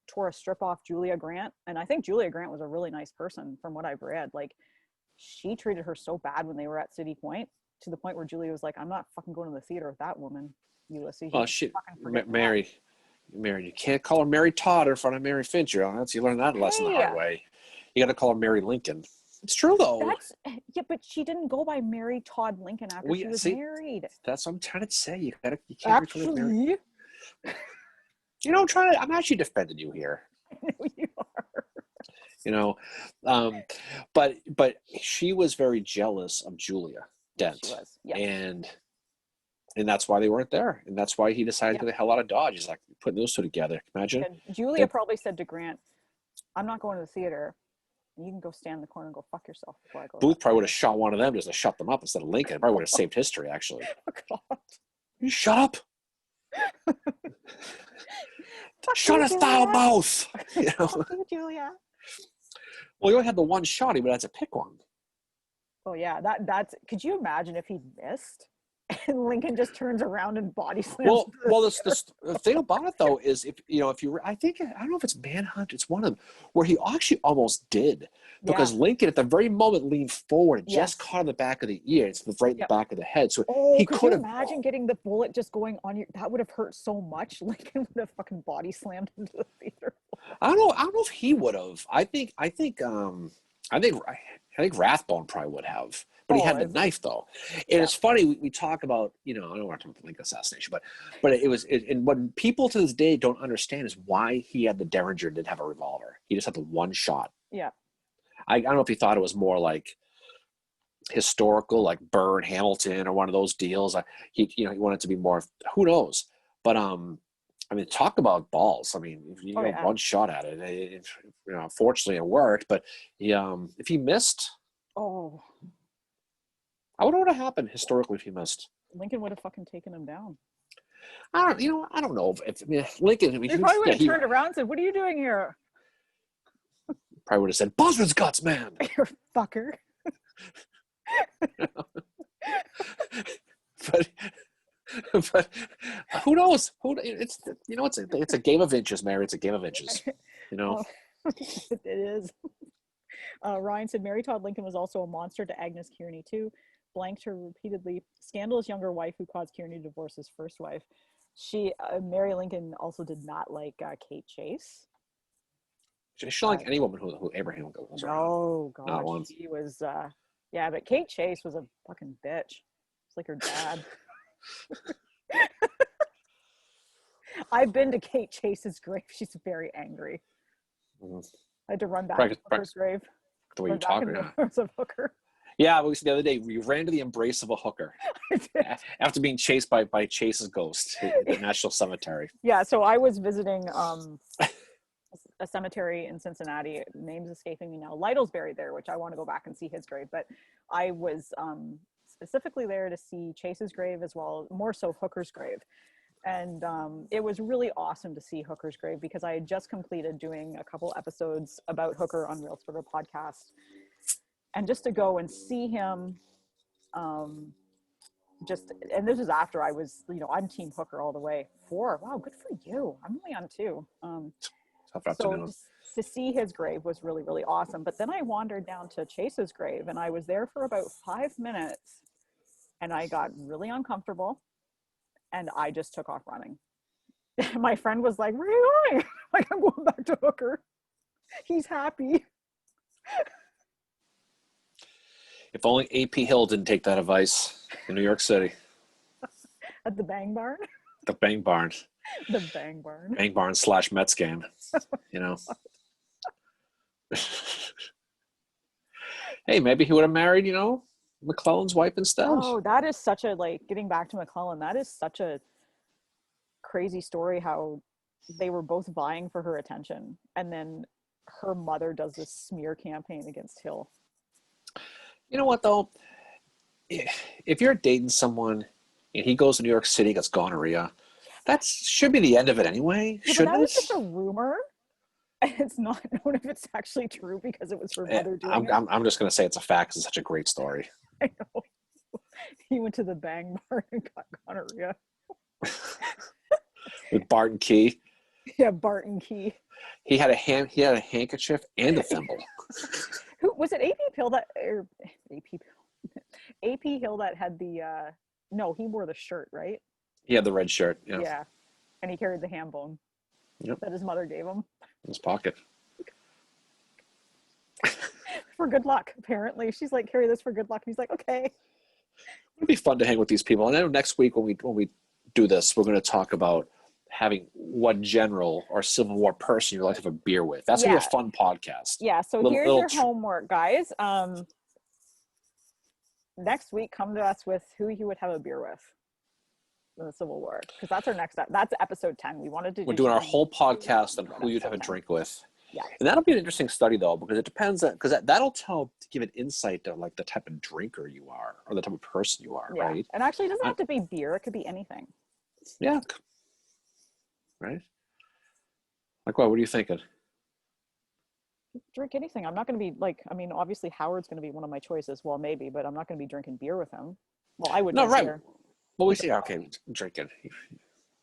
B: tore a strip off Julia Grant. And I think Julia Grant was a really nice person from what I've read. Like, she treated her so bad when they were at City Point, to the point where Julia was like, I'm not fucking going to the theater with that woman, Ulysses.
A: Well, Mary, you can't call her Mary Todd in front of Mary Fincher. You learned that lesson the hard way. You got to call her Mary Lincoln. It's true, though.
B: But she didn't go by Mary Todd Lincoln after she was married.
A: That's what I'm trying to say. You can't
B: actually.
A: I'm actually defending you here.
B: I know you are.
A: But she was very jealous of Julia Dent.
B: She was, yeah.
A: And that's why they weren't there. And that's why he decided to get the hell out of Dodge. He's like, putting those two together. Imagine.
B: And Julia probably said to Grant, I'm not going to the theater. You can go stand in the corner and go fuck yourself before I go.
A: Booth probably would have shot one of them just to shut them up instead of Lincoln. Probably would have saved history, actually.
B: Oh, God.
A: You shut up. Shut his foul mouth.
B: Fuck you, Julia.
A: Well, he only had the one shot. He would have to pick one.
B: Oh yeah, that's. Could you imagine if he missed? And Lincoln just turns around and body slams.
A: Well, the thing about it though is if I don't know if it's Manhunt, it's one of them where he actually almost did, because Lincoln at the very moment leaned forward and just caught in the back of the ear. It's right in the back of the head. So he could have.
B: Imagine getting the bullet just going on your. That would have hurt so much. Lincoln would have fucking body slammed into the theater.
A: I don't know if he would have. I think Rathbone probably would have. But he had the knife, though. And it's funny, we talk about, I don't want to talk about the Lincoln assassination, but and what people to this day don't understand is why he had the Derringer and didn't have a revolver. He just had the one shot.
B: Yeah.
A: I don't know if he thought it was more like historical, like Burr and Hamilton or one of those deals. He wanted to be more, who knows? But, talk about balls. You got one shot at it. Fortunately it worked, but if he missed... I wonder what would have happened historically if he missed.
B: Lincoln would have fucking taken him down.
A: I don't know if Lincoln.
B: He probably would have turned around and said, "What are you doing here?"
A: Probably would have said, "Buzzard's guts, man."
B: You fucker.
A: but who knows? It's a game of inches, Mary. It's a game of inches.
B: It is. Ryan said Mary Todd Lincoln was also a monster to Agnes Kearney too. Blanked her repeatedly. Scandalous younger wife who caused Kearney to divorce his first wife. Mary Lincoln also did not like Kate Chase.
A: She didn't like any woman who Abraham was around.
B: Oh God, she was. But Kate Chase was a fucking bitch. It's like her dad. I've been to Kate Chase's grave. She's very angry. Mm-hmm. I had to run back to Hooker's grave.
A: The way you're talking
B: about Hooker.
A: Yeah, we said the other day we ran to the embrace of a hooker after being chased by Chase's ghost at the National Cemetery.
B: Yeah, so I was visiting a cemetery in Cincinnati. Name's escaping me now. Lytle's buried there, which I want to go back and see his grave. But I was specifically there to see Chase's grave as well, more so Hooker's grave. And it was really awesome to see Hooker's grave because I had just completed doing a couple episodes about Hooker on Real Twitter podcast. And just to go and see him, and this was after I was, I'm Team Hooker all the way. 4, wow, good for you. I'm only on 2. So to see his grave was really, really awesome. But then I wandered down to Chase's grave and I was there for about 5 minutes and I got really uncomfortable and I just took off running. My friend was like, "Where are you going?" Like, "I'm going back to Hooker. He's happy."
A: If only AP Hill didn't take that advice in New York City.
B: At the Bang Barn?
A: The Bang Barn.
B: The Bang Barn.
A: Bang Barn / Mets game. Hey, maybe he would have married, McClellan's wife instead.
B: Oh, that is such a, getting back to McClellan, that is such a crazy story how they were both vying for her attention. And then her mother does this smear campaign against Hill.
A: You know what, though? If you're dating someone and he goes to New York City, gets gonorrhea, that should be the end of it anyway, shouldn't it? That
B: was just a rumor. It's not known if it's actually true because it was her mother doing it.
A: I'm just going to say it's a fact because it's such a great story.
B: I know. He went to the Bang Barn and got gonorrhea.
A: With Barton Key.
B: Yeah, Barton Key.
A: He had a handkerchief and a thimble.
B: Who was it? AP Hill that had the no, he wore the shirt, right?
A: He had the red shirt.
B: Yeah. And he carried the ham bone.
A: Yep.
B: That his mother gave him.
A: In his pocket.
B: For good luck, apparently. She's like, "Carry this for good luck." He's like, "Okay."
A: It'd be fun to hang with these people. And I know next week when we do this, we're going to talk about having what general or Civil War person you'd like to have a beer with. That's going to be a fun podcast.
B: Yeah, so here's your homework, guys. Next week, come to us with who you would have a beer with in the Civil War, because that's our next. That's episode 10. We're
A: doing our whole podcast on who you'd have a drink with.
B: Yeah,
A: and that'll be an interesting study though, because it depends because that'll give an insight to the type of drinker you are or the type of person you are, right?
B: And actually, it doesn't have to be beer; it could be anything.
A: Yeah. Right. Like what? What are you thinking?
B: Drink anything. I'm not going to be obviously Howard's going to be one of my choices. Well, maybe, but I'm not going to be drinking beer with him. Well, I would.
A: No, right.
B: Beer.
A: What we see? Okay, drinking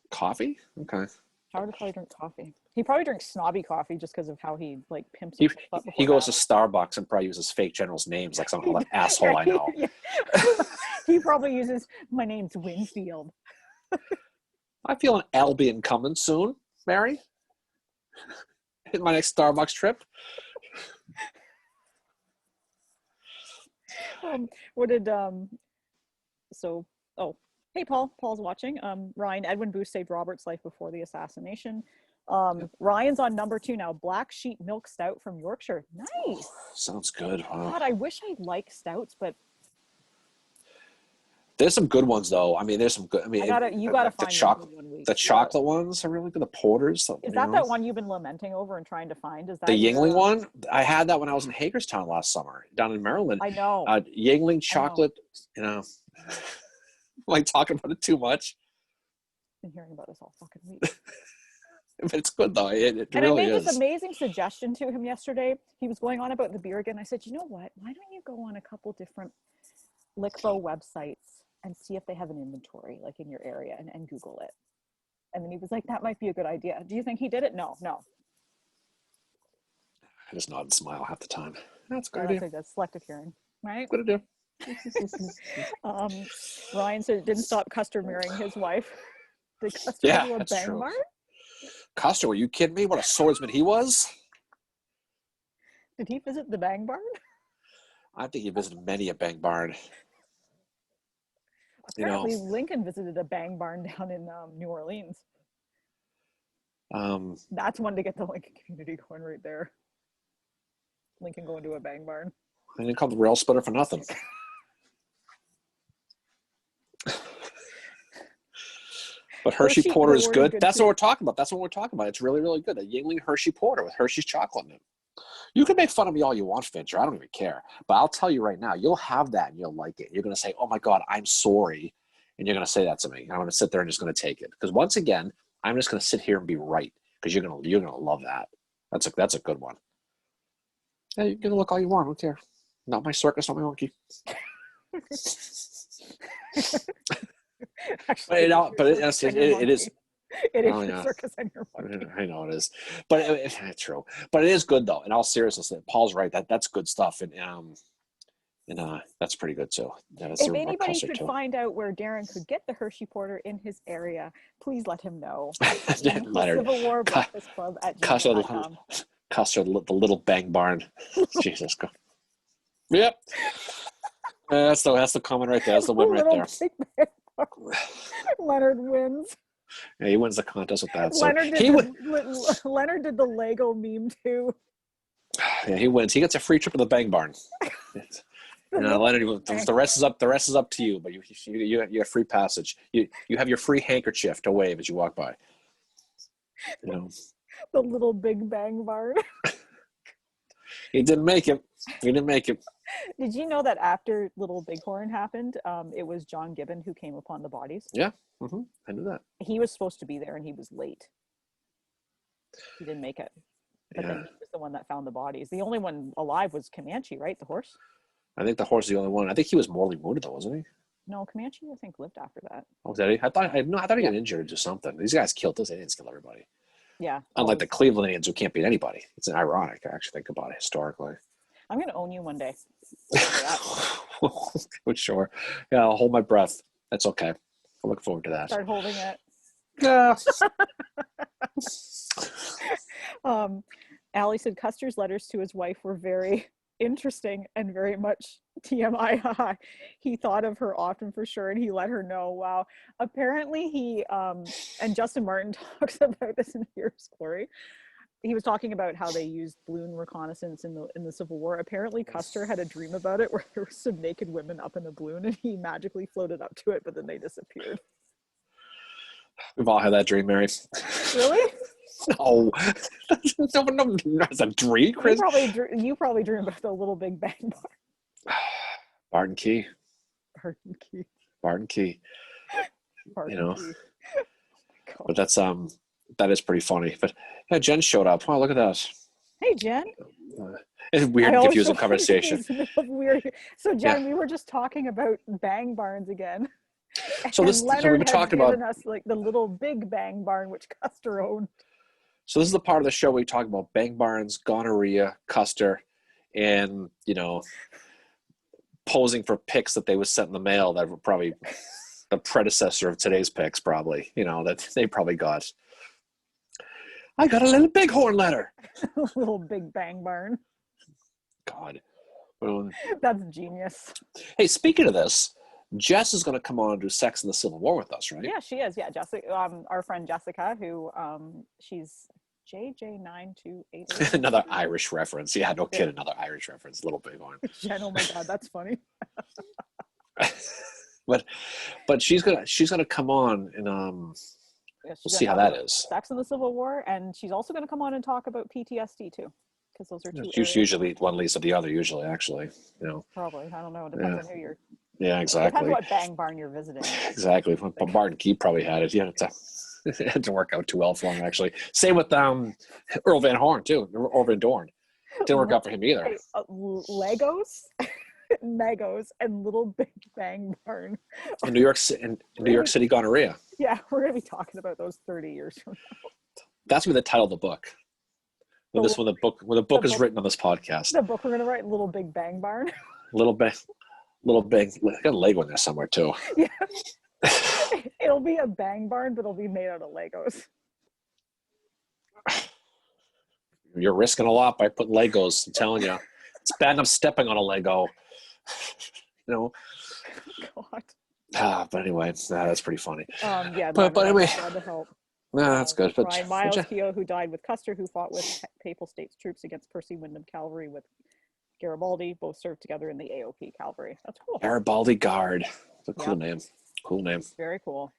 A: coffee. Okay.
B: How would probably drink coffee? He probably drinks snobby coffee just because of how he like pimps
A: He,
B: himself up
A: he
B: before
A: goes to
B: battle.
A: Starbucks and probably uses fake generals' names like some other asshole I know.
B: Yeah. He probably uses, my name's Winfield.
A: I feel an Albion coming soon, Mary. In my next Starbucks trip.
B: What did so oh hey Paul's watching. Ryan, Edwin Booth saved Robert's life before the assassination. Ryan's on number 2 now, Black Sheep Milk Stout from Yorkshire. Nice.
A: Sounds good. Wow.
B: God, I wish I liked stouts, but
A: there's some good ones though. I mean, there's some good. I mean,
B: you gotta find
A: the chocolate ones are really good. The porters.
B: Is that one you've been lamenting over and trying to find? Is that
A: the Yingling one? I had that when I was in Hagerstown last summer, down in Maryland.
B: I know.
A: Yingling chocolate. You know, like talking about it too much.
B: I've been hearing about this all fucking week.
A: But it's good though. It
B: and
A: really
B: I made
A: is.
B: this amazing suggestion to him yesterday. He was going on about the beer again. I said, you know what? Why don't you go on a couple different Lickbo websites and see if they have an inventory like in your area and Google it. And then he was like, that might be a good idea. Do you think he did it? No.
A: I just nod and smile half the time. That's good.
B: That's selective hearing, right?
A: Good to do.
B: Ryan said it didn't stop Custer marrying his wife. Did Custer do a bang barn?
A: Custer, were you kidding me? What a swordsman he was.
B: Did he visit the bang barn?
A: I think he visited many a bang barn.
B: Apparently, Lincoln visited a bang barn down in New Orleans. That's one to get the Lincoln community going right there. Lincoln going to a bang barn.
A: I didn't call the rail splitter for nothing. But Hershey Porter is good. That's what we're talking about. That's what we're talking about. It's really, really good. A Yingling Hershey Porter with Hershey's chocolate in it. You can make fun of me all you want, Fincher. I don't even care. But I'll tell you right now, you'll have that and you'll like it. You're going to say, oh my God, I'm sorry. And you're going to say that to me. And I'm going to sit there and just going to take it. Because once again, I'm just going to sit here and be right. Because you're going to love that. That's a good one. Yeah, you can look all you want. I don't care. Not my circus, not my monkey.
B: Actually,
A: but it is. It is
B: your circus and your monkey.
A: I know it is, but it's true. But it is good though. In all seriousness, Paul's right. That's good stuff, and that's pretty good too.
B: If anybody could find out where Darren could get the Hershey Porter in his area, please let him know.
A: Leonard,
B: Civil War Breakfast Club at
A: gmail.com. Custer, the little bang barn. Jesus God. Yep. That's the comment right there. That's the win right there.
B: Leonard wins.
A: Yeah, he wins the contest with that. So
B: Leonard did the Lego meme too.
A: Yeah, he wins. He gets a free trip to the bang barn. Leonard, the rest is up. The rest is up to you. But you have free passage. You have your free handkerchief to wave as you walk by. You know.
B: The little big bang barn.
A: He didn't make it.
B: Did you know that after Little Bighorn happened, it was John Gibbon who came upon the bodies?
A: Yeah, I knew that.
B: He was supposed to be there and he was late. He didn't make it. But then he was the one that found the bodies. The only one alive was Comanche, right? The horse?
A: I think the horse is the only one. I think he was mortally wounded though, wasn't he?
B: No, Comanche, I think, lived after that.
A: Oh, did he? I thought he got injured or something. These guys killed us. They didn't kill everybody.
B: Yeah.
A: Unlike the Cleveland Indians who can't beat anybody. It's ironic, I actually think about it historically.
B: I'm going to own you one day.
A: Sure. Yeah, I'll hold my breath. That's okay. I look forward to that.
B: Start holding it.
A: Yeah.
B: Allie said Custer's letters to his wife were very interesting and very much TMI. He thought of her often for sure, and he let her know. Wow. Apparently he and Justin Martin talks about this in Here's Glory. He was talking about how they used balloon reconnaissance in the Civil War. Apparently Custer had a dream about it where there were some naked women up in a balloon and he magically floated up to it, but then they disappeared.
A: We've all had that dream, Mary.
B: Really?
A: No. No, that's a dream, Chris.
B: You probably dream about the Little Big Bang Barn.
A: Barton Key.
B: Barton Key.
A: You know. Oh, but that's that is pretty funny. But yeah, Jen showed up. Wow, look at that.
B: Hey, Jen.
A: It's weird and confusing conversation.
B: Weird. So, Jen, we were just talking about bang barns again.
A: So
B: And
A: we've
B: Leonard
A: been
B: has
A: talking
B: given
A: about.
B: us like the little big bang barn, which Custer owned.
A: So this is the part of the show where we talk about bang barns, gonorrhea, Custer, and posing for pics that they was sent in the mail that were probably the predecessor of today's pics, probably. That they probably got. I got a little bighorn letter.
B: A little big bang barn.
A: God.
B: That's genius.
A: Hey, speaking of this, Jess is going to come on and do Sex in the Civil War with us, right?
B: Yeah, she is. Yeah, Jessica, our friend Jessica, who she's JJ9288.
A: Another Irish reference. Yeah, no kid, another Irish reference. Little bighorn.
B: Jen, oh my God, that's funny.
A: but she's gonna come on and we'll see how that is.
B: Sex in the Civil War, and she's also going to come on and talk about PTSD too, because those are two.
A: It's usually one leads to the other. Usually, actually,
B: Probably, I don't know. It depends on who you're.
A: Yeah, exactly.
B: Depends what bang barn you're visiting.
A: Exactly. Barton Keep probably had it. Yeah, it didn't work out too well for him, actually. Same with Earl Van Horn too. Earl Van Dorn. Didn't work out for him either.
B: Hey, Legos. Megos and Little Big Bang Barn.
A: In New York City gonorrhea.
B: Yeah, we're gonna be talking about those 30 years from now.
A: That's gonna be the title of the book. When the book is written on this podcast.
B: The book we're gonna write, Little Big Bang Barn.
A: Little big. I got a Lego in there somewhere too.
B: Yeah. It'll be a bang barn, but it'll be made out of Legos.
A: You're risking a lot by putting Legos. I'm telling you, it's bad enough stepping on a Lego.
B: God.
A: But anyway, that's pretty funny.
B: Yeah,
A: but anyway,
B: glad to help.
A: That's good. But
B: Brian Miles Keogh, who died with Custer, who fought with Papal States troops against Percy Wyndham Cavalry with Garibaldi, both served together in the AOP Cavalry. That's cool.
A: Garibaldi Guard. It's a cool name. Cool name.
B: Very cool.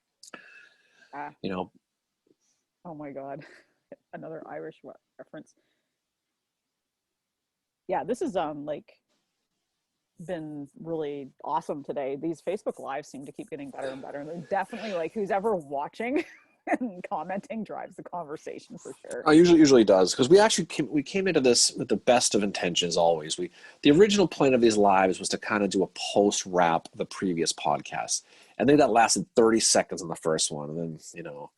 A: Oh
B: my God. Another Irish reference. Yeah, this is been really awesome today. These Facebook Lives seem to keep getting better and better. And they're definitely who's ever watching and commenting drives the conversation for sure.
A: Usually does, because we came into this with the best of intentions always. The original plan of these lives was to kind of do a post wrap of the previous podcast. And then that lasted 30 seconds on the first one. And then,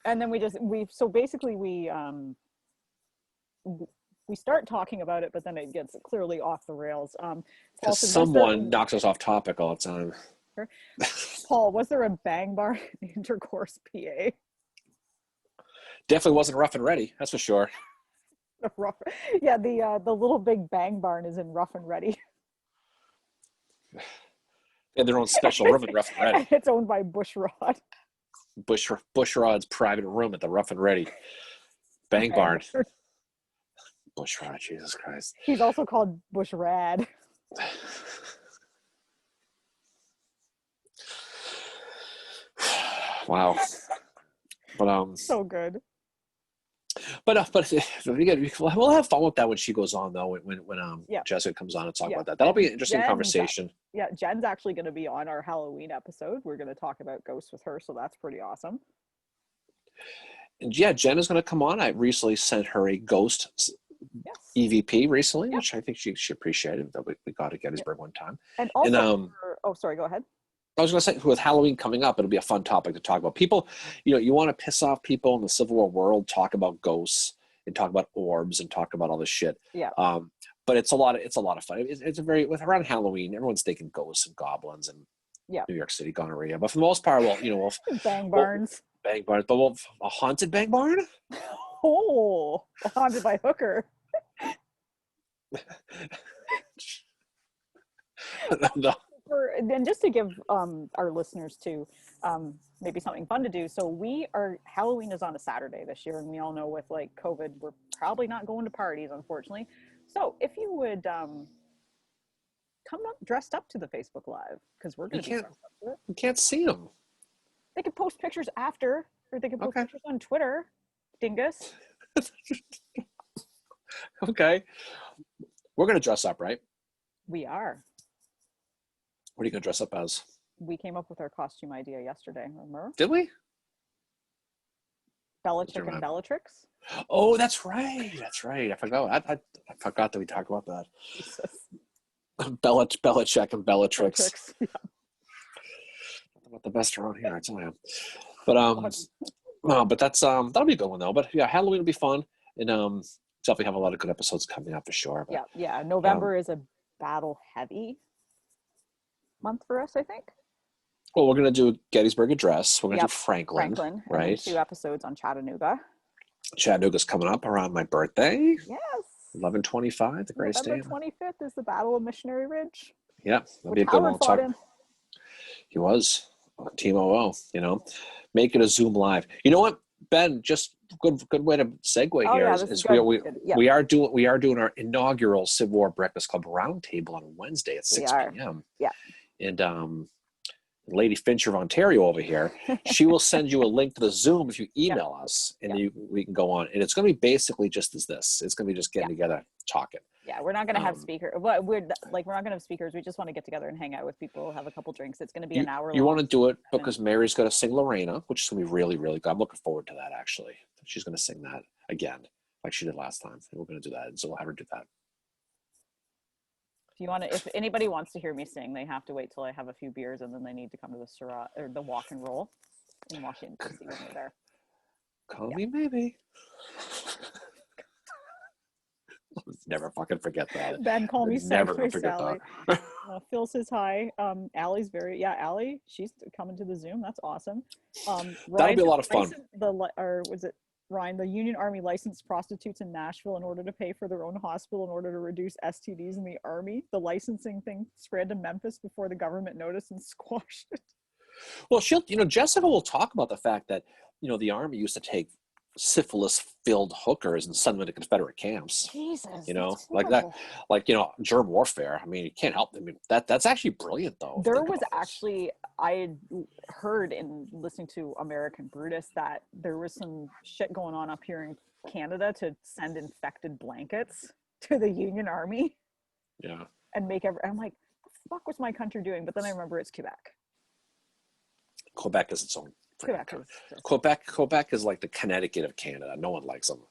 B: And then we start talking about it, but then it gets clearly off the rails.
A: Because someone knocks us off topic all the time.
B: Paul, was there a bang bar in Intercourse, PA?
A: Definitely wasn't Rough and Ready, that's for sure.
B: The Little Big Bang Barn is in Rough and Ready.
A: They have their own special room at Rough and Ready.
B: It's owned by Bushrod.
A: Bushrod's private room at the Rough and Ready Bang Barn. Bushrod, Jesus Christ.
B: He's also called Bushrad.
A: Wow. But
B: so good.
A: But we'll have fun with that when she goes on though. When Jessica comes on and talk about that, that'll be an interesting conversation.
B: Yeah, Jen's actually going to be on our Halloween episode. We're going to talk about ghosts with her, so that's pretty awesome.
A: And yeah, Jen is going to come on. I recently sent her a ghost EVP recently, which I think she appreciated. That we got to Gettysburg one time.
B: And also, sorry, go ahead.
A: I was going to say, with Halloween coming up, it'll be a fun topic to talk about. People, you want to piss off people in the Civil War world, talk about ghosts and talk about orbs and talk about all this shit.
B: Yeah.
A: But it's a lot of fun. It's around Halloween, everyone's thinking ghosts and goblins and New York City gonorrhea. But for the most part,
B: bang barns.
A: Bang barns. But a haunted bang barn?
B: Oh, haunted by Hooker.
A: No.
B: And just to give our listeners too maybe something fun to do, so Halloween is on a Saturday this year, and we all know with COVID we're probably not going to parties, unfortunately. So if you would come up dressed up to the Facebook Live, because we're going to be dressed up to it.
A: You can't see them.
B: They could post pictures after, or they could post pictures on Twitter. Dingus.
A: Okay, we're going to dress up, right?
B: We are.
A: What are you going to dress up as?
B: We came up with our costume idea yesterday, remember?
A: Did we?
B: Bellachick and Bellatrix.
A: Oh, that's right. I forgot. I forgot that we talked about that. Jesus. Bellacheck and Bellatrix.
B: Yeah.
A: Not the best around here, I tell you. But no, but that's that'll be a good one though. But yeah, Halloween will be fun, and definitely have a lot of good episodes coming up for sure. But,
B: yeah. November is a battle heavy month for us, I think.
A: Well, we're gonna do Gettysburg Address. We're gonna do Franklin, right?
B: And then 2 episodes on Chattanooga.
A: Chattanooga's coming up around my birthday.
B: Yes.
A: 11/25, the greatest day.
B: November 25th is the Battle of Missionary Ridge.
A: Yeah, that'll be a good one.
B: Fought in.
A: He was Team OO. You know, make it a Zoom live. You know what, Ben? Just good way to segue here. We are doing our inaugural Civil War Breakfast Club roundtable on Wednesday at 6 p.m.
B: Yeah,
A: and Lady Fincher of Ontario over here, she will send you a link to the Zoom if you email us, and we can go on. And it's going to be basically just as this. It's going to be just getting together, talking.
B: Yeah, we're not going to have speakers. We're not going to have speakers. We just want to get together and hang out with people, have a couple drinks. It's going to be an hour long.
A: You want to do it because Mary's going to sing Lorena, which is going to be really, really good. I'm looking forward to that, actually. She's going to sing that again, like she did last time. And we're going to do that, and so we'll have her do that.
B: If anybody wants to hear me sing, they have to wait till I have a few beers, and then they need to come to the Surratt or the Walk and Roll in Washington DC when we're there.
A: Call me maybe. Never fucking forget that.
B: Ben, call me
A: never forget
B: Sally. Phil says hi. Allie's Allie, she's coming to the Zoom. That's awesome.
A: That'll be a lot of fun.
B: Ryan, the Union Army licensed prostitutes in Nashville in order to pay for their own hospital in order to reduce STDs in the Army. The licensing thing spread to Memphis before the government noticed and squashed it.
A: Well, Jessica will talk about the fact that, the Army used to take syphilis-filled hookers and send them to Confederate camps.
B: Jesus,
A: like that, germ warfare. I mean, you can't help them. I mean, that's actually brilliant, though.
B: There was actually, I had heard in listening to American Brutus that there was some shit going on up here in Canada to send infected blankets to the Union Army.
A: Yeah.
B: And I'm like, what the fuck was my country doing? But then I remember it's Quebec.
A: Quebec is its own. Quebec is like the Connecticut of Canada. No one likes them.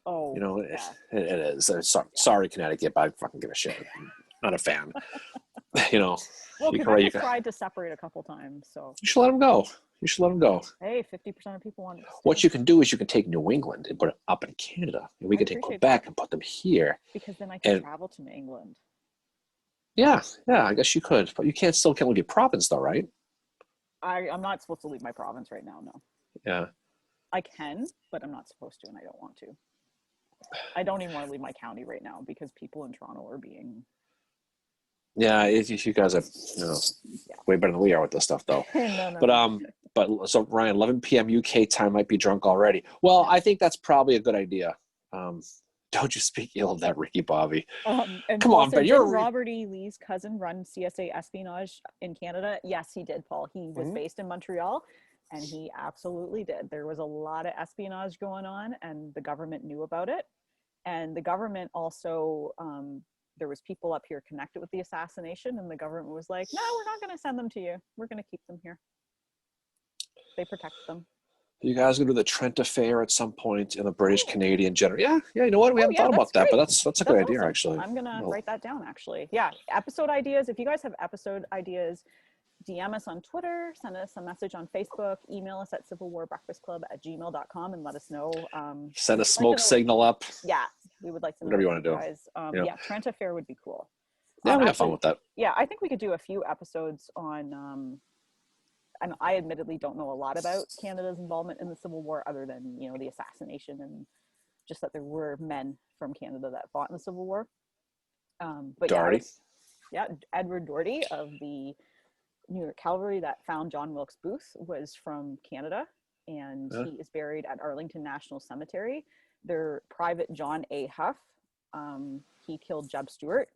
B: Oh,
A: it is. Sorry, Connecticut, but I fucking give a shit. I'm not a fan.
B: Well, Quebec has tried to separate a couple times, so
A: you should let them go.
B: Hey, 50% of people want it.
A: What you can do is you can take New England and put it up in Canada, and we can take Quebec and put them here.
B: Because then I can travel to England.
A: Yeah, I guess you could, but you can't leave your province, though, right?
B: I'm not supposed to leave my province right now, no.
A: Yeah.
B: I can, but I'm not supposed to, and I don't want to. I don't even want to leave my county right now because people in Toronto are being...
A: Yeah, you guys are way better than we are with this stuff, though. No. But so Ryan, 11 p.m. UK time, might be drunk already. Well, I think that's probably a good idea. Don't you speak ill of that Ricky Bobby.
B: Come on, Ben. You're Robert E. Lee's cousin run CSA espionage in Canada. Yes, he did, Paul. He was based in Montreal, and he absolutely did. There was a lot of espionage going on, and the government knew about it. And the government also, there was people up here connected with the assassination, and the government was like, no, we're not going to send them to you. We're going to keep them here. They protect them.
A: You guys gonna do the Trent Affair at some point in the British Canadian general? Yeah. You know what? We haven't thought about that, but that's a good idea, actually.
B: I'm gonna write that down, actually. Yeah, episode ideas. If you guys have episode ideas, DM us on Twitter, send us a message on Facebook, email us at civilwarbreakfastclub@gmail.com and let us know.
A: Send a smoke signal up.
B: Yeah, we would like to know
A: whatever you want to do.
B: Guys. Yeah, Trent Affair would be cool.
A: Yeah, we have fun with that.
B: Yeah, I think we could do a few episodes on. And I admittedly don't know a lot about Canada's involvement in the Civil War other than, the assassination and just that there were men from Canada that fought in the Civil War. But
A: Doherty.
B: Edward Doherty of the New York Cavalry that found John Wilkes Booth was from Canada, and he is buried at Arlington National Cemetery. Their Private John A. Huff, he killed Jeb Stuart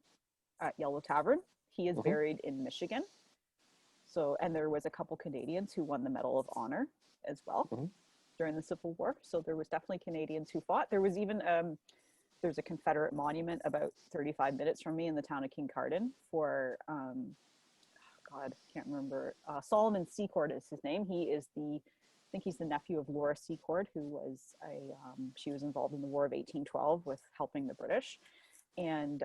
B: at Yellow Tavern. He is buried in Michigan. So, and there was a couple Canadians who won the Medal of Honor as well during the Civil War. So there was definitely Canadians who fought. There was even, there's a Confederate monument about 35 minutes from me in the town of Kincardine for, can't remember. Solomon Secord is his name. He is I think he's the nephew of Laura Secord, who was she was involved in the War of 1812 with helping the British. And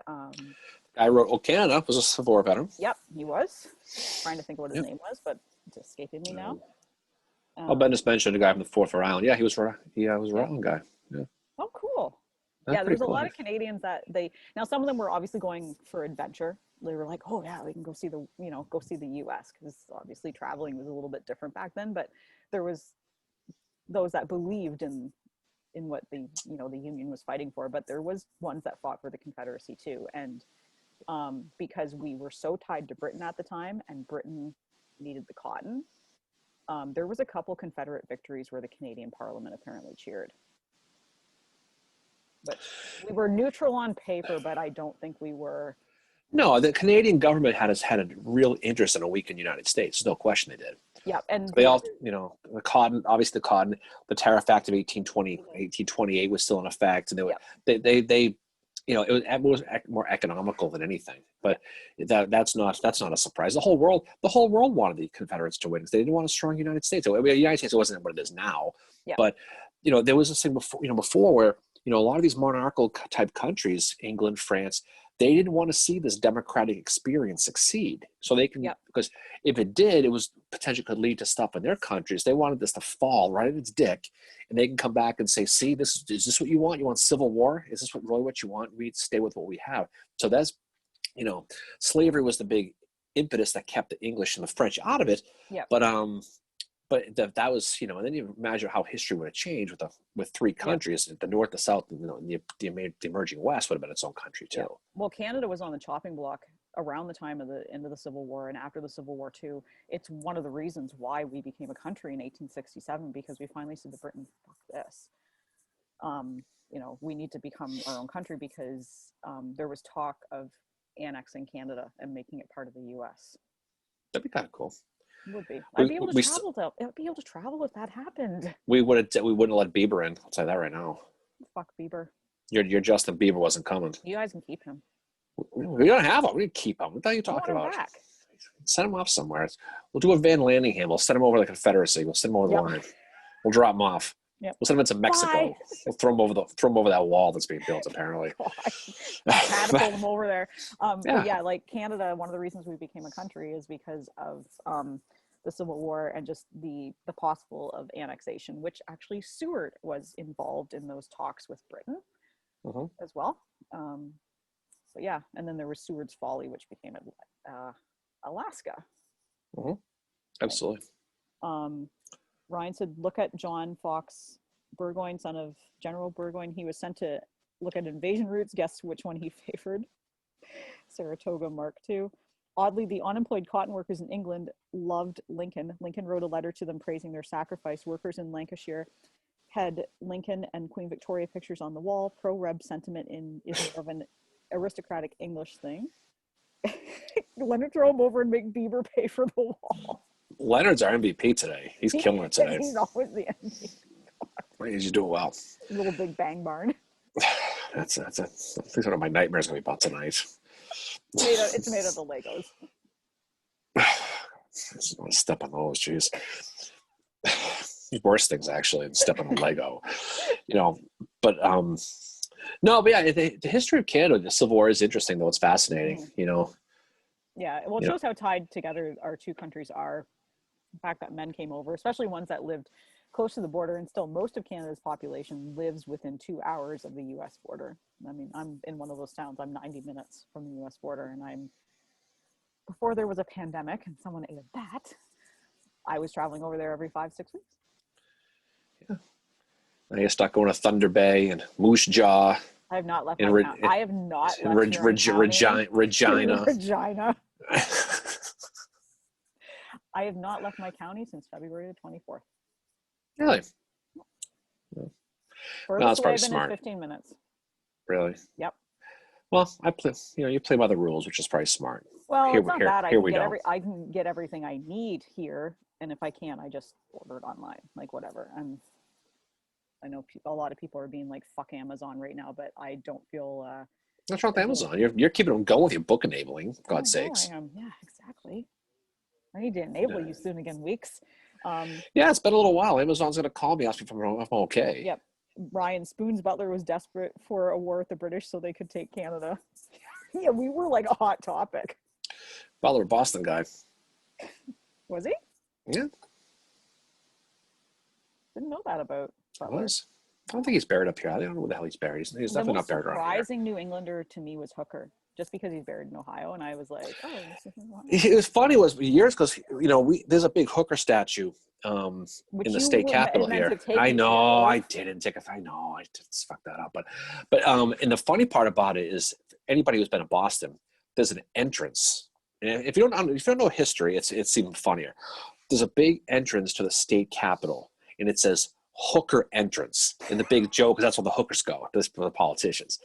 A: I wrote, Canada was a Civil War veteran.
B: Yep, he was. Trying to think what his name was, but It's escaping me now.
A: Ben just mentioned a guy from the Fourth Rhode Island. Yeah, he was Rhode Island guy. Yeah.
B: Oh, cool.
A: That's
B: There's
A: cool.
B: a lot of Canadians that now some of them were obviously going for adventure. They were like, oh yeah, we can go see the US, because obviously traveling was a little bit different back then. But there was those that believed in what the Union was fighting for. But there was ones that fought for the Confederacy too. And because we were so tied to Britain at the time, and Britain needed the cotton, there was a couple Confederate victories where the Canadian Parliament apparently cheered. But we were neutral on paper, but I don't think we were.
A: No, the Canadian government had a real interest in a weakened United States. No question they did.
B: Yeah, and
A: they all, the cotton, obviously the Tariff Act of 1828 was still in effect, and it was more economical than anything. But that's not a surprise. The whole world wanted the Confederates to win, because they didn't want a strong United States. The United States wasn't what it is now, but there was this thing before where a lot of these monarchical type countries, England, France, they didn't want to see this democratic experience succeed. So they can, because if it did, it was potentially could lead to stuff in their countries. They wanted this to fall right at its dick, and they can come back and say, see, is this what you want? You want civil war? Is this really what you want? We stay with what we have. So that's, slavery was the big impetus that kept the English and the French out of it. Yeah. But that was, and then you imagine how history would have changed with three countries, the North, the South, and the emerging West would have been its own country too. Yeah.
B: Well, Canada was on the chopping block around the time of the end of the Civil War and after the Civil War too. It's one of the reasons why we became a country in 1867, because we finally said to Britain, fuck this. We need to become our own country, because there was talk of annexing Canada and making it part of the U.S.
A: That'd be kind of cool.
B: Would be. I'd be able to travel if that happened.
A: We wouldn't have let Bieber in. I'll tell you that right now.
B: Fuck Bieber.
A: Your Justin Bieber wasn't coming.
B: You guys can keep him.
A: We don't have him. We can keep him. What the hell are you talking about? Back. Send him off somewhere. We'll do a Van Landingham. We'll send him over the Confederacy. We'll send him over the line. We'll drop him off. Yep. We'll send him into Mexico. Bye. We'll throw him over that wall that's being built, apparently.
B: Catapult him over there. But like Canada, one of the reasons we became a country is because of the Civil War and just the possible of annexation, which actually Seward was involved in those talks with Britain as well. But yeah, and then there was Seward's Folly, which became Alaska.
A: Absolutely.
B: Ryan said, look at John Fox Burgoyne, son of General Burgoyne. He was sent to look at invasion routes. Guess which one he favored? Saratoga Mark II. Oddly, the unemployed cotton workers in England loved Lincoln. Lincoln wrote a letter to them praising their sacrifice. Workers in Lancashire had Lincoln and Queen Victoria pictures on the wall. Pro-Reb sentiment is more of an aristocratic English thing. Leonard, throw him over and make Bieber pay for the wall.
A: Leonard's our MVP today. He's killing it today.
B: He's always the MVP.
A: He's doing well.
B: Little Big Bang Barn.
A: That's one of my nightmares going to be about tonight.
B: It's made of the Legos.
A: I just want to step on those, jeez. Worse things actually than step on a Lego, But but yeah, the history of Canada, the Civil War is interesting though. It's fascinating,
B: Yeah, well, it shows how tied together our two countries are. The fact that men came over, especially ones that lived close to the border, and still most of Canada's population lives within 2 hours of the U.S. border. I mean, I'm in one of those towns. I'm 90 minutes from the U.S. border, and before there was a pandemic and someone ate a bat, I was traveling over there every 5-6 weeks.
A: Yeah. Now you're stuck going to Thunder Bay and Moose Jaw.
B: I have not left my county. I have not left
A: Regina.
B: Regina. I have not left my county since February the 24th.
A: Really?
B: Yeah. Furthest away I've been is 15 minutes.
A: Really?
B: Yep.
A: Well, I play. You play by the rules, which is probably smart.
B: Well, it's not bad. I can get everything I need here, and if I can't, I just order it online, like whatever. I know a lot of people are being like, "Fuck Amazon" right now, but I don't feel.
A: What's wrong with Amazon? You're keeping them going with your book enabling. For God's sakes.
B: I am. Yeah, exactly. I need to enable you soon again, Weeks.
A: Yeah, it's been a little while. Amazon's going to call me, ask me if I'm okay.
B: Yep. Ryan Spoon's butler was desperate for a war with the British so they could take Canada. Yeah, we were like a hot topic.
A: Butler, Boston guy.
B: Was he?
A: Yeah.
B: Didn't know that about Butler.
A: I don't think he's buried up here. I don't know where the hell he's buried. He's definitely not buried around here.
B: The most surprising New Englander to me was Hooker, just because he's buried in Ohio, and I was like, oh, this is Ohio.
A: It was funny years because there's a big Hooker statue in the state capitol here. I know I didn't take I know I just fucked that up, but and the funny part about it is anybody who's been to Boston, there's an entrance, and if you don't know history, it's even funnier. There's a big entrance to the state capitol, and it says Hooker entrance, and the big joke is that's where the hookers go. This for the politicians.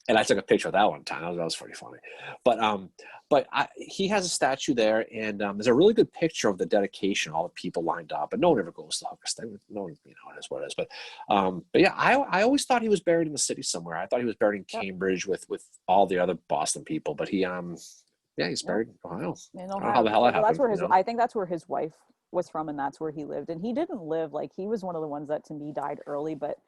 A: And I took a picture of that one time. That was pretty funny. But he has a statue there, and there's a really good picture of the dedication, all the people lined up. But no one ever goes to the Hooker statue. No one, it is what it is. But yeah, I always thought he was buried in the city somewhere. I thought he was buried in Cambridge with all the other Boston people. But he's buried in Ohio. I don't know how the hell that happened.
B: I think that's where his wife was from, and that's where he lived. And he didn't live, like, he was one of the ones that to me died early, but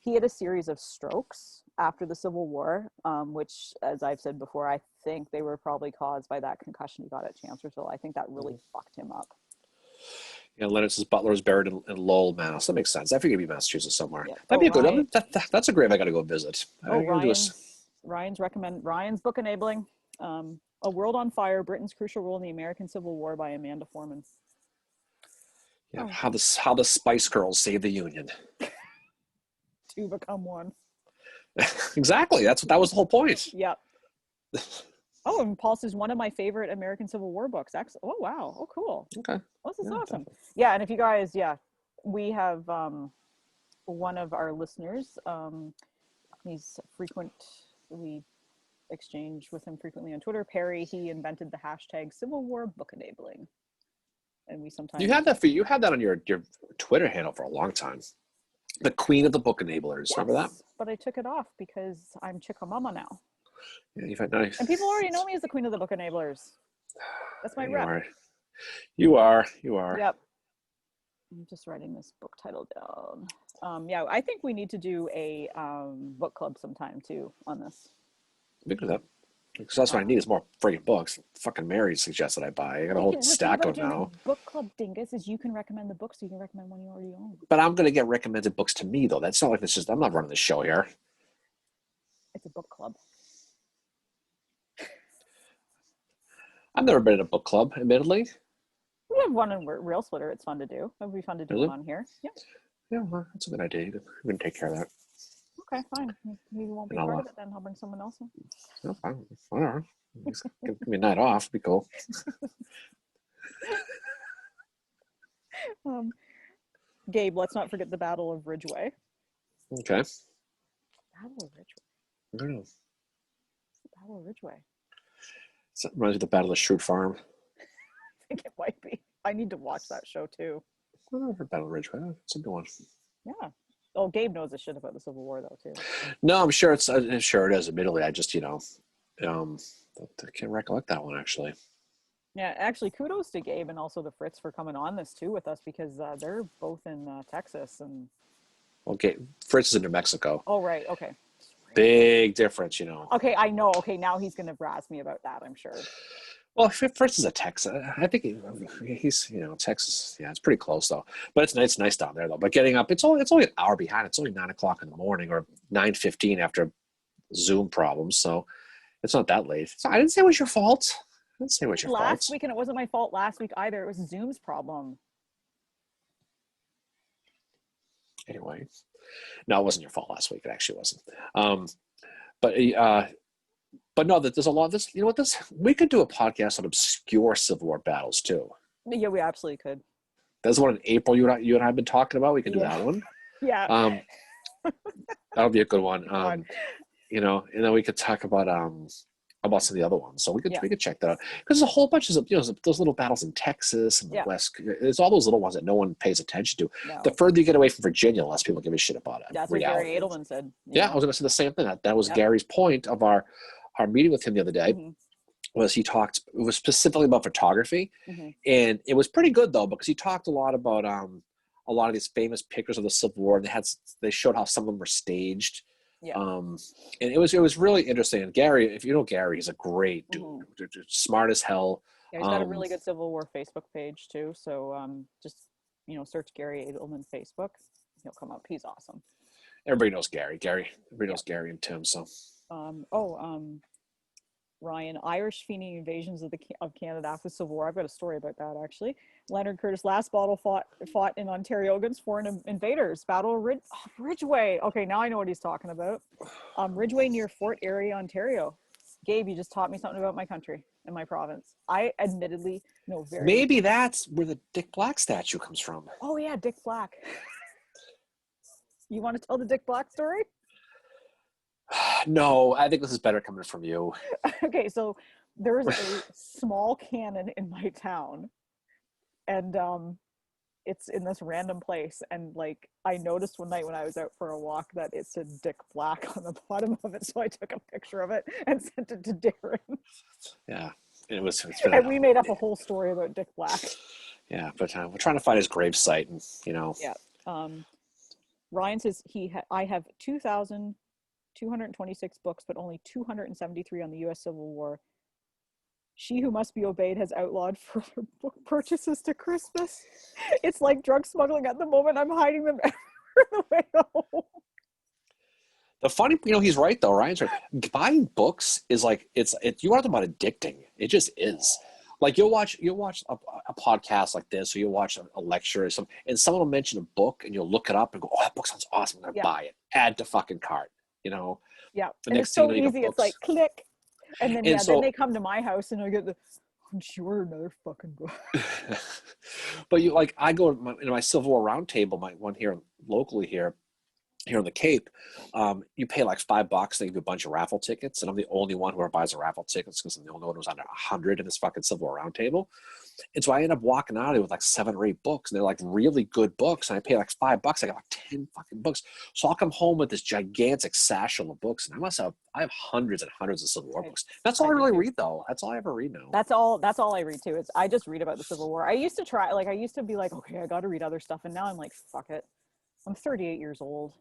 B: he had a series of strokes after the Civil War, which, as I've said before, I think they were probably caused by that concussion he got at Chancellorsville. I think that really fucked him up.
A: Yeah, Leonard says Butler was buried in Lowell, Mass. That makes sense. I figured it'd be Massachusetts somewhere. Yeah. That'd be a good. That's a grave I got to go visit.
B: Ryan's book enabling, A World on Fire: Britain's Crucial Role in the American Civil War by Amanda Foreman.
A: Yeah, how the Spice Girls saved the Union.
B: To become one.
A: Exactly. That was the whole point.
B: Yep. Oh, and Paul says one of my favorite American Civil War books. Oh, wow. Oh, cool.
A: Okay.
B: Oh, this is awesome. Definitely. Yeah, and if you guys, we have one of our listeners. We exchange with him frequently on Twitter. Perry, he invented the hashtag Civil War Book Enabling. And we sometimes... You had
A: that on your Twitter handle for a long time. The Queen of the Book Enablers. Yes, remember that?
B: But I took it off because I'm Chickamama now.
A: Yeah, you've had nice.
B: And people already know me as the Queen of the Book Enablers. That's my rep.
A: You are.
B: Yep. I'm just writing this book title down. Yeah, I think we need to do a book club sometime too on this.
A: We could do that. Because that's what I need is more friggin' books. Fucking Mary suggested I buy. I got a whole stack of them now.
B: Book club dingus is you can recommend the books, so you can recommend one you already own.
A: But I'm going to get recommended books to me, though. That's not like this. I'm not running the show here.
B: It's a book club.
A: I've never been in a book club, admittedly.
B: We have one in Rail Splitter. It's fun to do. It would be fun to do one on here. Yeah.
A: Yeah, well, that's a good idea. You can take care of that.
B: Okay, fine. Maybe you won't be part of it then. I'll bring someone else in.
A: No, fine. Whatever. Give me a night off. It'd be cool.
B: Gabe, let's not forget the Battle of Ridgeway.
A: Okay.
B: Battle of Ridgeway.
A: I don't know.
B: The Battle of Ridgeway.
A: It reminds me of the Battle of Shrewd Farm.
B: I think it might be. I need to watch that show too.
A: Battle of Ridgeway. It's a good one.
B: Yeah. Oh, Gabe knows the shit about the Civil War though too.
A: No, I'm sure it is. Admittedly, I just I can't recollect that one actually.
B: Yeah, actually, kudos to Gabe and also the Fritz for coming on this too with us because they're both in Texas and.
A: Okay, Fritz is in New Mexico.
B: Oh right, okay.
A: Big difference,
B: Okay, I know. Okay, now he's gonna razz me about that. I'm sure.
A: Well, Fritz is a Texas. I think he's Texas. Yeah, it's pretty close though. But it's nice down there though. But getting up, it's only an hour behind. It's only 9:00 in the morning or 9:15 after Zoom problems. So it's not that late. So I didn't say it was your fault. I didn't say it was your fault.
B: Last week, and it wasn't my fault last week either. It was Zoom's problem.
A: Anyway, no, it wasn't your fault last week. It actually wasn't. But no, that there's a lot of this. You know what? We could do a podcast on obscure Civil War battles too.
B: Yeah, we absolutely could.
A: There's one in April you and I have been talking about. We can do that one.
B: Yeah.
A: That'll be a good one. And then we could talk about some of the other ones. So we could check that out because there's a whole bunch of those little battles in Texas and the West. There's all those little ones that no one pays attention to. No. The further you get away from Virginia, the less people give a shit about it.
B: That's what Gary Edelman said.
A: Yeah, I was going to say the same thing. That was Gary's point of our meeting with him the other day. Mm-hmm. Was he talked? It was specifically about photography, and it was pretty good though because he talked a lot about a lot of these famous pictures of the Civil War. And they showed how some of them were staged. Yeah. And it was really interesting. And Gary, if you know Gary, he's a great dude, smart as hell.
B: Yeah, he's got a really good Civil War Facebook page too. So just, search Gary Edelman Facebook. He'll come up. He's awesome.
A: Everybody knows Gary. Everybody knows Gary and Tim. So.
B: Ryan, Irish Fenian invasions of Canada after the Civil War. I've got a story about that actually. Leonard Curtis' last battle fought in Ontario against foreign invaders. Battle of Ridgeway. Okay, now I know what he's talking about. Ridgeway near Fort Erie, Ontario. Gabe, you just taught me something about my country and my province. I admittedly know very.
A: Maybe that's where the Dick Black statue comes from.
B: Oh yeah, Dick Black. You want to tell the Dick Black story?
A: No, I think this is better coming from you.
B: Okay, so there's a small cannon in my town, and it's in this random place, and like I noticed one night when I was out for a walk that it said Dick Black on the bottom of it, so I took a picture of it and sent it to Darren.
A: Yeah, it was.
B: And we made up a whole story about Dick Black.
A: Yeah, but we're trying to find his gravesite, and
B: Yeah. Ryan says I have 2,226 books, but only 273 on the U.S. Civil War. She who must be obeyed has outlawed further book purchases to Christmas. It's like drug smuggling at the moment. I'm hiding them everywhere the way home.
A: The funny, he's right though. Ryan's right. Buying books is like it's you want to talk about addicting. It just is. Like you'll watch a podcast like this, or you'll watch a lecture or something, and someone will mention a book, and you'll look it up and go, "Oh, that book sounds awesome! I'm gonna buy it. Add to fucking cart."
B: Yeah,
A: and
B: it's so easy. It's like click, and then then they come to my house and I get you order another fucking book.
A: But I go to my Civil War roundtable, my one here locally here on the Cape. You pay like $5, they give you a bunch of raffle tickets, and I'm the only one who ever buys the raffle tickets because I'm the only one who's under 100 in this fucking Civil War roundtable. And so I end up walking out of there with like 7 or 8 books, and they're like really good books. And I pay like $5. I got like 10 fucking books. So I'll come home with this gigantic satchel of books, and I have hundreds and hundreds of Civil War books. That's all I really read though. That's all I ever read now.
B: That's all I read too. I just read about the Civil War. I used to be like, okay, I got to read other stuff, and now I'm like, fuck it. I'm 38 years old.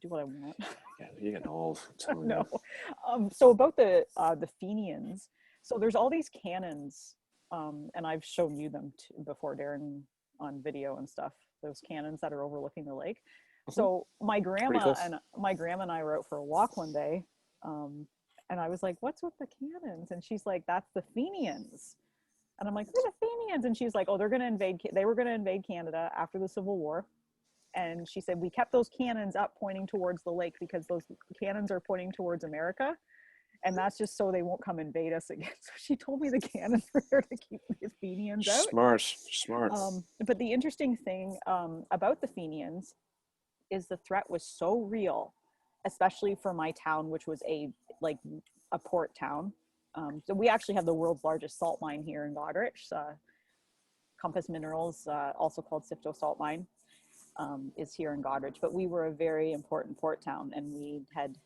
B: Do what I want.
A: Yeah, you're getting old.
B: No. So about the Fenians. So there's all these cannons, and I've shown you them before, Darren, on video and stuff. Those cannons that are overlooking the lake. Mm-hmm. So my grandma and I were out for a walk one day, and I was like, "What's with the cannons?" And she's like, "That's the Fenians." And I'm like, "Who are the Fenians?" And she's like, "Oh, they were going to invade Canada after the Civil War." And she said, we kept those cannons up pointing towards the lake because those cannons are pointing towards America. And that's just so they won't come invade us again. So she told me the cannons were there to keep the Fenians out.
A: Smart.
B: But the interesting thing about the Fenians is the threat was so real, especially for my town, which was a port town. So we actually have the world's largest salt mine here in Goderich. Compass Minerals, also called Sifto Salt Mine. Is here in Goderich, but we were a very important port town, and we had,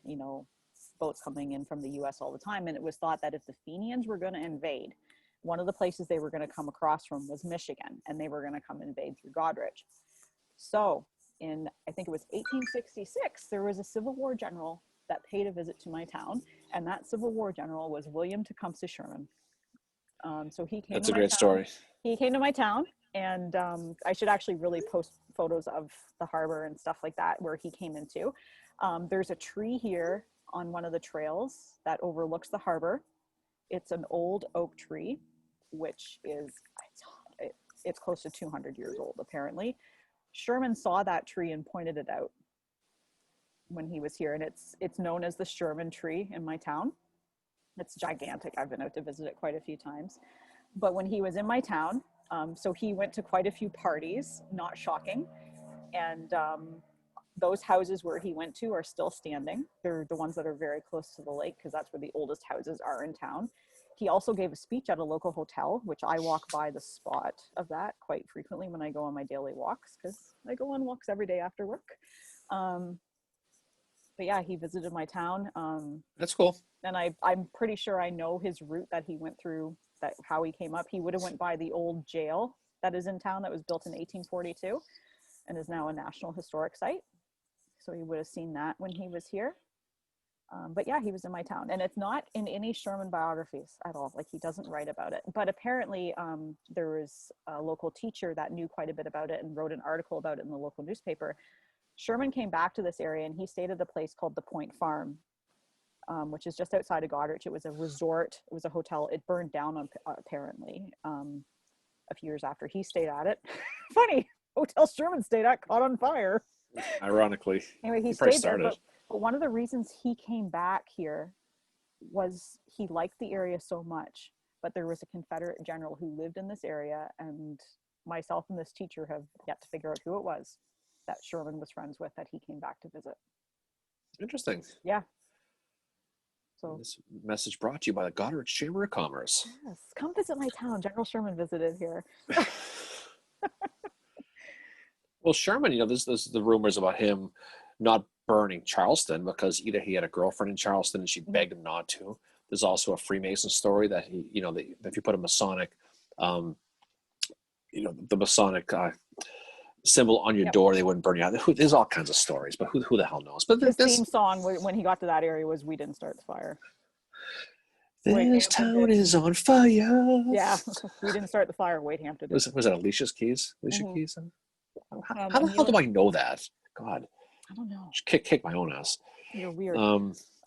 B: boats coming in from the US all the time. And it was thought that if the Fenians were going to invade, one of the places they were going to come across from was Michigan, and they were going to come invade through Goderich. So in, I think it was 1866, there was a Civil War general that paid a visit to my town, and that Civil War general was William Tecumseh Sherman. So he came. That's a great story. He came to my town, and I should actually really post photos of the harbor and stuff like that where he came into. There's a tree here on one of the trails that overlooks the harbor. It's an old oak tree, which is it's close to 200 years old apparently. Sherman saw that tree and pointed it out when he was here, and it's known as the Sherman tree in my town. It's gigantic. I've been out to visit it quite a few times. But when he was in my town, so he went to quite a few parties, not shocking. And those houses where he went to are still standing. They're the ones that are very close to the lake because that's where the oldest houses are in town. He also gave a speech at a local hotel, which I walk by the spot of that quite frequently when I go on my daily walks, because I go on walks every day after work. But yeah, he visited my town.
A: That's cool.
B: And I'm pretty sure I know his route that he went through, how he came up. He would have went by the old jail that is in town that was built in 1842 and is now a National Historic Site. So he would have seen that when he was here. But yeah, he was in my town, and it's not in any Sherman biographies at all. Like, he doesn't write about it. But apparently, there was a local teacher that knew quite a bit about it and wrote an article about it in the local newspaper. Sherman came back to this area, and he stayed at a place called the Point Farm, which is just outside of Goderich. It was a resort. It was a hotel. It burned down apparently a few years after he stayed at it. Funny, hotel Sherman stayed at caught on fire.
A: Ironically.
B: Anyway, he stayed there. But one of the reasons he came back here was he liked the area so much. But there was a Confederate general who lived in this area, and myself and this teacher have yet to figure out who it was that Sherman was friends with that he came back to visit.
A: Interesting.
B: Yeah. So
A: this message brought to you by the Goderich Chamber of Commerce.
B: Yes, come visit my town. General Sherman visited here.
A: Well, Sherman, you know, there's the rumors about him not burning Charleston because either he had a girlfriend in Charleston and she begged him not to. There's also a Freemason story that he, you know, if you put a Masonic, you know, the Masonic symbol on your door, they wouldn't burn you out. There's all kinds of stories, but who the hell knows? But
B: his theme song when he got to that area was "We Didn't Start the Fire."
A: This town is on fire.
B: Yeah, we didn't start the fire. Wade Hampton.
A: Was that Alicia Keys? Alicia Keys? How the hell do I know that? God.
B: I don't know.
A: Kick my own ass.
B: You're weird.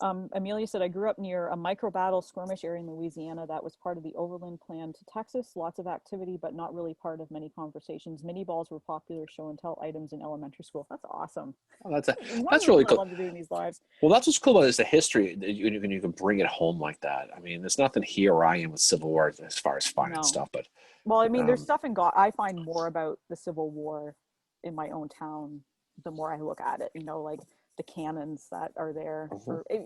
B: Amelia said, I grew up near a micro-battle skirmish area in Louisiana that was part of the overland plan to Texas. Lots of activity, but not really part of many conversations. Mini balls were popular show and tell items in elementary school. That's awesome.
A: Oh, that's really cool.
B: I love to do in these lives.
A: Well, that's what's cool about it is the history. You can bring it home like that. I mean, there's nothing here where I am with Civil War as far as fun and stuff. But
B: well, I mean, there's stuff in God. I find more about the Civil War in my own town the more I look at it. You know, like the cannons that are there. Or I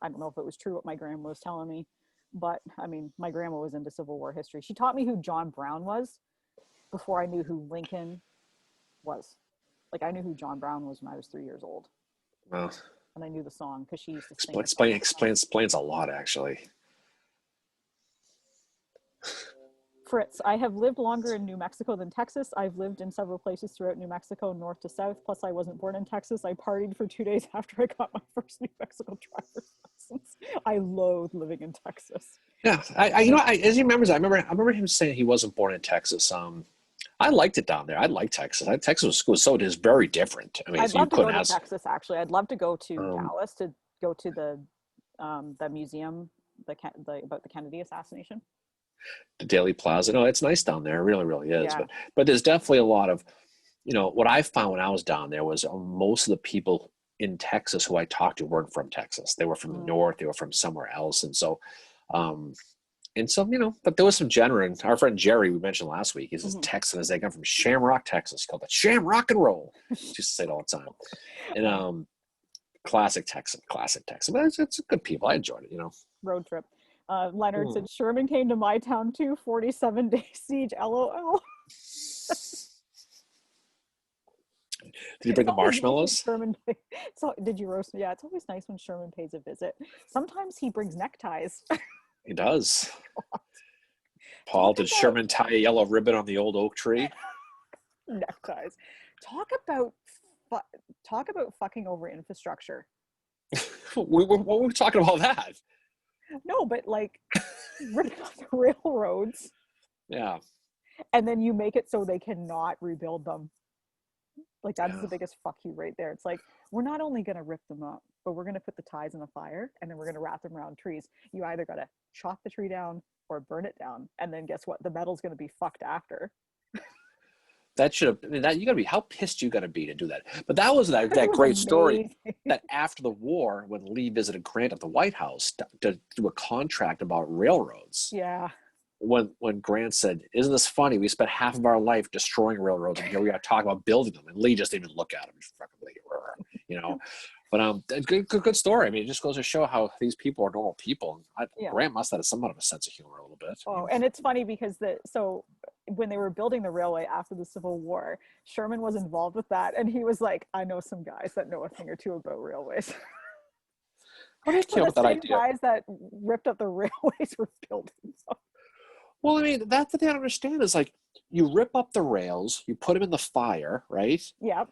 B: don't know if it was true what my grandma was telling me, but I mean, my grandma was into Civil War history. She taught me who John Brown was before I knew who Lincoln was. Like, I knew who John Brown was when I was 3 years old.
A: Wow.
B: And I knew the song because she used to sing.
A: Explains a lot, actually.
B: Fritz, I have lived longer in New Mexico than Texas. I've lived in several places throughout New Mexico, north to south. Plus, I wasn't born in Texas. I partied for 2 days after I got my first New Mexico driver's license. I loathe living in Texas.
A: Yeah, as he remembers, I remember him saying he wasn't born in Texas. I liked it down there. I liked Texas. Texas was so it is very different. I mean,
B: I'd love to go to Texas. Actually, I'd love to go to Dallas to go to the museum, about the Kennedy assassination.
A: The Daily Plaza. No, it's nice down there. It really, really is. Yeah. But there's definitely a lot of, you know, what I found when I was down there was most of the people in Texas who I talked to weren't from Texas. They were from the north. They were from somewhere else. And so, you know, but there was some genuine. Our friend Jerry, we mentioned last week, he's a Texan as they come from Shamrock, Texas. He called it Shamrock and Roll. He used to say it all the time. And classic Texan. But it's good people. I enjoyed it, you know.
B: Road trip. Leonard said, Sherman came to my town too, 47-day siege, LOL.
A: Did you bring the marshmallows?
B: Did you roast? Yeah, it's always nice when Sherman pays a visit. Sometimes he brings neckties.
A: He does. Paul, did Sherman tie a yellow ribbon on the old oak tree?
B: Neckties. Talk about fucking over infrastructure.
A: What were we talking about that?
B: No, but like rip up the railroads.
A: Yeah.
B: And then you make it so they cannot rebuild them. Like, that's the biggest fuck you right there. It's like, we're not only going to rip them up, but we're going to put the ties in the fire and then we're going to wrap them around trees. You either got to chop the tree down or burn it down. And then guess what? The metal's going to be fucked after.
A: That should have, I mean, that you got to be, how pissed you got to be to do that. But that was that great story that after the war, when Lee visited Grant at the White House to do a contract about railroads.
B: Yeah.
A: When Grant said, isn't this funny? We spent half of our life destroying railroads and here we are talking about building them. And Lee just didn't even look at him. You know, but good story. I mean, it just goes to show how these people are normal people. Grant must have somewhat of a sense of humor a little bit.
B: Oh, and it's funny because when they were building the railway after the Civil War, Sherman was involved with that. And he was like, I know some guys that know a thing or two about railways.
A: What do you feel about that idea?
B: Guys that ripped up the railways were building them.
A: Well, I mean, that's the thing I don't understand is like, you rip up the rails, you put them in the fire, right?
B: Yep.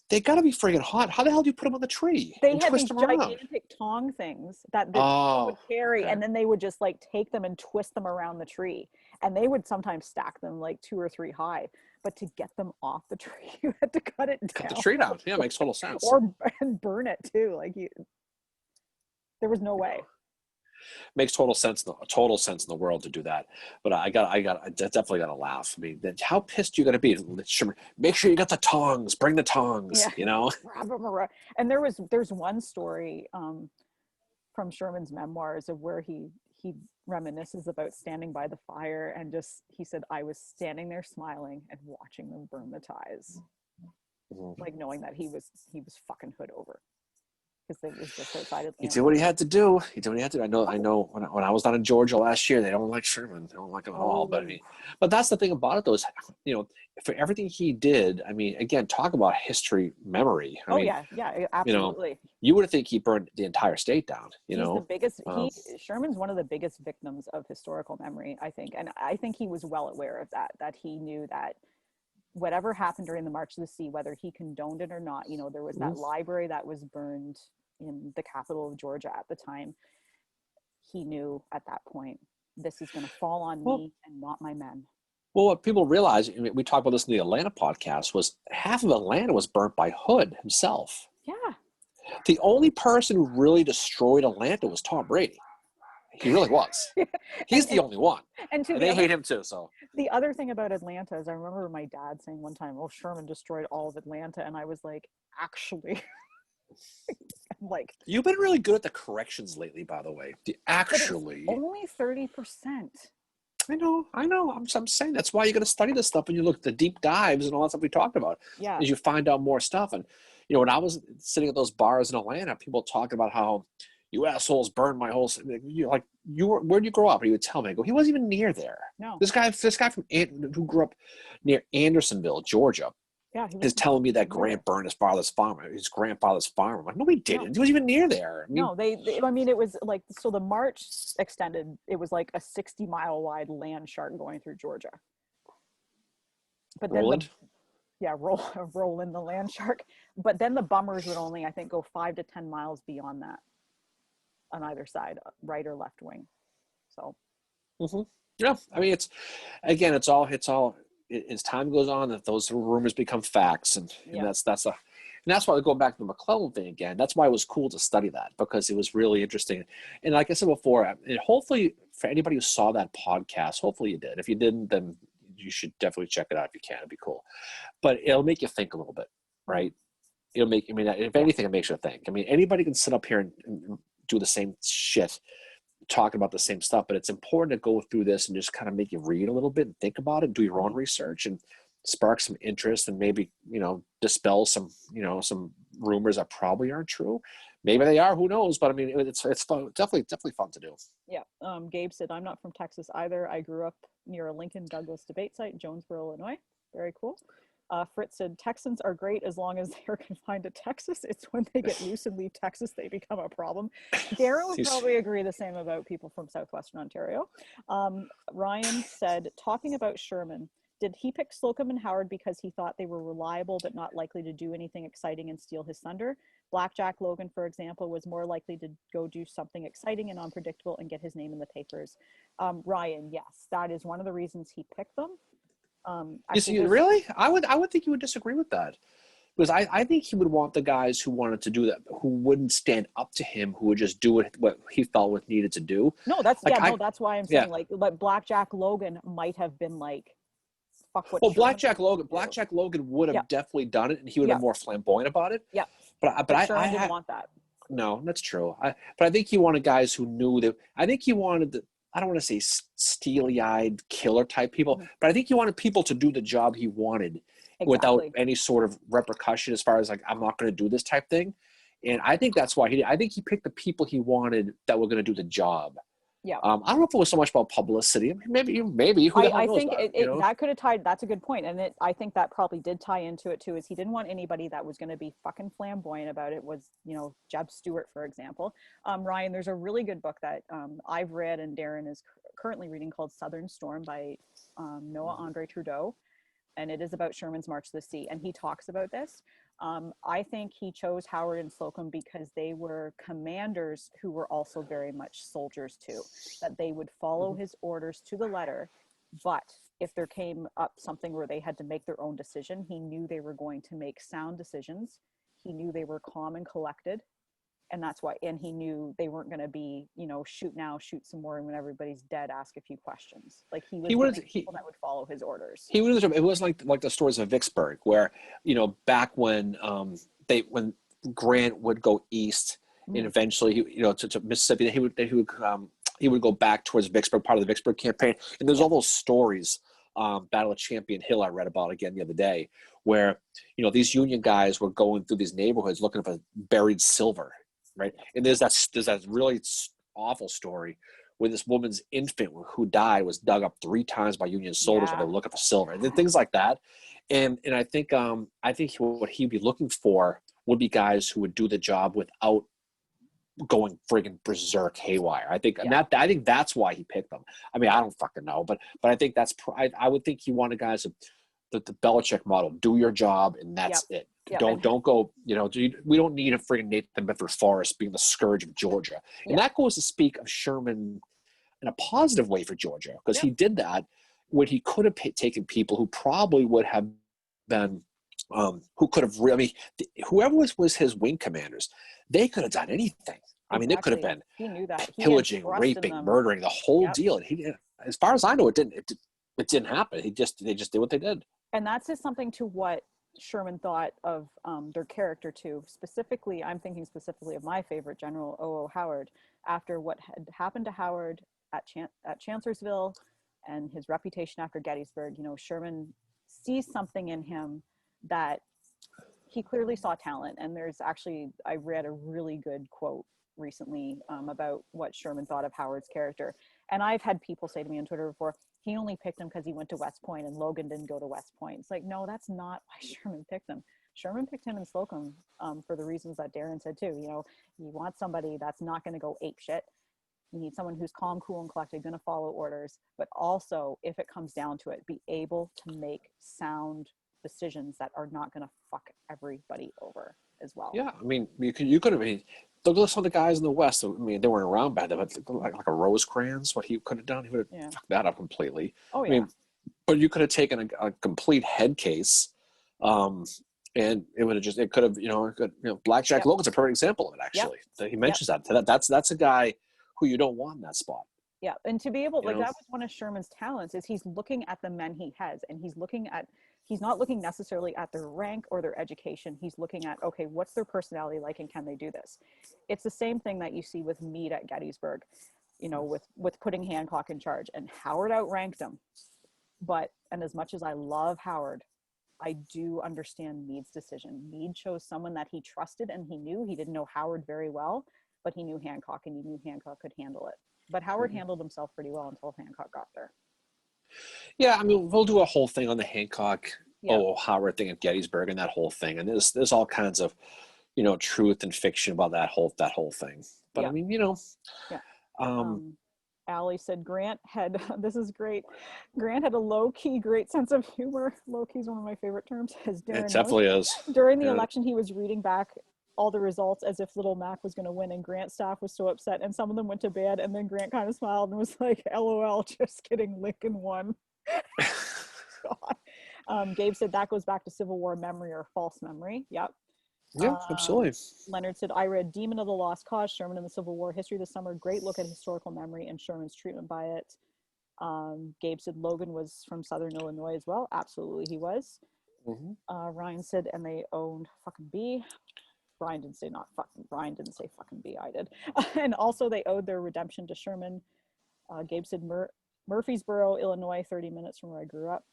A: They got to be friggin' hot. How the hell do you put them on the tree
B: They
A: and
B: had
A: twist
B: these
A: them around?
B: gigantic tong things that the would
A: Oh,
B: carry,
A: okay.
B: and then they would just like take them and twist them around the tree. And they would sometimes stack them like 2 or 3 high. But to get them off the tree, you had to cut it
A: Cut the
B: down,
A: tree down. Yeah, it makes total sense.
B: or and burn it too. Like there was no way.
A: Makes total sense in the world to do that. But I definitely got to laugh. I mean, how pissed you got to be? Make sure you got the tongs. Bring the tongs.
B: Yeah,
A: You know.
B: grab them around. And there's one story from Sherman's memoirs of where he reminisces about standing by the fire, and just he said, I was standing there smiling and watching them burn the ties, like knowing that he was fucking hood over, because it was just outside of
A: He did what he had to do. I know. When I was down in Georgia last year, they don't like Sherman. They don't like him at all. But that's the thing about it, though, is, for everything he did. I mean, again, talk about history memory. I mean,
B: yeah, absolutely.
A: You would think he burned the entire state down.
B: He's the biggest. Sherman's one of the biggest victims of historical memory, I think, and I think he was well aware of that. That he knew that whatever happened during the March of the Sea, whether he condoned it or not, there was that library that was burned in the capital of Georgia at the time. He knew at that point, this is going to fall on me and not my men.
A: Well, what people realize, we talked about this in the Atlanta podcast, was half of Atlanta was burnt by Hood himself.
B: Yeah.
A: The only person who really destroyed Atlanta was Tom Brady. He really was. He's the only one. And they hate him too. So
B: the other thing about Atlanta is, I remember my dad saying one time, "Oh, Sherman destroyed all of Atlanta," and I was like, actually. Like,
A: you've been really good at the corrections lately, by the way.
B: Only 30%.
A: I know. I'm saying that's why you got to study this stuff, and you look at the deep dives and all that stuff we talked about.
B: Yeah.
A: As you find out more stuff. And when I was sitting at those bars in Atlanta, people talking about how you assholes burned my whole. Where'd you grow up? And he would tell me, I go, he wasn't even near there.
B: No.
A: This guy who grew up near Andersonville, Georgia.
B: Yeah,
A: is telling me that Grant burned his grandfather's farm. I'm like, no, he didn't. He wasn't even near there.
B: No, I mean, it was like, so the march extended. It was like a 60-mile wide land shark going through Georgia. But then Roland, the land shark. But then the bummers would only, I think, go 5 to 10 miles beyond that, on either side, right or left wing. So.
A: Yeah, I mean, it's all. As time goes on, that those rumors become facts, and that's why, going back to the McClellan thing again, that's why it was cool to study that, because it was really interesting. And like I said before, and hopefully for anybody who saw that podcast, hopefully you did. If you didn't, then you should definitely check it out if you can. It'd be cool, but it'll make you think a little bit, right? If anything, it makes you think. I mean, anybody can sit up here and do the same shit, talking about the same stuff, but it's important to go through this and just kind of make you read a little bit and think about it, do your own research, and spark some interest, and maybe dispel some some rumors that probably aren't true. Maybe they are, who knows? But I mean, it's fun, definitely fun to do.
B: Yeah. Gabe said, I'm not from Texas either. I grew up near a Lincoln Douglas debate site, Jonesboro, Illinois. Very cool. Fritz said, Texans are great as long as they're confined to Texas. It's when they get loose and leave Texas, they become a problem. Darren would probably agree the same about people from Southwestern Ontario. Ryan said, talking about Sherman, did he pick Slocum and Howard because he thought they were reliable but not likely to do anything exciting and steal his thunder? Blackjack Logan, for example, was more likely to go do something exciting and unpredictable and get his name in the papers. Ryan, yes, that is one of the reasons he picked them.
A: Really? I would think you would disagree with that, because I think he would want the guys who wanted to do that, who wouldn't stand up to him, who would just do what he felt was needed to do.
B: No, that's that's why I'm saying like Blackjack Logan might have been like, fuck what.
A: Well, Blackjack Logan would have definitely done it, and he would have been more flamboyant about it.
B: Yeah,
A: but I didn't
B: want that.
A: No, that's true. But I think he wanted guys who knew that. I think he wanted I don't want to say steely-eyed killer type people, but I think he wanted people to do the job he wanted without any sort of repercussion, as far as like, I'm not going to do this type thing. And I think that's why I think he picked the people he wanted that were going to do the job.
B: Yeah.
A: I don't know if it was so much about publicity. Maybe.
B: I think that could have tied. That's a good point, and I think that probably did tie into it too. Is he didn't want anybody that was going to be fucking flamboyant about it. Was Jeb Stuart, for example. Ryan, there's a really good book that I've read and Darren is currently reading called Southern Storm by Noah Andre Trudeau, and it is about Sherman's March to the Sea, and he talks about this. I think he chose Howard and Slocum because they were commanders who were also very much soldiers too, that they would follow his orders to the letter. But if there came up something where they had to make their own decision, he knew they were going to make sound decisions. He knew they were calm and collected. And that's why, and he knew they weren't going to be, you know, shoot now, shoot some more, and when everybody's dead, ask a few questions. Like he was people that would follow his orders.
A: He was. It was like the stories of Vicksburg, where, you know, back when when Grant would go east and eventually to Mississippi, he would go back towards Vicksburg, part of the Vicksburg campaign, and there's all those stories. Battle of Champion Hill I read about again the other day, where, you know, these Union guys were going through these neighborhoods looking for buried silver. Right. And there's that really awful story where this woman's infant who died was dug up 3 times by Union soldiers while they were looking for silver and things like that. And I think what he'd be looking for would be guys who would do the job without going friggin' berserk haywire. I think I think that's why he picked them. I mean, I don't fucking know, but I think I would think he wanted guys the Belichick model: do your job and that's it. Yep. Don't go, you know, we don't need a friggin' Nathan Bedford Forrest being the scourge of Georgia. And that goes to speak of Sherman in a positive way for Georgia, because he did that when he could have taken people who probably would have been, who could have really, whoever was his wing commanders, they could have done anything. I mean, it could have been pillaging, raping, murdering, the whole deal. And he, as far as I know, it didn't happen. They just did what they did.
B: And that's just something to what Sherman thought of their character too. Specifically, I'm thinking specifically of my favorite general, O.O. Howard, after what had happened to Howard at Chancellorsville and his reputation after Gettysburg. You know, Sherman sees something in him that he clearly saw talent. And there's actually, I read a really good quote recently about what Sherman thought of Howard's character. And I've had people say to me on Twitter before, he only picked him because he went to West Point and Logan didn't go to West Point. It's like, no, that's not why Sherman picked him. Sherman picked him and Slocum for the reasons that Darren said too. You know, you want somebody that's not going to go ape shit. You need someone who's calm, cool, and collected, going to follow orders, but also, if it comes down to it, be able to make sound decisions that are not going to fuck everybody over as well.
A: Yeah, I mean, you could have been. Look at some of the guys in the West. I mean, they weren't around back then, but like a Rosecrans, what he could have done, he would have fucked that up completely.
B: Oh, yeah.
A: I mean, but you could have taken a complete head case, and it would have just, it could have, Blackjack Logan's a perfect example of it, actually. He mentions that. That's a guy who you don't want in that spot.
B: Yeah, and to be able, that was one of Sherman's talents, is he's looking at the men he has, and he's not looking necessarily at their rank or their education. He's looking at, okay, what's their personality like and can they do this? It's the same thing that you see with Meade at Gettysburg, with putting Hancock in charge, and Howard outranked him. And as much as I love Howard, I do understand Meade's decision. Meade chose someone that he trusted, and he didn't know Howard very well, but he knew Hancock, and he knew Hancock could handle it. But Howard handled himself pretty well until Hancock got there.
A: Yeah, I mean, we'll do a whole thing on the Hancock, Howard thing at Gettysburg and that whole thing. And there's all kinds of, truth and fiction about that whole thing. But I mean,
B: Allie said Grant had, this is great, Grant had a low-key great sense of humor. Low-key is one of my favorite terms. As Darren
A: it definitely is.
B: During the election, he was reading back all the results as if Little Mac was going to win, and Grant's staff was so upset, and some of them went to bed, and then Grant kind of smiled and was like, LOL, just kidding, Lincoln won. God. Gabe said that goes back to Civil War memory or false memory. Yep.
A: Yeah, absolutely.
B: Leonard said, I read Demon of the Lost Cause, Sherman and the Civil War History this summer. Great look at historical memory and Sherman's treatment by it. Gabe said Logan was from Southern Illinois as well. Absolutely, he was. Ryan said, and they owned fucking B. Brian didn't say fucking B, I did. And also they owed their redemption to Sherman. Gabe said Murfreesboro, Illinois, 30 minutes from where I grew up.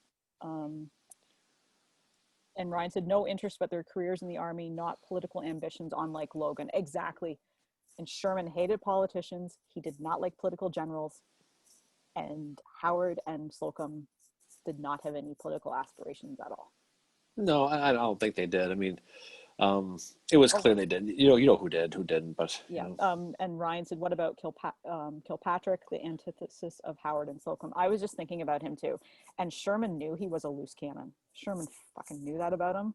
B: And Ryan said no interest but their careers in the Army, not political ambitions, unlike Logan. Exactly. And Sherman hated politicians. He did not like political generals. And Howard and Slocum did not have any political aspirations at all.
A: No, I don't think they did. I mean, it was clear they did. You know who did, who didn't, but
B: yeah. And Ryan said, what about Kilpatrick, the antithesis of Howard and Slocum? I was just thinking about him too. And Sherman knew he was a loose cannon. Sherman fucking knew that about him,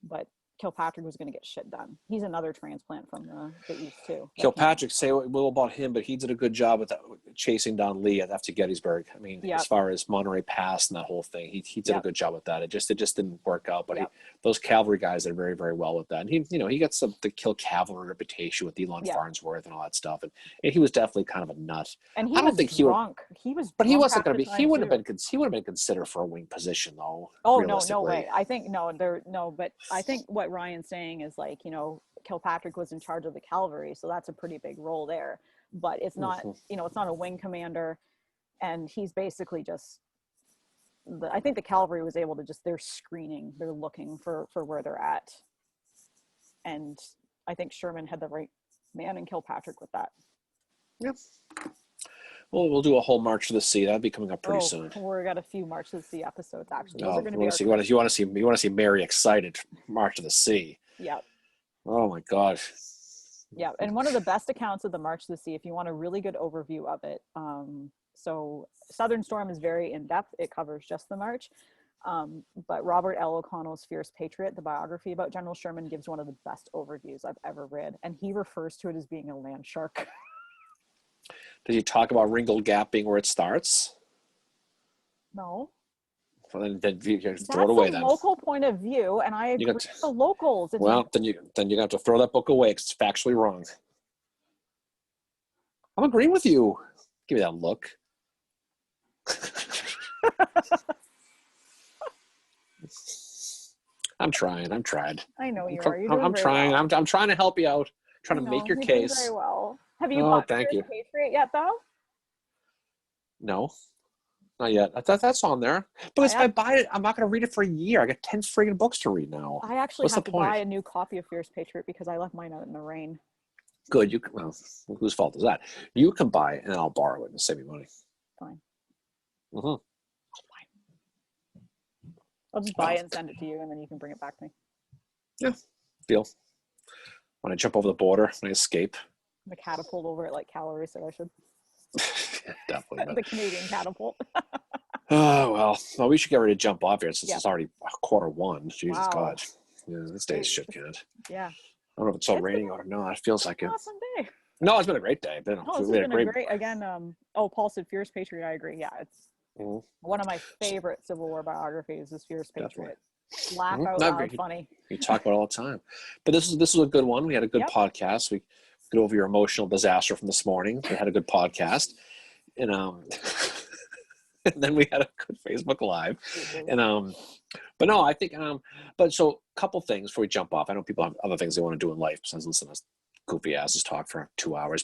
B: but Kilpatrick was going to get shit done. He's another transplant from the East too.
A: Kilpatrick, say what will about him, but he did a good job with chasing down Lee after Gettysburg. I mean, as far as Monterey Pass and that whole thing, he did a good job with that. It just didn't work out. But those cavalry guys did very, very well with that. And he gets the kill cavalry reputation with Elon Farnsworth and all that stuff. And he was definitely kind of a nut.
B: And I don't think drunk. He was, but
A: he wasn't going to be. He would have been considered for a wing position though.
B: Oh no way. I think but I think what Ryan's saying is like, Kilpatrick was in charge of the cavalry, so that's a pretty big role there. But it's not, it's not a wing commander, and he's basically just. I think the cavalry was able to they're screening, they're looking for where they're at, and I think Sherman had the right man in Kilpatrick with that.
A: Yep. Well, we'll do a whole March to the Sea. That'll be coming up pretty soon.
B: We've got a few March to the Sea episodes actually.
A: Those are going to be. You want to see Mary excited March to the Sea.
B: Yep.
A: Oh my God.
B: Yeah, and one of the best accounts of the March to the Sea, if you want a really good overview of it. So Southern Storm is very in depth. It covers just the march. But Robert L. O'Connell's Fierce Patriot, the biography about General Sherman, gives one of the best overviews I've ever read, and he refers to it as being a land shark.
A: Did you talk about Ringgold Gap being where it starts?
B: No.
A: Well, then you throw it away.
B: That's a local point of view, and I agree with the locals.
A: Then you have to throw that book away because it's factually wrong. I'm agreeing with you. Give me that look. I'm trying.
B: I know you are.
A: I'm trying.
B: Well.
A: I'm trying to help you out. Trying to make your case.
B: Very well. Have you bought Fierce Patriot yet, though?
A: No, not yet. That's on there. Because if I buy it, I'm not going to read it for a year. I got 10 friggin' books to read now.
B: I actually have to buy a new copy of Fierce Patriot because I left mine out in the rain.
A: Good. Whose fault is that? You can buy it and I'll borrow it and save me money.
B: Fine.
A: Mm-hmm.
B: I'll just buy it and send it to you, and then you can bring it back to me.
A: Yeah. Deal. When I jump over the border, when I escape.
B: The catapult over at calories, so I should.
A: Definitely.
B: The Canadian catapult.
A: Oh, well, we should get ready to jump off here since it's already Q1. Jesus God. Yeah, this day is shit, kid.
B: Yeah.
A: I don't know if it's so raining or not. It feels like it.
B: Awesome day.
A: No, it's been a great day.
B: It's been a great again. Paul said Fierce Patriot. I agree. Yeah, it's one of my favorite Civil War biographies is Fierce Patriot. Definitely. Laugh out loud, funny. You
A: talk about it all the time. But this was a good one. We had a good podcast. We got over your emotional disaster from this morning. We had a good podcast. And and then we had a good Facebook Live. And but no, I think but so a couple things before we jump off. I know people have other things they want to do in life besides listen to us goofy asses talk for 2 hours.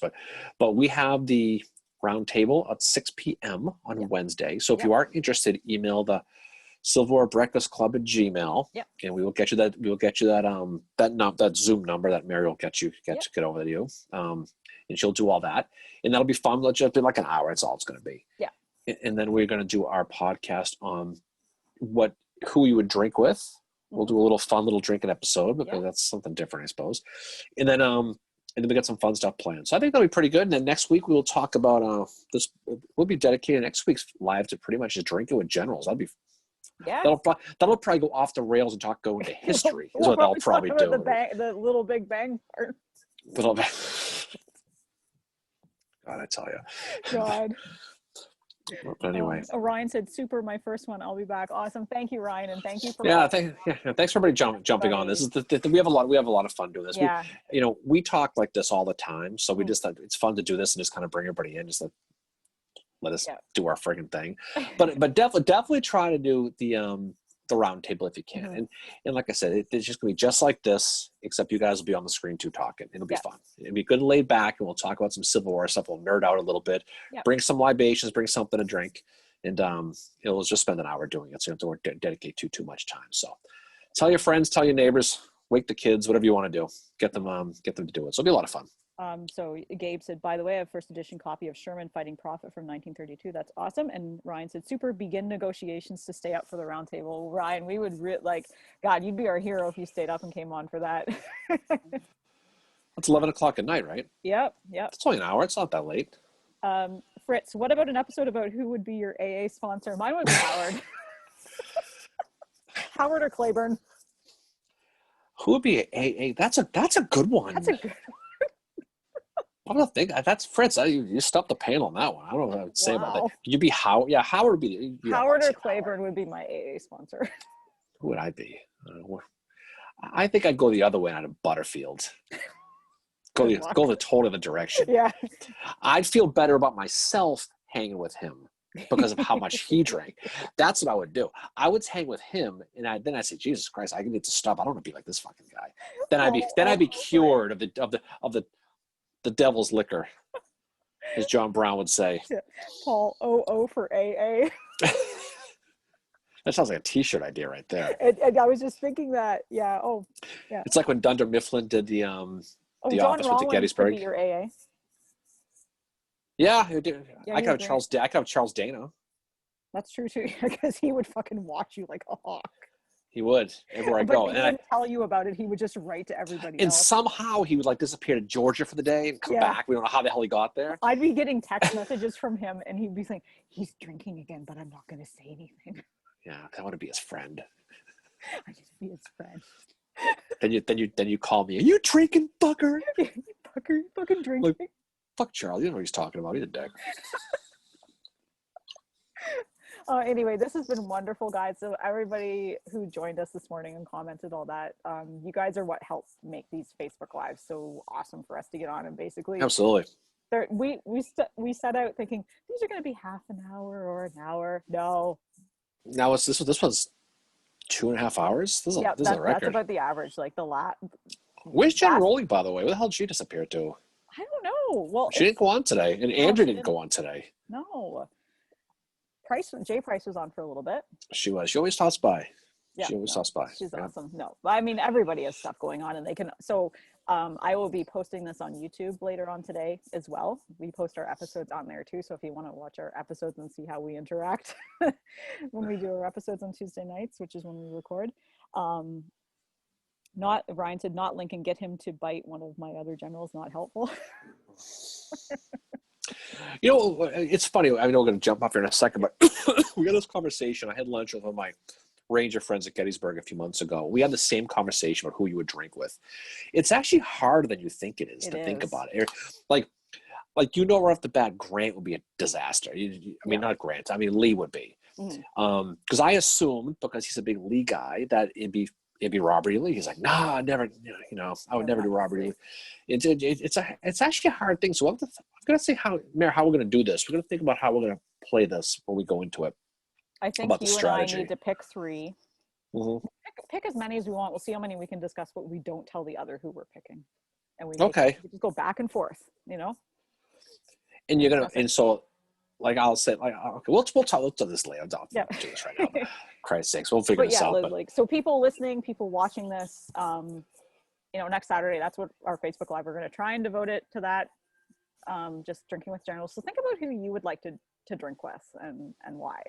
A: But we have the round table at 6 p.m. on Wednesday. So if you are interested, email the Civil War Breakfast Club at Gmail. Yep. And we will get you that. We will get you that Zoom number that Mary will get to get over to you. And she'll do all that, and that'll be fun. It'll just be like an hour. That's all it's going to be.
B: Yeah.
A: And then we're going to do our podcast on who you would drink with. We'll do a little fun little drinking episode because that's something different, I suppose. And then we got some fun stuff planned. So I think that'll be pretty good. And then next week we will talk about this. We'll be dedicated next week's live to pretty much just drinking with generals. That'll be.
B: Yeah.
A: That'll probably go off the rails and go into history. Is what they'll probably do.
B: The Little Big Bang part.
A: God, I tell you.
B: God.
A: But anyway,
B: Ryan said, "Super, my first one. I'll be back." Awesome. Thank you, Ryan, and thank you for
A: thanks for everybody jumping on. This is we have a lot of fun doing this.
B: Yeah.
A: We talk like this all the time, so we just it's fun to do this and just kind of bring everybody in, just let us do our friggin' thing. But definitely try to do the round table if you can. And like I said, it's just gonna be just like this, except you guys will be on the screen too talking. It'll be fun. It'll be good and laid back, and we'll talk about some Civil War stuff. We'll nerd out a little bit, bring some libations, bring something to drink, and it'll just spend an hour doing it, so you don't have to dedicate too much time. So tell your friends, tell your neighbors, wake the kids, whatever you want to do. Get them to do it. So it'll be a lot of fun.
B: So Gabe said, by the way, I have first edition copy of Sherman Fighting Prophet from 1932. That's awesome. And Ryan said, super, begin negotiations to stay up for the round table. Ryan, we would God, you'd be our hero if you stayed up and came on for that.
A: It's 11 o'clock at night, right?
B: Yep.
A: It's only an hour. It's not that late.
B: Fritz, what about an episode about who would be your AA sponsor? Mine would be Howard. Howard or Claiborne?
A: Who would be a? That's a good one.
B: That's a good
A: I'm gonna think that's Fritz. You stuffed the panel on that one. I don't know what I would say about that. You'd be Howard. Yeah, Howard would be.
B: Howard or Claiborne would be my AA sponsor.
A: Who would I be? I think I'd go the other way out of Butterfield. Go the totally other direction.
B: Yeah.
A: I'd feel better about myself hanging with him because of how much he drank. That's what I would do. I would hang with him, and then I'd say, Jesus Christ, I need to stop. I don't want to be like this fucking guy. Then I'd be cured of the devil's liquor, as John Brown would say.
B: Paul OO for AA.
A: That sounds like a T-shirt idea right there.
B: And I was just thinking that, yeah. Oh, yeah.
A: It's like when Dunder Mifflin did the
B: John
A: office with the Gettysburg.
B: Would be your AA.
A: Yeah, I could have Charles Dana.
B: That's true too, because he would fucking watch you like a hawk.
A: He would everywhere I go.
B: He wouldn't tell you about it. He would just write to everybody
A: and
B: else.
A: Somehow he would like disappear to Georgia for the day and come back. We don't know how the hell he got there.
B: I'd be getting text messages from him, and he'd be saying, "He's drinking again, but I'm not going to say anything."
A: Yeah, I want to be his friend.
B: I just be his friend.
A: Then you call me. Are you drinking, fucker?
B: Fucker, fucking drinking.
A: Like, fuck Charles. You know what he's talking about. He's a dick.
B: Anyway, this has been wonderful, guys. So everybody who joined us this morning and commented all that, you guys are what helps make these Facebook Lives so awesome for us to get on. And basically,
A: absolutely,
B: we set out thinking these are going to be half an hour or an hour. No.
A: Now this one's 2.5 hours. This is a record.
B: That's about the average. Like the last.
A: Where's Jen Rowley, by the way? Where the hell did she disappear to?
B: I don't know. Well,
A: she didn't go on today, and Andrew didn't go on today.
B: No. Jay Price was on for a little bit.
A: She was. She always tops by.
B: Yeah,
A: she always tops by.
B: She's awesome. No, I mean, everybody has stuff going on, and they can. So I will be posting this on YouTube later on today as well. We post our episodes on there too. So if you want to watch our episodes and see how we interact when we do our episodes on Tuesday nights, which is when we record. Ryan said, not Lincoln, get him to bite one of my other generals, not helpful.
A: You know, it's funny. I know we're going to jump off here in a second, but we had this conversation. I had lunch with one of my Ranger friends at Gettysburg a few months ago. We had the same conversation about who you would drink with. It's actually harder than you think it is to think about it. Like right off the bat, Grant would be a disaster. Not Grant. I mean, Lee would be. Because I assumed, because he's a big Lee guy, that it'd be Robert E. Lee. He's like, nah, I never, I would never do Robert E. Lee. It's actually a hard thing. So I'm going to say how we're going to do this. We're going to think about how we're going to play this when we go into it.
B: I think you and I need to pick 3.
A: Mm-hmm.
B: Pick as many as we want. We'll see how many we can discuss, but we don't tell the other who we're picking. And we just go back and forth, And
A: you're going to, and so, like I'll say, like, okay, we'll do this later. Don't do this right now. Christ's sakes, we'll figure this out.
B: So people listening, people watching this, next Saturday, that's what our Facebook Live, we're going to try and devote it to that. Just drinking with generals. So think about who you would like to drink with and why.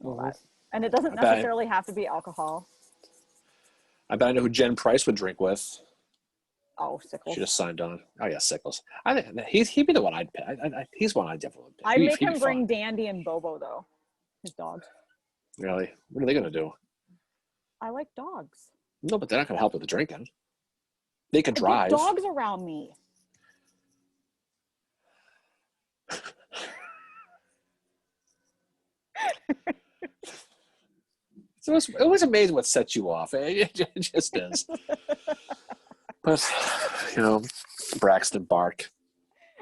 A: Mm-hmm.
B: And it doesn't necessarily have to be alcohol.
A: I bet I know who Jen Price would drink with.
B: Oh, Sickles.
A: She just signed on. Oh yeah, Sickles. I think he'd be the one I'd pick. He's one I'd definitely pick.
B: I'd make him bring Dandy and Bobo though, his dogs.
A: Really? What are they gonna do?
B: I like dogs.
A: No, but they're not gonna help with the drinking. They can drive.
B: Dogs around me.
A: It was amazing what sets you off. It just is. But, Braxton Bark.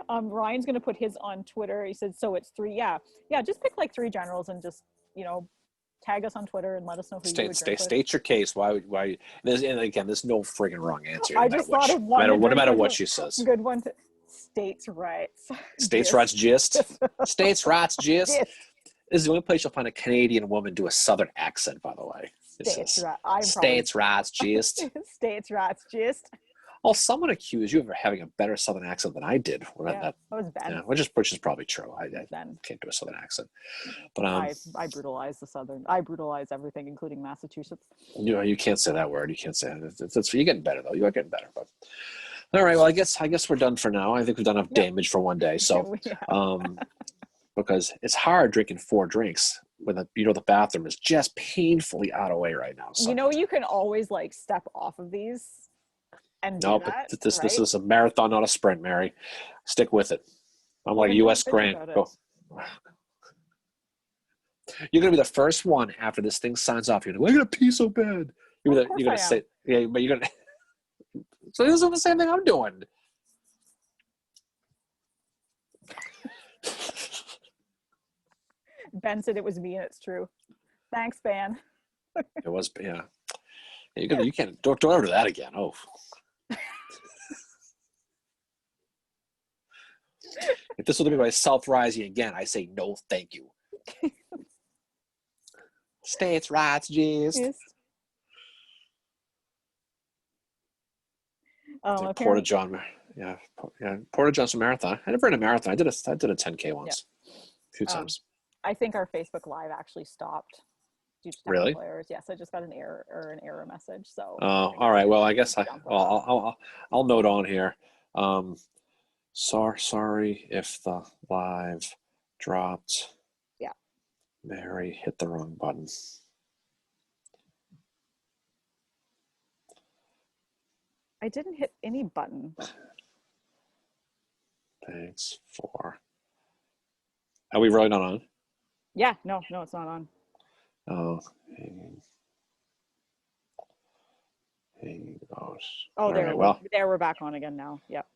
B: Ryan's going to put his on Twitter. He said, so it's 3. Yeah, just pick like 3 generals and just, tag us on Twitter and let us know who you would drink with. State your case. Why? And again, there's no friggin' wrong answer. I just thought of one.
A: No matter what she says.
B: Good one. States' rights.
A: States' rights gist. States' rights gist. This is the only place you'll find a Canadian woman do a Southern accent, by the way. States' rights gist.
B: States' rights gist.
A: Well, someone accused you of having a better Southern accent than I did.
B: That was Ben.
A: Yeah, which is probably true. I can't do a Southern accent. But
B: I brutalize the Southern. I brutalize everything, including Massachusetts.
A: You can't say that word. You can't say it. You're getting better, though. You are getting better. But all right. Well, I guess we're done for now. I think we've done enough damage for one day. So, because it's hard drinking 4 drinks when the bathroom is just painfully out of way right now. So.
B: You can always like step off of these and do that.
A: But this is a marathon, not a sprint, Mary. Stick with it. I'm like a U.S. Grant. Go. You're gonna be the first one after this thing signs off. You're gonna, I gotta pee so bad. You're gonna say, yeah, but you're gonna. So this is the same thing I'm doing.
B: Ben said it was me, and it's true. Thanks, Ben.
A: It was, yeah. You can't don't ever do that again. Oh. If this will be my self-rising again, I say no, thank you. States rights, jeez.
B: Yes.
A: Porta John, Porta Johnson Marathon. I never ran a marathon. I did a 10K once, a few times.
B: I think our Facebook Live actually stopped due to technical errors. Yes, I just got an error message. So.
A: Oh, all right. Well, I guess I'll note on here. Sorry if the live dropped.
B: Yeah.
A: Mary hit the wrong button.
B: I didn't hit any button.
A: Thanks for. Are we really not on?
B: Yeah. No, it's not on.
A: Oh. Hang on.
B: Oh, there. Right, well, there we're back on again now. Yep.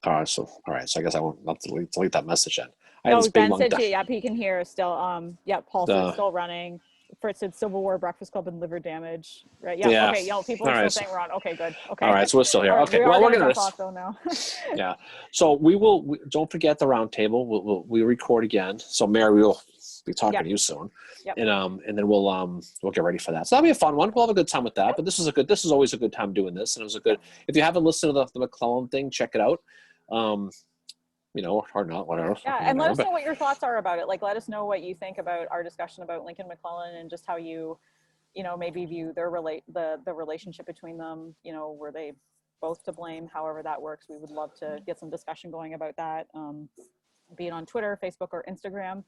A: All right, so I guess I won't delete that message then.
B: Ben said he can hear still. Paul said still running. Fritz said Civil War, Breakfast Club, and liver damage. Right? Yeah. Okay. People are still saying we're on. Okay, good. Okay.
A: All right, so we're still here. Okay.
B: Well, we're gonna talk though now.
A: Yeah. So we don't forget the round table. We'll record again. So Mary, we will be talking to you soon.
B: Yep.
A: And then we'll get ready for that. So that'll be a fun one. We'll have a good time with that. Yep. But this is always a good time doing this. And it was a good. If you haven't listened to the McClellan thing, check it out. Or not, whatever.
B: Yeah, and let us know what your thoughts are about it. Like, let us know what you think about our discussion about Lincoln McClellan and just how you maybe view their the relationship between them. Were they both to blame? However that works, we would love to get some discussion going about that. Be it on Twitter, Facebook, or Instagram.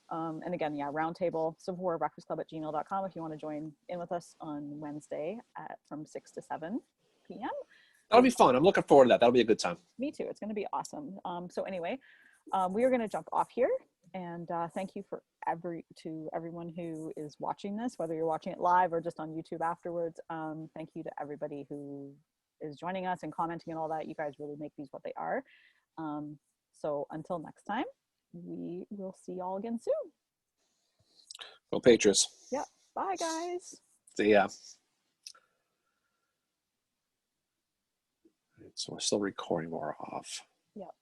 B: And again, roundtable, Civil War Breakfast Club at gmail.com if you want to join in with us on Wednesday from 6 to 7 p.m.
A: That'll be fun. I'm looking forward to that. That'll be a good time.
B: Me too. It's going to be awesome. So anyway, we are going to jump off here, and thank you to everyone who is watching this, whether you're watching it live or just on YouTube afterwards. Thank you to everybody who is joining us and commenting and all that. You guys really make these what they are. So until next time, we will see y'all again soon.
A: Go Patriots.
B: Yeah. Bye, guys.
A: See ya. So we're still recording, but we're off.
B: Yep.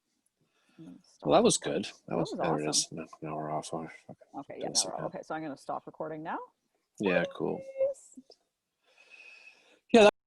A: Well, that was good. That was
B: awesome.
A: Now we're off.
B: Okay, yeah, now we're off. Okay, so I'm going to stop recording now.
A: Yeah, cool.
B: Peace.